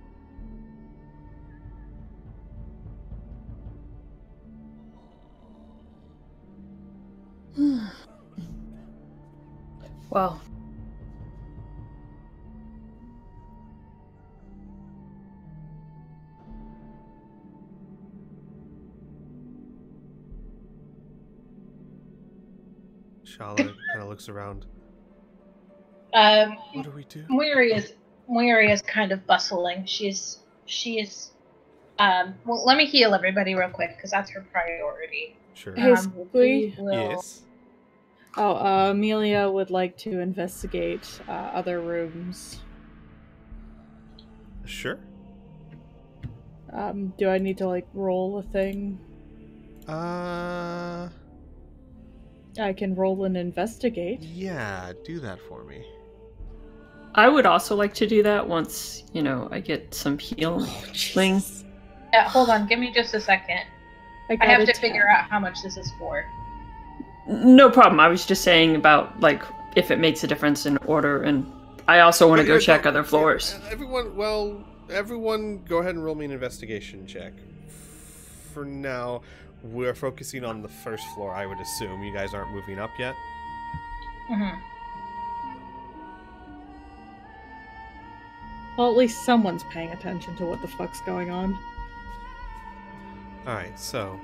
Wow. Shala kind of looks around. What do we do? Weary is kind of bustling. She is well, let me heal everybody real quick, because that's her priority. Sure. Basically, Yes. Amelia would like to investigate other rooms. Sure. Do I need to like roll a thing? I can roll and investigate. Yeah, do that for me. I would also like to do that once, I get some healing. Yeah, hold on, give me just a second. I have to figure out how much this is for. No problem. I was just saying about, like, if it makes a difference in order, and I also want to go check other floors. Everyone go ahead and roll me an investigation check. For now, we're focusing on the first floor, I would assume. You guys aren't moving up yet? Mm-hmm. Well, at least someone's paying attention to what the fuck's going on. Alright, so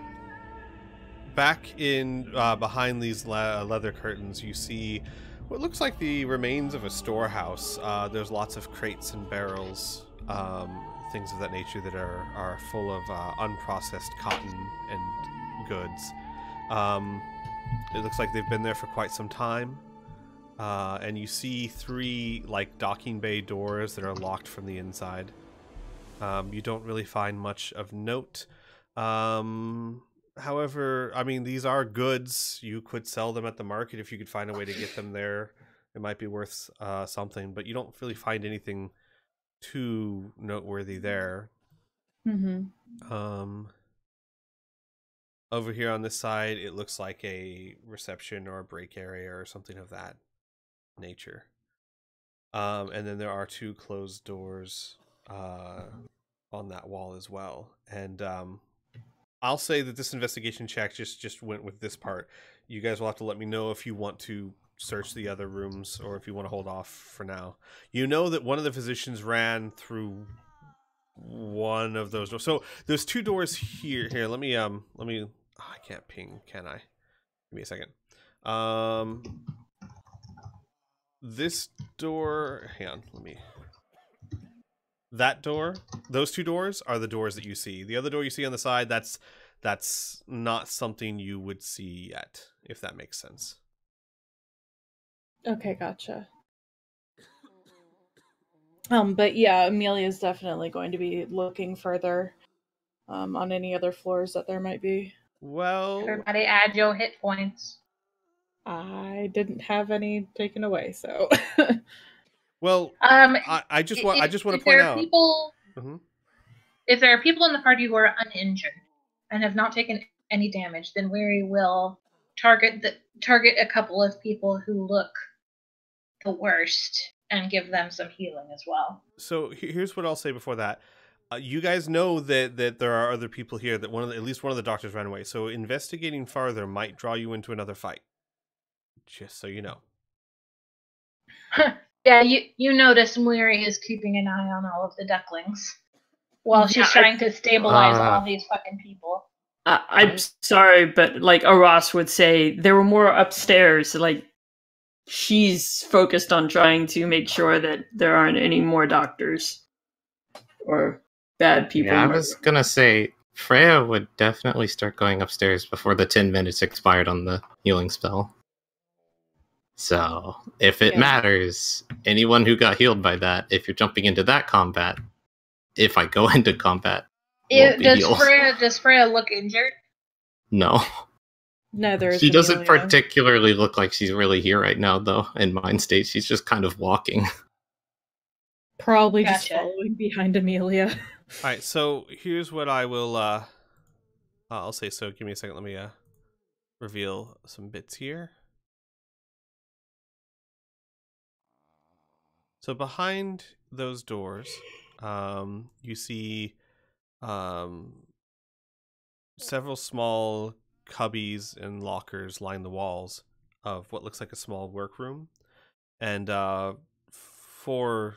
back in behind these leather curtains, you see what looks like the remains of a storehouse. There's lots of crates and barrels, things of that nature that are full of unprocessed cotton and goods. It looks like they've been there for quite some time. And you see 3 like docking bay doors that are locked from the inside. You don't really find much of note. However, I mean, these are goods. You could sell them at the market if you could find a way to get them there. It might be worth something, but you don't really find anything too noteworthy there. Over here on this side, it looks like a reception or a break area or something of that nature. And then there are 2 closed doors on that wall as well. And I'll say that this investigation check just went with this part. You guys will have to let me know if you want to search the other rooms or if you want to hold off for now. You know that one of the physicians ran through one of those doors. So there's 2 doors here. Here, let me oh, I can't ping, can I? Give me a second. This door, hang on, that door, those 2 doors are the doors that you see. The other door you see on the side, that's not something you would see yet, if that makes sense. Okay, gotcha. But yeah, Amelia's definitely going to be looking further on any other floors that there might be. Well, Everybody add your hit points. I didn't have any taken away, so. well, I just want to point out. If there are people in the party who are uninjured and have not taken any damage, then we will target a couple of people who look the worst and give them some healing as well. So here's what I'll say before that. You guys know that there are other people here, that at least one of the doctors ran away. So investigating farther might draw you into another fight. Just so you know. Yeah, you notice Miri is keeping an eye on all of the ducklings while she's trying to stabilize all these fucking people. I'm sorry, but like Aras would say, there were more upstairs. Like, she's focused on trying to make sure that there aren't any more doctors or bad people. Yeah, I was gonna say Freya would definitely start going upstairs before the 10 minutes expired on the healing spell. So, if it matters, anyone who got healed by that, if you're jumping into that combat, if I go into combat, does Freya look injured? No. Neither. She doesn't particularly look like she's really here right now, though. In mind state, she's just kind of walking. Probably just following behind Amelia. All right, so here's what I will. I'll say. So, give me a second. Let me reveal some bits here. So behind those doors, you see several small cubbies and lockers line the walls of what looks like a small workroom, and 4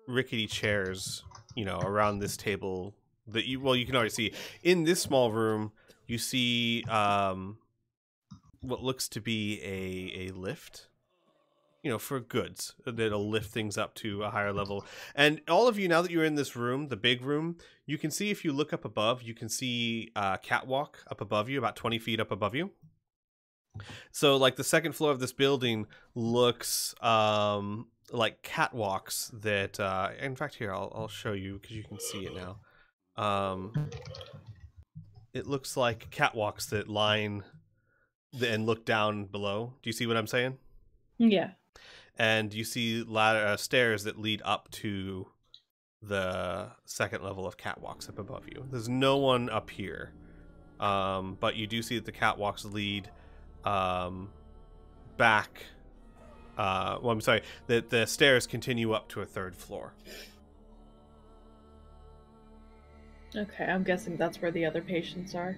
rickety chairs, around this table that you can already see. In this small room, you see what looks to be a lift. For goods that'll lift things up to a higher level. And all of you, now that you're in this room, the big room, you can see, if you look up above, you can see a catwalk up above you, about 20 feet up above you. So, like, the second floor of this building looks like catwalks that, in fact, here, I'll show you because you can see it now. It looks like catwalks that line and look down below. Do you see what I'm saying? Yeah. And you see stairs that lead up to the second level of catwalks up above you. There's no one up here, but you do see that the catwalks lead back. I'm sorry, that the stairs continue up to a 3rd floor. Okay, I'm guessing that's where the other patients are.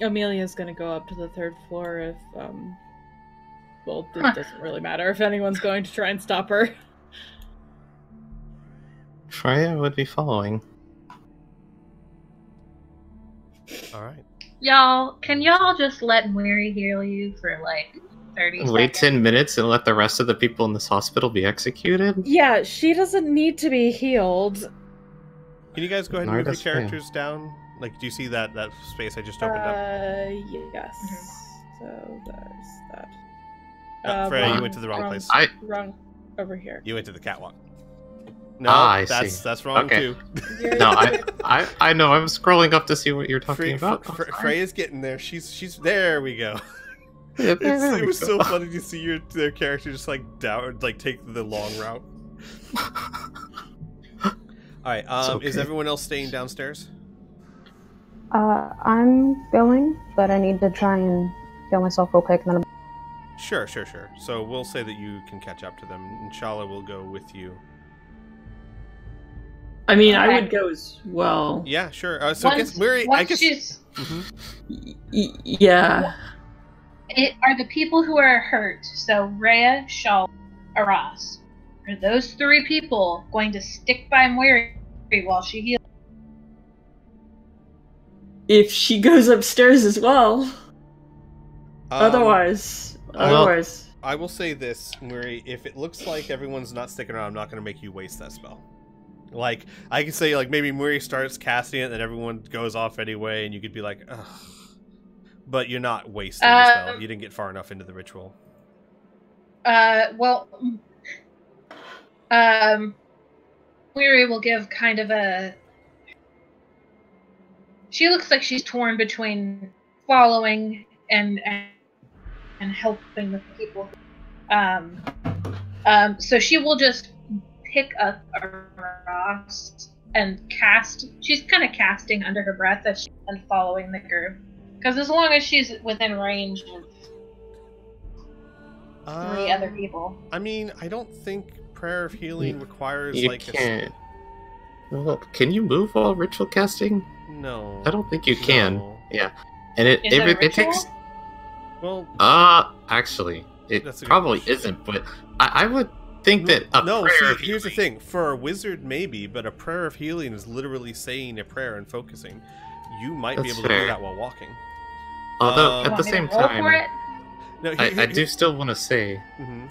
Amelia's gonna go up to the 3rd floor if, well, it doesn't really matter if anyone's going to try and stop her. Freya would be following. Alright. Can y'all just let Miri heal you for, 30 seconds? Wait 10 minutes and let the rest of the people in this hospital be executed? Yeah, she doesn't need to be healed. Can you guys go ahead and move your characters down? Do you see that space I just opened up? Yes. So there's that. Freya, you went to the wrong place. Wrong. over here. You went to the catwalk. No, I see. that's wrong Okay. too. No, I know. I'm scrolling up to see what you're talking about. Freya's getting there. She's there. We go. Yeah, It we was go. so funny to see their character just like down, like take the long route. All right. okay. Is everyone else staying downstairs? I'm going, but I need to try and heal myself real quick, and then Sure. So we'll say that you can catch up to them. Inshallah will go with you. I mean, I Okay. would go as well. Yeah, sure. So I guess Mary. once I guess. she's, Yeah. it are the people who are hurt. So Rhea, Shaw, Aras. Are those three people going to stick by Moiri while she heals? If she goes upstairs as well. Otherwise. I will say this, Murray. If it looks like everyone's not sticking around, I'm not going to make you waste that spell. Like, I can say, like, maybe Murray starts casting it, and then everyone goes off anyway, and you could be like, ugh. But you're not wasting the spell. You didn't get far enough into the ritual. Miri will give kind of a... She looks like she's torn between following and helping the people. So she will just pick up Ross and cast. She's kind of casting under her breath and following the group. Because as long as she's within range of three other people. I mean, I don't think Prayer of Healing requires, You like, can't. Well, can you move while ritual casting? No. I don't think you can. No. Yeah, and it Is it a it ritual? takes. Well, Actually, it That's a good probably question. isn't. But I would think that a no, prayer. see, here's the thing. For a wizard, maybe, but a Prayer of Healing is literally saying a prayer and focusing. You might be That's able to do fair. that while walking. Although You at Want the me to same roll for it? time, No, I do still want to say Mhm.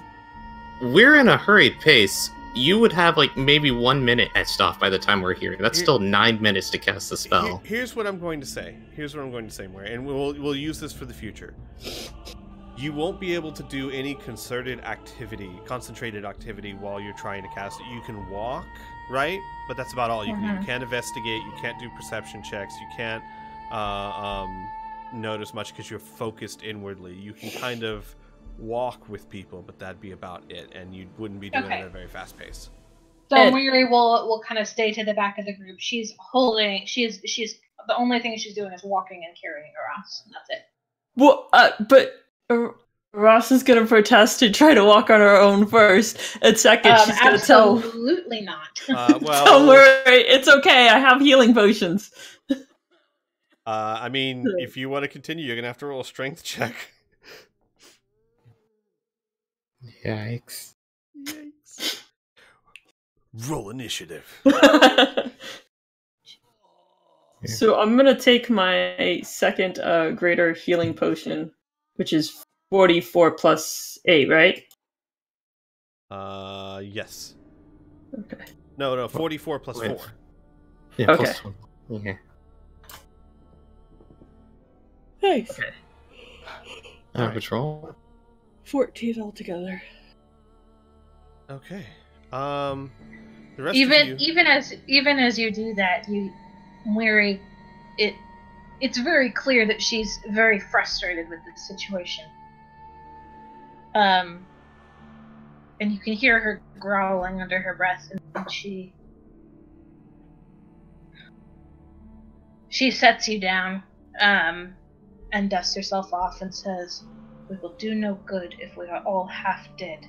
we're in a hurried pace. You would have like maybe 1 minute etched off by the time we're here. That's Here- still 9 minutes to cast the spell. Here's what I'm going to say. Murray, and we'll use this for the future. You won't be able to do any concerted activity, concentrated activity while you're trying to cast it. You can walk, right? But that's about all you can do. You can't investigate. You can't do perception checks. You can't notice much because you're focused inwardly. You can kind of walk with people, but that'd be about it, and you wouldn't be doing it at a very fast pace. So Ed. Miri will kind of stay to the back of the group. She's the only thing she's doing is walking and carrying Aras, and that's it. Well, but Ross is gonna protest and try to walk on her own first, and second, she's gonna tell Absolutely not. Don't worry, it's okay. I have healing potions. I mean, if you want to continue, you're gonna have to roll a strength check. Yikes. Roll initiative. So I'm gonna take my second greater healing potion, which is 44 plus 8, right? Yes. Okay. No, 44 plus Wait. 4. Yeah, Okay. plus 1. Yeah. Nice. Average roll. 14 altogether. Okay. The rest of you... even as you do that, Miri, it's very clear that she's very frustrated with the situation. And you can hear her growling under her breath, and she sets you down, and dusts herself off and says, "We will do no good if we are all half dead."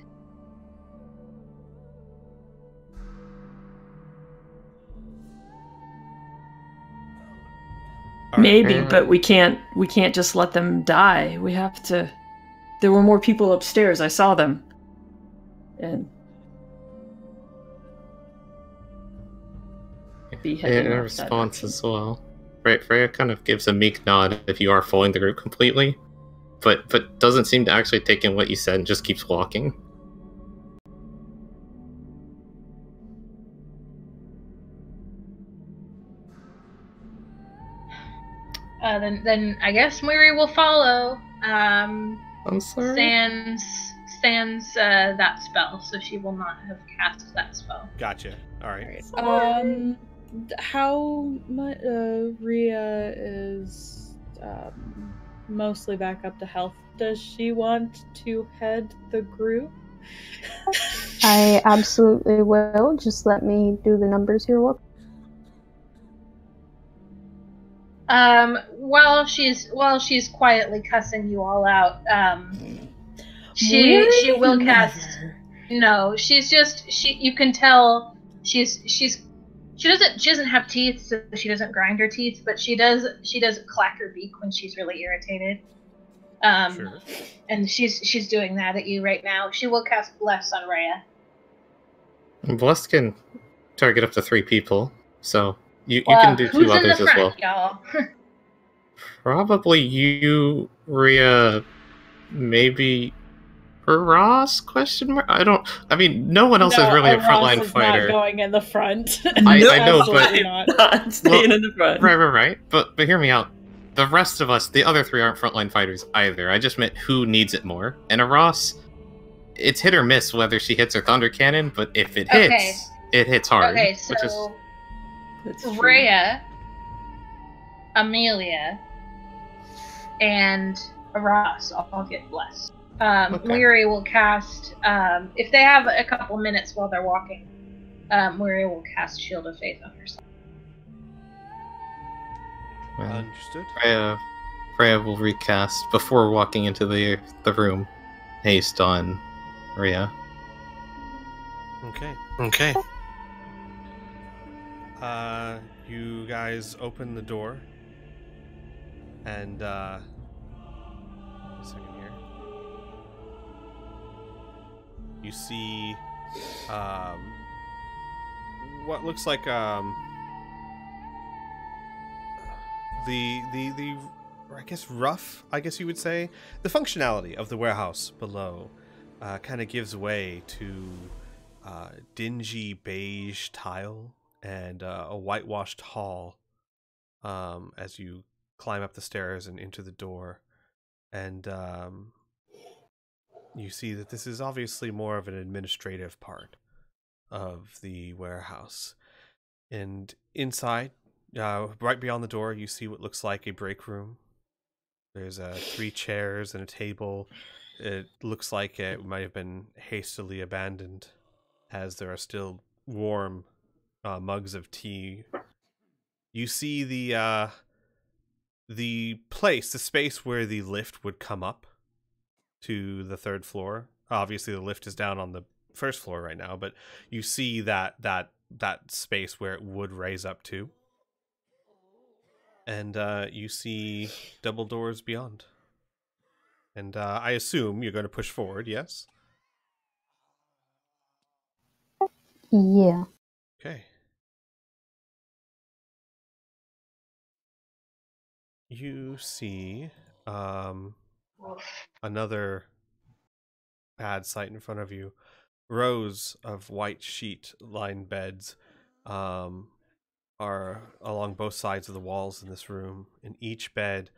All right. Maybe, but we can't just let them die. We have to. There were more people upstairs. I saw them. And In response as well. Freya kind of gives a meek nod if you are following the group completely, but doesn't seem to actually take in what you said and just keeps walking. Then I guess Miri will follow. I'm sorry. sans that spell, so she will not have cast that spell. Gotcha. All right. How much Rhea is mostly back up to health. Does she want to head the group? I absolutely will. Just let me do the numbers here. Look. While she's quietly cussing you all out, she will cast. No, she's just you can tell she doesn't have teeth, so she doesn't grind her teeth, but she does clack her beak when she's really irritated. Sure. And she's doing that at you right now. She will cast Bless on Rhea. Bless can target up to 3 people, so you can do 2 others as well. Y'all? Probably you, Rhea, maybe Ross? Question mark? I mean, no one else is really a frontline fighter. Not going in the front. I know, but not staying in the front. Right. But hear me out. The rest of us, the other 3 aren't frontline fighters either. I just meant who needs it more. And a Ross, it's hit or miss whether she hits her thunder cannon, but if it hits, it hits hard. Okay, so Rhea, Amelia, and Ross all get blessed. Weary will cast, if they have a couple minutes while they're walking, Weary will cast Shield of Faith on herself. Understood. Freya will recast before walking into the room. Haste on Rhea. Okay. You guys open the door, and a second here. You see, what looks like the I guess rough, I guess you would say, the functionality of the warehouse below kind of gives way to dingy beige tile and a whitewashed hall as you climb up the stairs and into the door, and you see that this is obviously more of an administrative part of the warehouse. And inside, right beyond the door, you see what looks like a break room. There's 3 chairs and a table. It looks like it might have been hastily abandoned, as there are still warm mugs of tea. You see the space where the lift would come up to the 3rd floor. Obviously, the lift is down on the 1st floor right now, but you see that space where it would raise up to. And you see double doors beyond. And I assume you're going to push forward, yes? Yeah. Okay. You see another bad sight in front of you. Rows of white sheet-lined beds are along both sides of the walls in this room. In each bed,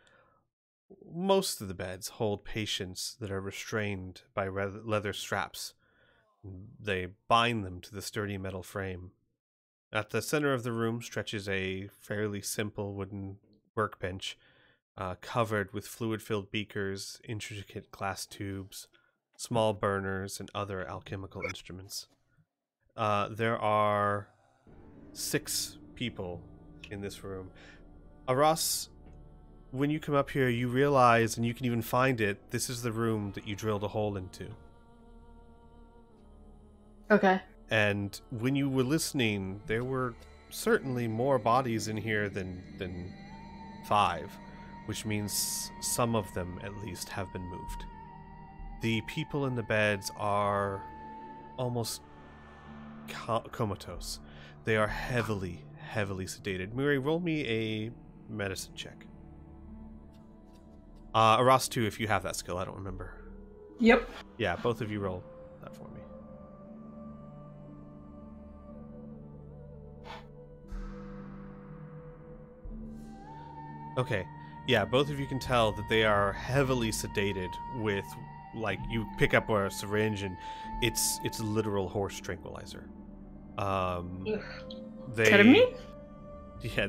most of the beds hold patients that are restrained by leather straps. They bind them to the sturdy metal frame. At the center of the room stretches a fairly simple wooden workbench, covered with fluid-filled beakers, intricate glass tubes, small burners, and other alchemical instruments. There are 6 people in this room. Ross, when you come up here, you realize, and you can even find it, this is the room that you drilled a hole into. Okay. And when you were listening, there were certainly more bodies in here than 5, which means some of them, at least, have been moved. The people in the beds are almost comatose. They are heavily sedated. Murray, roll me a medicine check. Ross, too, if you have that skill. I don't remember. Yep. Yeah, both of you roll that for me. Okay. Yeah, both of you can tell that they are heavily sedated with like you pick up a syringe and it's a literal horse tranquilizer. Ketamine? Yeah,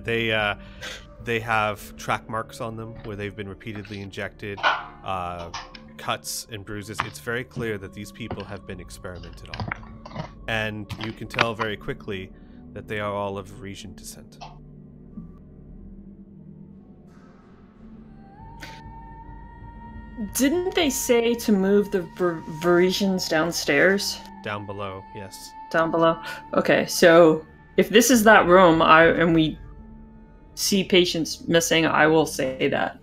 they have track marks on them where they've been repeatedly injected, cuts and bruises. It's very clear that these people have been experimented on, and you can tell very quickly that they are all of Varisian descent. Didn't they say to move the Varisians downstairs? Down below, yes. Down below? Okay, so if this is that room and we see patients missing, I will say that.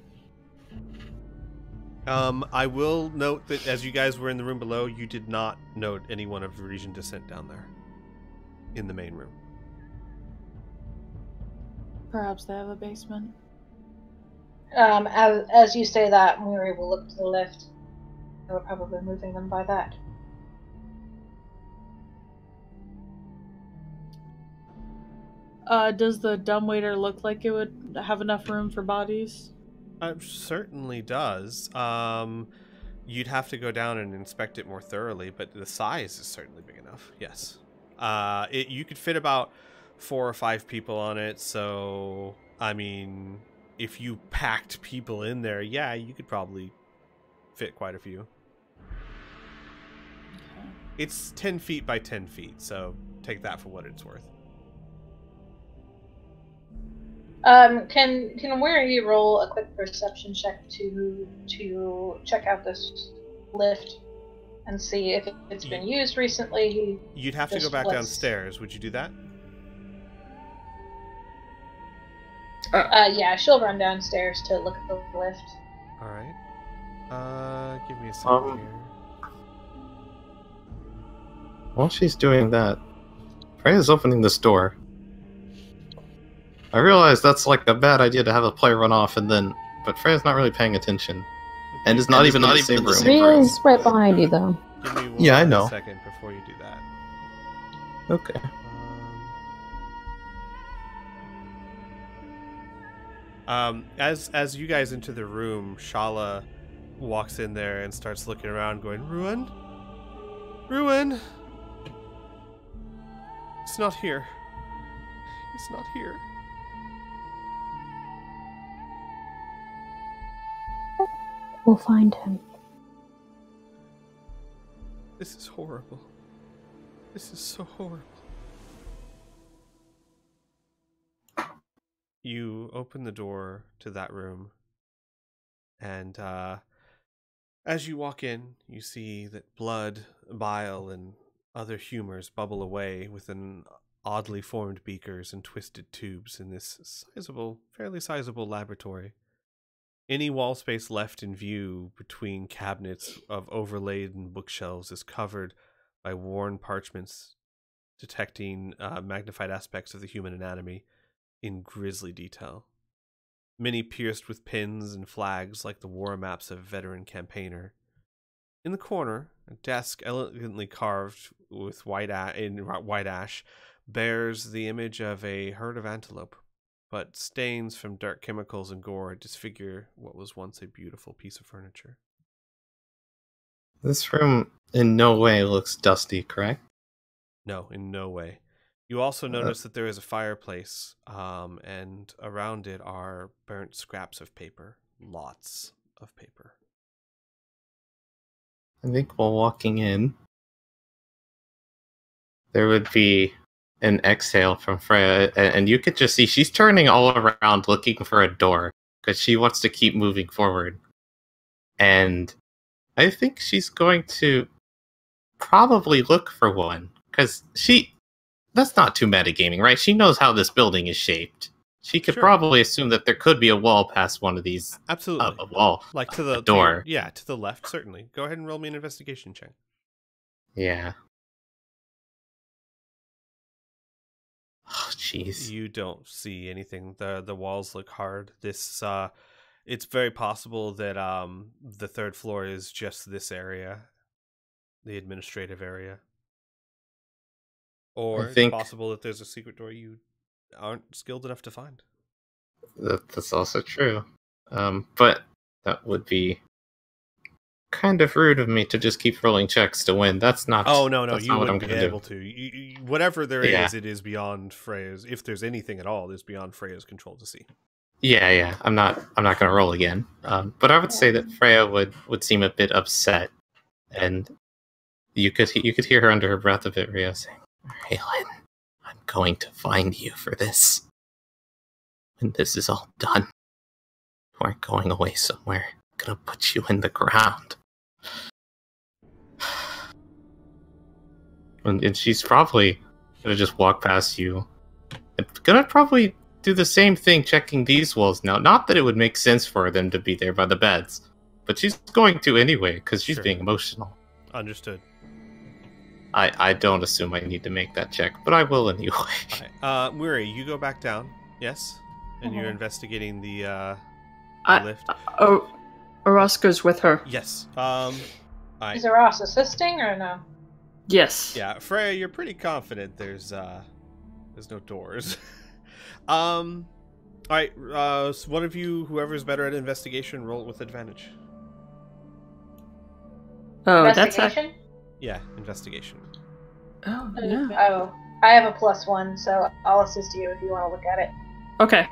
I will note that as you guys were in the room below, you did not note anyone of Varisian descent down there in the main room. Perhaps they have a basement. As you say that, Muri will look to the left. They were probably moving them by that. Does the dumbwaiter look like it would have enough room for bodies? It certainly does. You'd have to go down and inspect it more thoroughly, but the size is certainly big enough. Yes. You could fit about 4 or 5 people on it, so I mean, if you packed people in there, yeah, you could probably fit quite a few. Okay. It's 10 feet by 10 feet, so take that for what it's worth. Can Weary roll a quick perception check to check out this lift and see if it's been used recently? You'd have to go back downstairs. Would you do that? Yeah, she'll run downstairs to look at the lift. All right. Give me a second here. While she's doing that, Freya's opening this door. I realize that's like a bad idea to have a player run off but Freya's not really paying attention. And is not even in the same room. Freya's right behind you, though. Give me Yeah, I know. 1 second before you do that. Okay. As you guys enter the room, Shala walks in there and starts looking around, going, "Ruin? Ruin? It's not here. It's not here." We'll find him. This is horrible. This is so horrible. You open the door to that room, and as you walk in, you see that blood, bile, and other humors bubble away within oddly formed beakers and twisted tubes in this fairly sizable laboratory. Any wall space left in view between cabinets of overlaid bookshelves is covered by worn parchments detecting magnified aspects of the human anatomy in grisly detail. Many pierced with pins and flags like the war maps of a veteran campaigner. In the corner, a desk elegantly carved with white ash bears the image of a herd of antelope, but stains from dark chemicals and gore disfigure what was once a beautiful piece of furniture. This room in no way looks dusty, correct? No, in no way. You also notice that there is a fireplace, and around it are burnt scraps of paper. Lots of paper. I think while walking in, there would be an exhale from Freya, and you could just see she's turning all around looking for a door, because she wants to keep moving forward. And I think she's going to probably look for one, because that's not too metagaming, right? She knows how this building is shaped. She could probably assume that there could be a wall past one of these. Absolutely. A wall. Like to the door. To the left, certainly. Go ahead and roll me an investigation check. Yeah. Oh, jeez. You don't see anything. The walls look hard. This it's very possible that the third floor is just this area, the administrative area. Or it's possible that there's a secret door you aren't skilled enough to find. That's also true. But that would be kind of rude of me to just keep rolling checks to win. That's not. Oh no, that's you not what I'm wouldn't be gonna do. able to. Whatever there Yeah. is, it is beyond Freya's. If there's anything at all, it's beyond Freya's control to see. Yeah. I'm not gonna roll again. But I would say that Freya would seem a bit upset, and you could hear her under her breath a bit, Rio saying, "Raylan, I'm going to find you for this. When this is all done, you aren't going away somewhere. I'm gonna put you in the ground." And she's probably gonna just walk past you. And gonna probably do the same thing checking these walls now. Not that it would make sense for them to be there by the beds, but she's going to anyway, because she's being emotional. Understood. I don't assume I need to make that check, but I will anyway. Right. Muri, you go back down, yes? And you're investigating the lift? Orozco's with her. Yes. Is Ross assisting or no? Yes. Yeah, Freya, you're pretty confident there's no doors. Alright, so one of you, whoever's better at investigation, roll it with advantage. Oh, Investigation? Yeah, investigation. Oh, yeah. Oh, I have a +1, so I'll assist you if you want to look at it. Okay.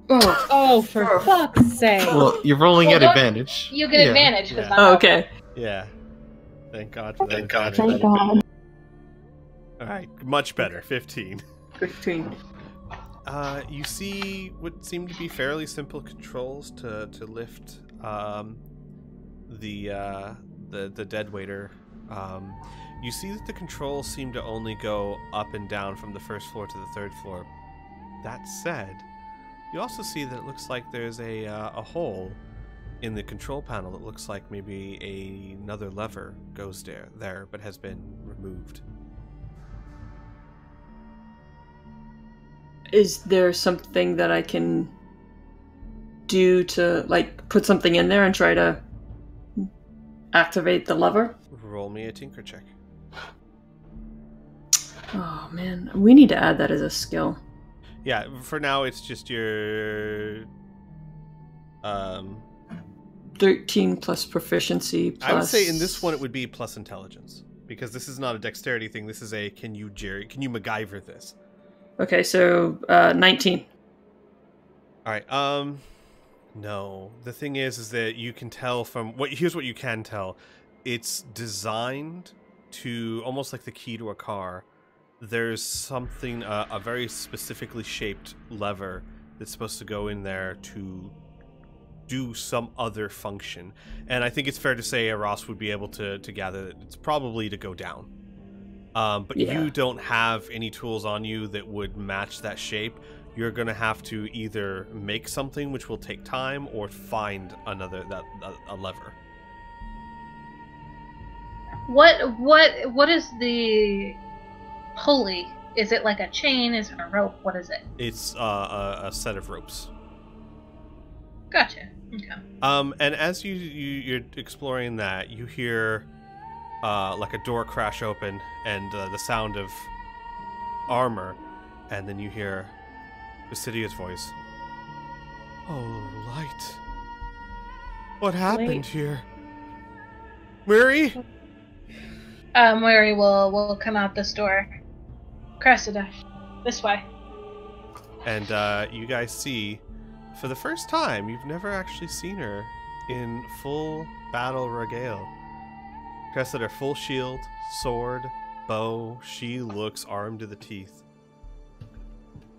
Oh, for fuck's sake. Well, you're rolling at advantage. You get advantage because I'm Oh, out. okay. Yeah. Thank God for that. Thank God. Alright, much better. 15. 15. You see what seem to be fairly simple controls to lift the dead waiter. You see that the controls seem to only go up and down from the first floor to the third floor. That said, you also see that it looks like there's a hole in the control panel that looks like maybe another lever goes there but has been removed. Is there something that I can do to, like, put something in there and try to activate the lever? Roll me a tinker check. Oh, man. We need to add that as a skill. Yeah, for now it's just your 13 plus proficiency plus... I would say in this one it would be plus intelligence, because this is not a dexterity thing. This is a can you MacGyver this? Okay, so 19. All right. No. The thing is that you can tell from here's what you can tell. It's designed to almost like the key to a car. There's something a very specifically shaped lever that's supposed to go in there to do some other function. And I think it's fair to say Ross would be able to gather that it's probably to go down. But you don't have any tools on you that would match that shape. You're going to have to either make something, which will take time, or find a lever. What is the pulley? Is it like a chain? Is it a rope? What is it? It's a set of ropes. Gotcha. Okay. And as you're exploring that, you hear like a door crash open and the sound of armor, and then you hear Basidia's voice. Oh, light. What happened here? Muri? Mary will come out this door. Cressida, this way. And you guys see, for the first time, you've never actually seen her in full battle regale. Cressida, full shield, sword, bow. She looks armed to the teeth.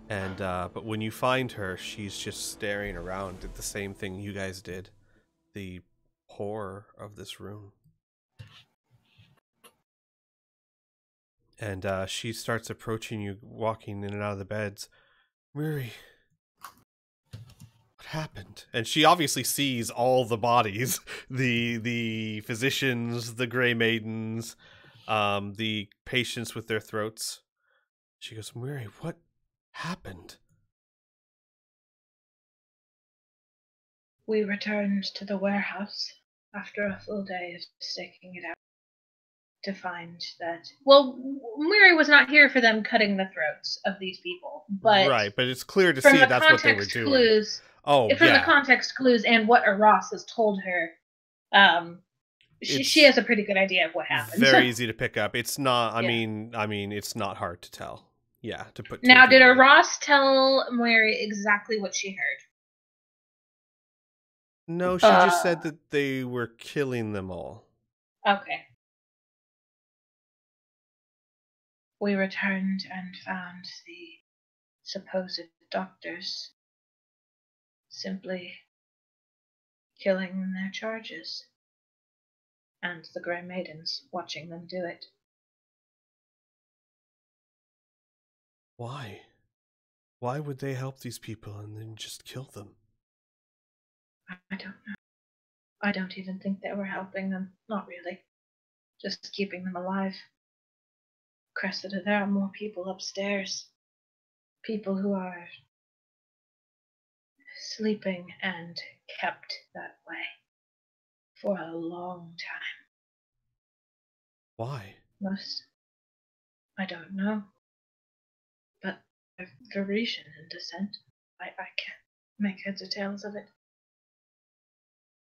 And but when you find her, she's just staring around at the same thing you guys did. The horror of this room. And she starts approaching you, walking in and out of the beds. Muri, what happened? And she obviously sees all the bodies. The physicians, the Grey Maidens, the patients with their throats. She goes, Muri, what happened? We returned to the warehouse after a full day of staking it out to find that... Well, Muri was not here for them cutting the throats of these people, but... Right, but it's clear to see that's what they were doing. Clues, Oh, from the yeah. context clues and what Ross has told her, she has a pretty good idea of what happened. Very easy to pick up. It's not. I Yeah. mean, it's not hard to tell. Yeah, to put. two Now, and two did together. Ross tell Moiri exactly what she heard? No, she just said that they were killing them all. Okay. We returned and found the supposed doctors simply killing their charges, and the Grey Maidens watching them do it. Why? Why would they help these people and then just kill them? I don't know. I don't even think they were helping them. Not really. Just keeping them alive. Cressida, there are more people upstairs. People who are sleeping and kept that way for a long time. Why? I don't know. But they're Varisian in descent. I can't make heads or tails of it.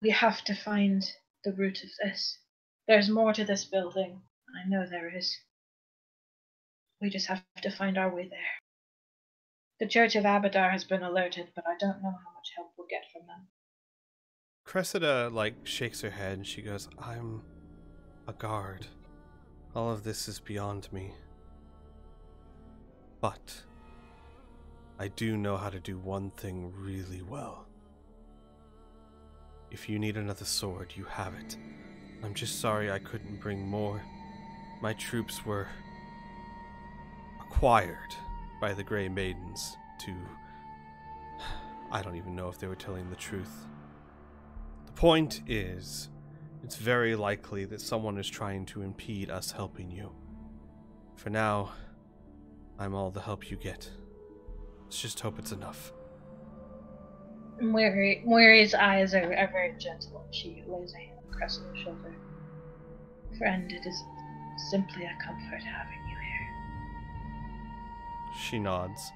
We have to find the root of this. There's more to this building. I know there is. We just have to find our way there. The Church of Abadar has been alerted, but I don't know how much help we'll get from them. Cressida, shakes her head and she goes, I'm a guard. All of this is beyond me. But I do know how to do one thing really well. If you need another sword, you have it. I'm just sorry I couldn't bring more. My troops were acquired by the Grey Maidens to... I don't even know if they were telling the truth. The point is, it's very likely that someone is trying to impede us helping you. For now, I'm all the help you get. Let's just hope it's enough. Moiri's eyes are very gentle. She lays a hand on Cressida's shoulder. Friend, it is simply a comfort having you here. She nods.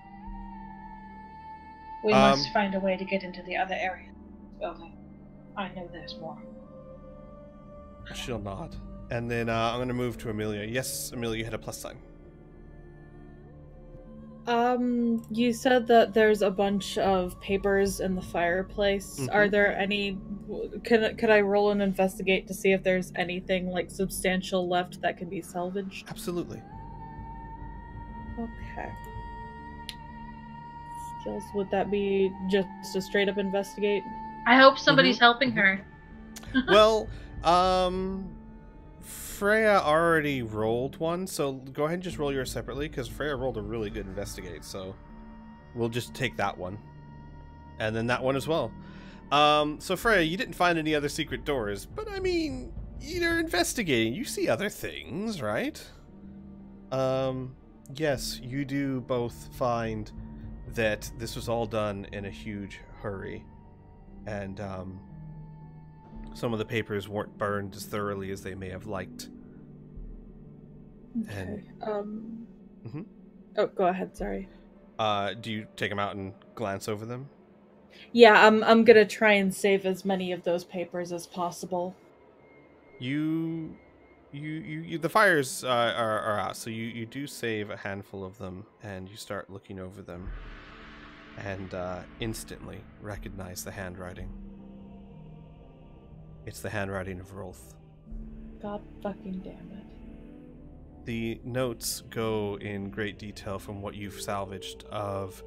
We must find a way to get into the other area of the building. I know there's more. She'll nod. And then I'm going to move to Amelia. Yes, Amelia, you had a plus sign. You said that there's a bunch of papers in the fireplace. Mm-hmm. Are there any... Could I roll and investigate to see if there's anything, substantial left that can be salvaged? Absolutely. Okay. Skills, would that be just a straight up investigate? I hope somebody's helping her. Well, Freya already rolled one, so go ahead and just roll yours separately, because Freya rolled a really good investigate, so we'll just take that one. And then that one as well. So Freya, you didn't find any other secret doors, but I mean, you're investigating. You see other things, right? Yes, you do both find that this was all done in a huge hurry. And, some of the papers weren't burned as thoroughly as they may have liked. Okay. And, Oh, go ahead, sorry. do you take them out and glance over them? Yeah, I'm gonna try and save as many of those papers as possible. You the fires are out, so you do save a handful of them, and you start looking over them, and instantly recognize the handwriting. It's the handwriting of Rolth. God fucking damn it. The notes go in great detail from what you've salvaged of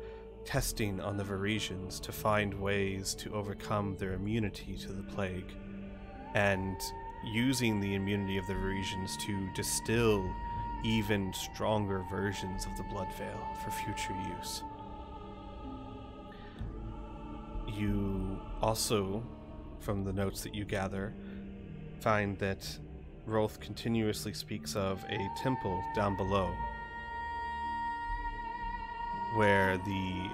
testing on the Varisians to find ways to overcome their immunity to the plague, and using the immunity of the Varisians to distill even stronger versions of the Blood Veil for future use. You also, from the notes that you gather, find that Rolth continuously speaks of a temple down below where the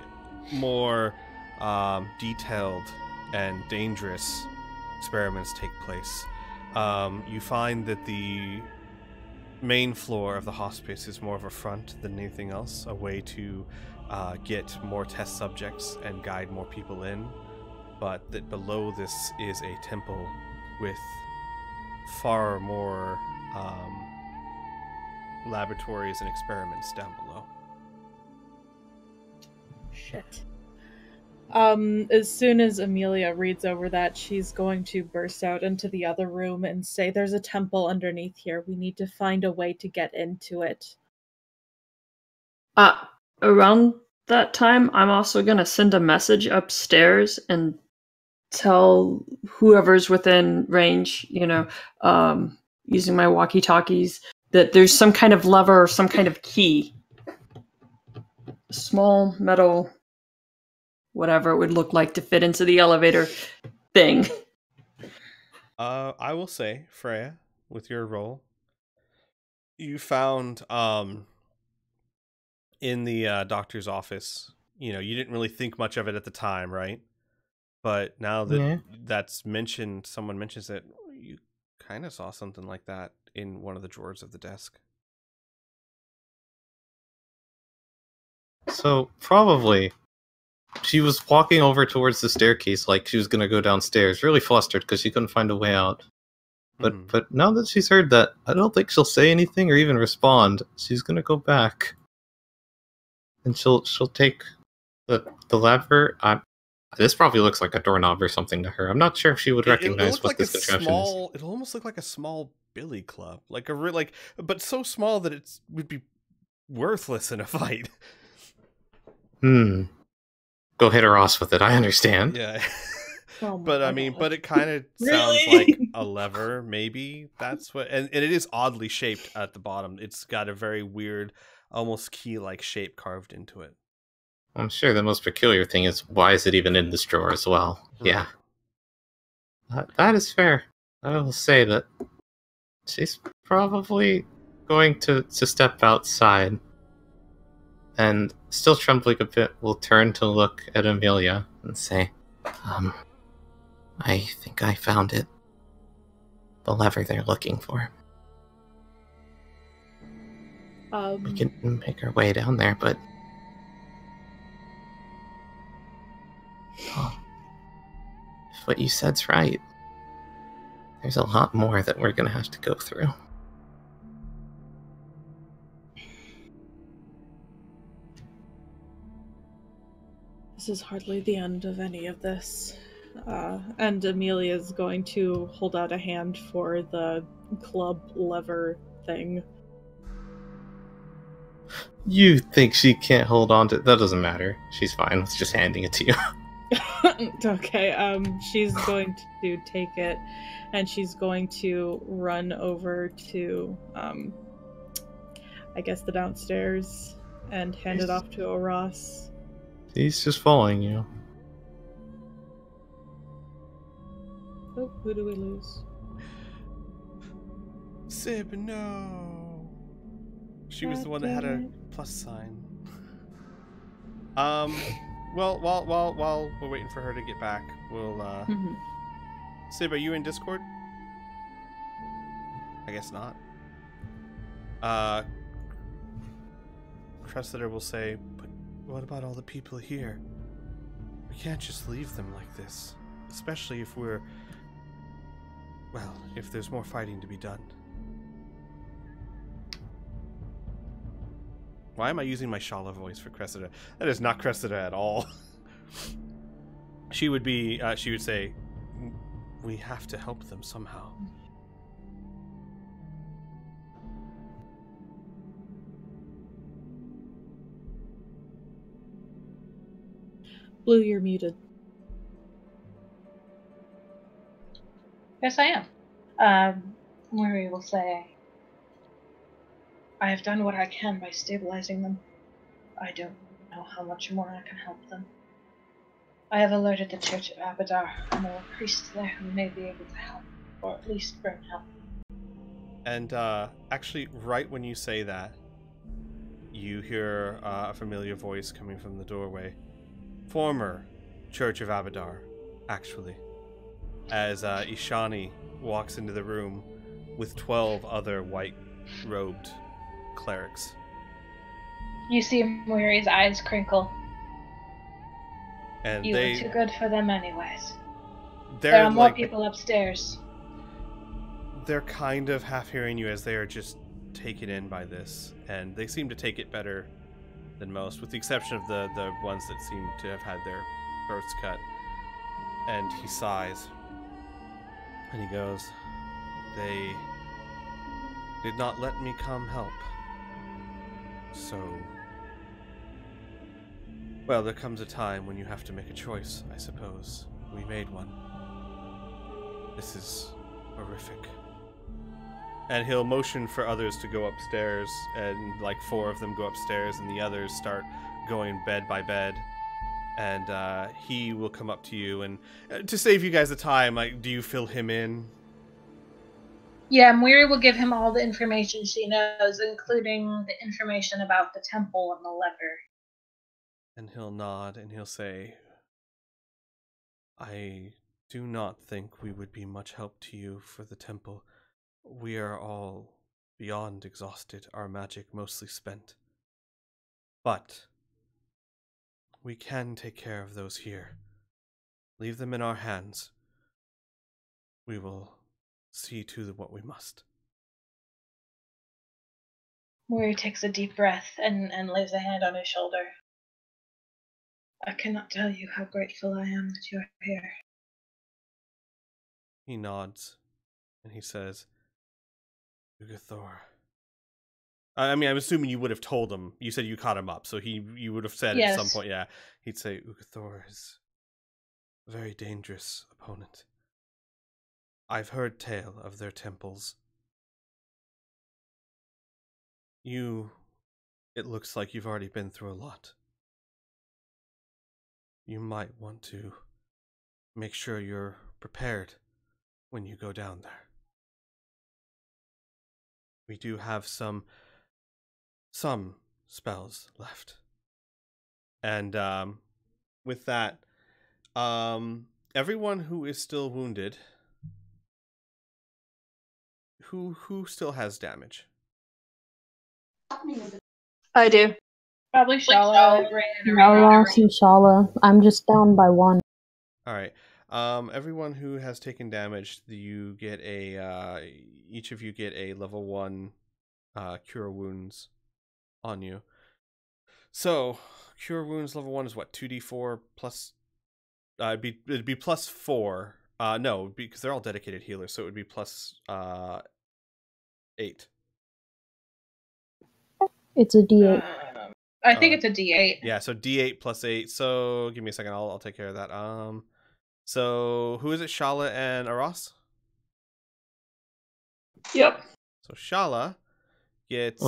more detailed and dangerous experiments take place. You find that the main floor of the hospice is more of a front than anything else, a way to get more test subjects and guide more people in. but that below this is a temple with far more laboratories and experiments down below. Shit. As soon as Amelia reads over that, she's going to burst out into the other room and say, "There's a temple underneath here. We need to find a way to get into it." Around that time, I'm also gonna send a message upstairs and tell whoever's within range, using my walkie-talkies, that there's some kind of lever or some kind of key. A small metal, whatever it would look like to fit into the elevator thing. I will say, Freya, with your role, you found in the doctor's office, you didn't really think much of it at the time, right? But now that that's mentioned, someone mentions it, you kind of saw something like that in one of the drawers of the desk. So, probably, she was walking over towards the staircase like she was going to go downstairs, really flustered because she couldn't find a way out. But now that she's heard that, I don't think she'll say anything or even respond. She's going to go back. And she'll take the lever. This probably looks like a doorknob or something to her. I'm not sure if she would recognize what this contraption is. It'll almost look like a small billy club, but so small that it would be worthless in a fight. Go hit her ass with it. I understand. Yeah. Oh but I mean, God. but it kind of sounds like a lever. Maybe that's what, and it is oddly shaped at the bottom. It's got a very weird, almost key-like shape carved into it. I'm sure the most peculiar thing is, why is it even in this drawer as well? Right. Yeah. That is fair. I will say that she's probably going to step outside, and still trembling a bit, will turn to look at Amelia and say, I think I found it. The lever they're looking for. We can make our way down there, but... Oh, if what you said's right, there's a lot more that we're gonna have to go through. This is hardly the end of any of this. And Amelia's going to hold out a hand for the club lever thing. You think she can't hold on to it? That doesn't matter. She's fine with just handing it to you. Okay, she's going to take it, and she's going to run over to, I guess the downstairs, and hand it off to Oros. He's just following you. Oh, who do we lose? Sib, no. She was the one that had a plus sign. Well, while we're waiting for her to get back, we'll Sib, are you in Discord? I guess not. Cressida will say, but what about all the people here? We can't just leave them like this. Especially if we're... Well, if there's more fighting to be done. Why am I using my Shala voice for Cressida? That is not Cressida at all. She would be, she would say, we have to help them somehow. Blue, you're muted. Yes, I am. Mori will say, I have done what I can by stabilizing them. I don't know how much more I can help them. I have alerted the Church of Abadar, and there are priests there who may be able to help, or at least bring help. And actually, right when you say that, you hear a familiar voice coming from the doorway. Former Church of Abadar, actually. As Ishani walks into the room with 12 other white-robed clerics. You see Mori's eyes crinkle. And You were too good for them anyways. There they're are more like people upstairs. they're kind of half hearing you as they are just taken in by this, and they seem to take it better than most, with the exception of the ones that seem to have had their throats cut. And he sighs, and he goes, "They did not let me come help. So, well, there comes a time when you have to make a choice, I suppose. We made one. This is horrific." And he'll motion for others to go upstairs, and like 4 of them go upstairs, and the others start going bed by bed. And he will come up to you, and to save you guys the time, like, do you fill him in? Yeah, Moiri will give him all the information she knows, including the information about the temple and the lever. And he'll nod, and he'll say, "I do not think we would be much help to you for the temple. We are all beyond exhausted, our magic mostly spent. But we can take care of those here. Leave them in our hands. We will see to what we must." Moiri takes a deep breath and lays a hand on his shoulder. "I cannot tell you how grateful I am that you are here." He nods, and he says, "Ugathor." I mean, I'm assuming you would have told him. You said you caught him up, so you would have said Yes. at some point, yeah. He'd say, "Ugathor is a very dangerous opponent. I've heard tale of their temples. It looks like you've already been through a lot. You might want to make sure you're prepared when you go down there. We do have some spells left." And with that, everyone who is still wounded, who still has damage? I do. Probably Shala. Ross and Shala. I'm just down by 1. All right. Everyone who has taken damage, you get each of you get a level 1 cure wounds on you. So, cure wounds level 1 is what? 2d4 plus it'd be plus 4. No, because they're all dedicated healers, so it would be plus 8. It's a D8. I think it's a D8. Yeah, so D8 plus 8. So, give me a second. I'll take care of that. So who is it? Shala and Aras? Yep. So Shala gets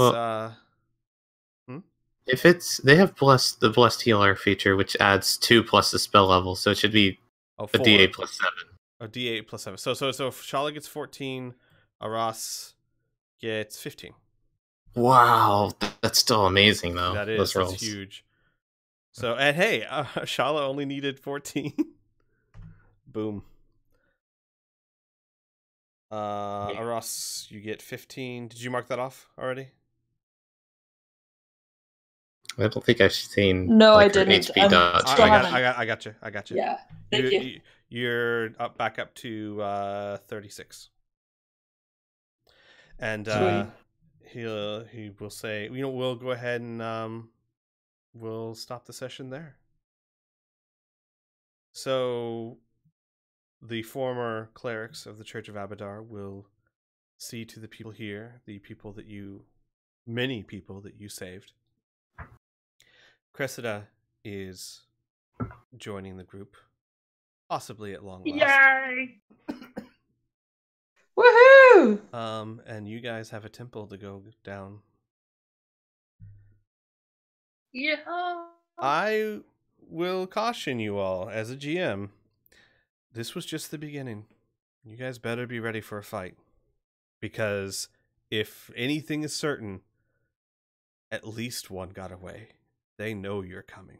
If they have the blessed healer feature, which adds 2 plus the spell level, so it should be a 4. D8 plus 7. A D8 plus 7. So Shala gets 14, Aras gets 15. Wow, that's still amazing though. That is, that's huge. So, and hey, Shala only needed 14. Boom. Aras, you get 15. Did you mark that off already? I don't think I've seen. No, like, I didn't. HP dodge. I got you. Yeah. Thank you. You're back up to 36. And he will say, we'll go ahead and we'll stop the session there. So the former clerics of the Church of Abadar will see to the people here, many people that you saved. Cressida is joining the group, possibly at long last. Yay! Woohoo! And you guys have a temple to go down. Yeah. I will caution you all, as a GM, this was just the beginning. You guys better be ready for a fight. Because if anything is certain, at least one got away. They know you're coming.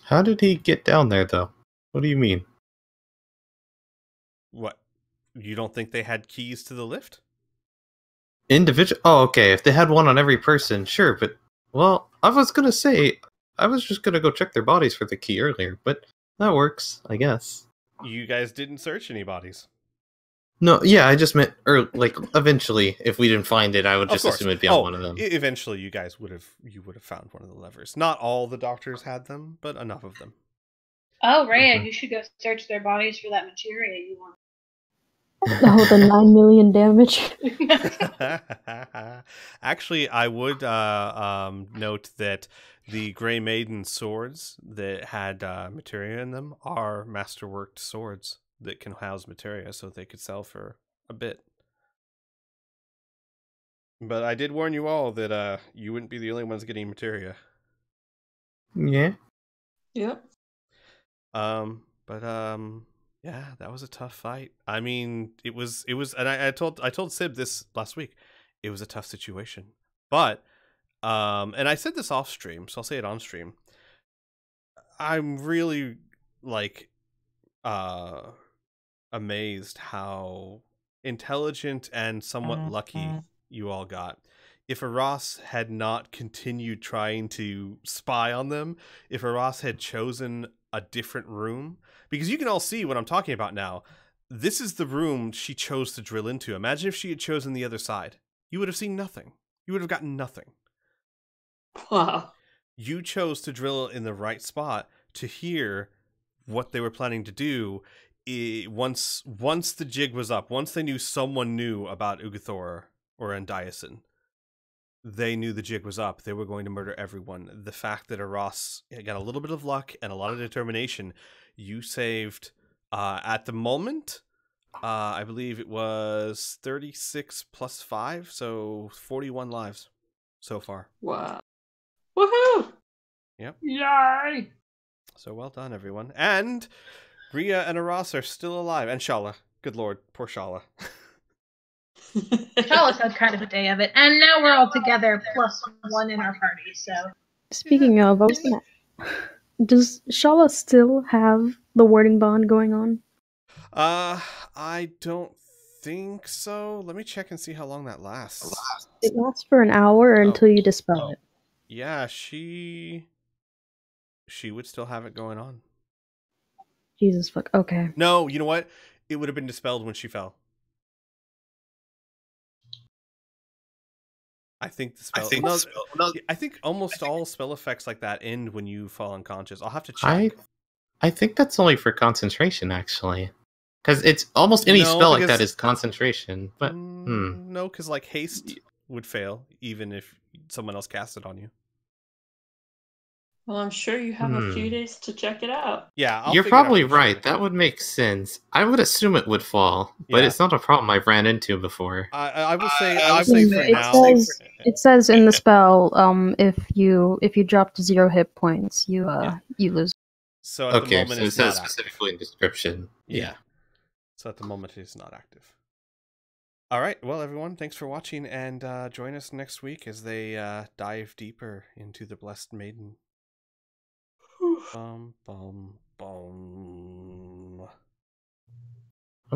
How did he get down there, though? What do you mean? What? You don't think they had keys to the lift? Individual? Oh, okay. If they had one on every person, sure. But, well, I was going to say, I was just gonna go check their bodies for the key earlier, but that works, I guess. You guys didn't search any bodies. No, yeah, I just meant, like, eventually, if we didn't find it, I would Of just course. assume it'd be on one of them. Eventually, you guys would have found one of the levers. Not all the doctors had them, but enough of them. Oh, Rhea, you should go search their bodies for that materia you want. Oh, the 9 million damage. Actually, I would note that the Grey Maiden swords that had materia in them are masterworked swords that can house materia, so they could sell for a bit. But I did warn you all that you wouldn't be the only ones getting materia. Yeah. Yep. Yeah, that was a tough fight. I mean, it was, and I told Sib this last week. It was a tough situation, but and I said this off stream, so I'll say it on stream. I'm really amazed how intelligent and somewhat lucky you all got. If Aras had not continued trying to spy on them, if Aras had chosen a different room, because you can all see what I'm talking about now. This is the room she chose to drill into. Imagine if she had chosen the other side. You would have seen nothing. You would have gotten nothing. Wow. You chose to drill in the right spot to hear what they were planning to do. Once the jig was up, once they knew someone knew about Ugathor or Andiason, they knew the jig was up. They were going to murder everyone. The fact that Aras got a little bit of luck and a lot of determination, you saved, at the moment, I believe it was 36 plus 5, so 41 lives so far. Wow. Woohoo! Yep. Yay! So well done, everyone. And Rhea and Aras are still alive. And Shala. Good lord. Poor Shala. Shala's had kind of a day of it, and now we're all together plus one in our party, so. Speaking of, I was gonna... Does Shala still have the warding bond going on? I don't think so. Let me check and see how long that lasts. It lasts for an hour until you dispel it. Yeah, she would still have it going on. Jesus fuck. Okay. No, you know what? It would have been dispelled when she fell. I think the spell. I think almost all spell effects like that end when you fall unconscious. I'll have to check. I think that's only for concentration, actually, because it's almost any spell like that is concentration. But no, because like haste would fail even if someone else cast it on you. Well, I'm sure you have a few days to check it out. Yeah, you're probably right. That would make sense. I would assume it would fall, but it's not a problem I've ran into before. I will say for now. It says in the spell, if you drop to 0 hit points, you lose. So at the moment, so it says specifically in description. Yeah. So at the moment, it's not active. All right. Well, everyone, thanks for watching, and join us next week as they dive deeper into the Blessed Maiden. Bum, bum, bum.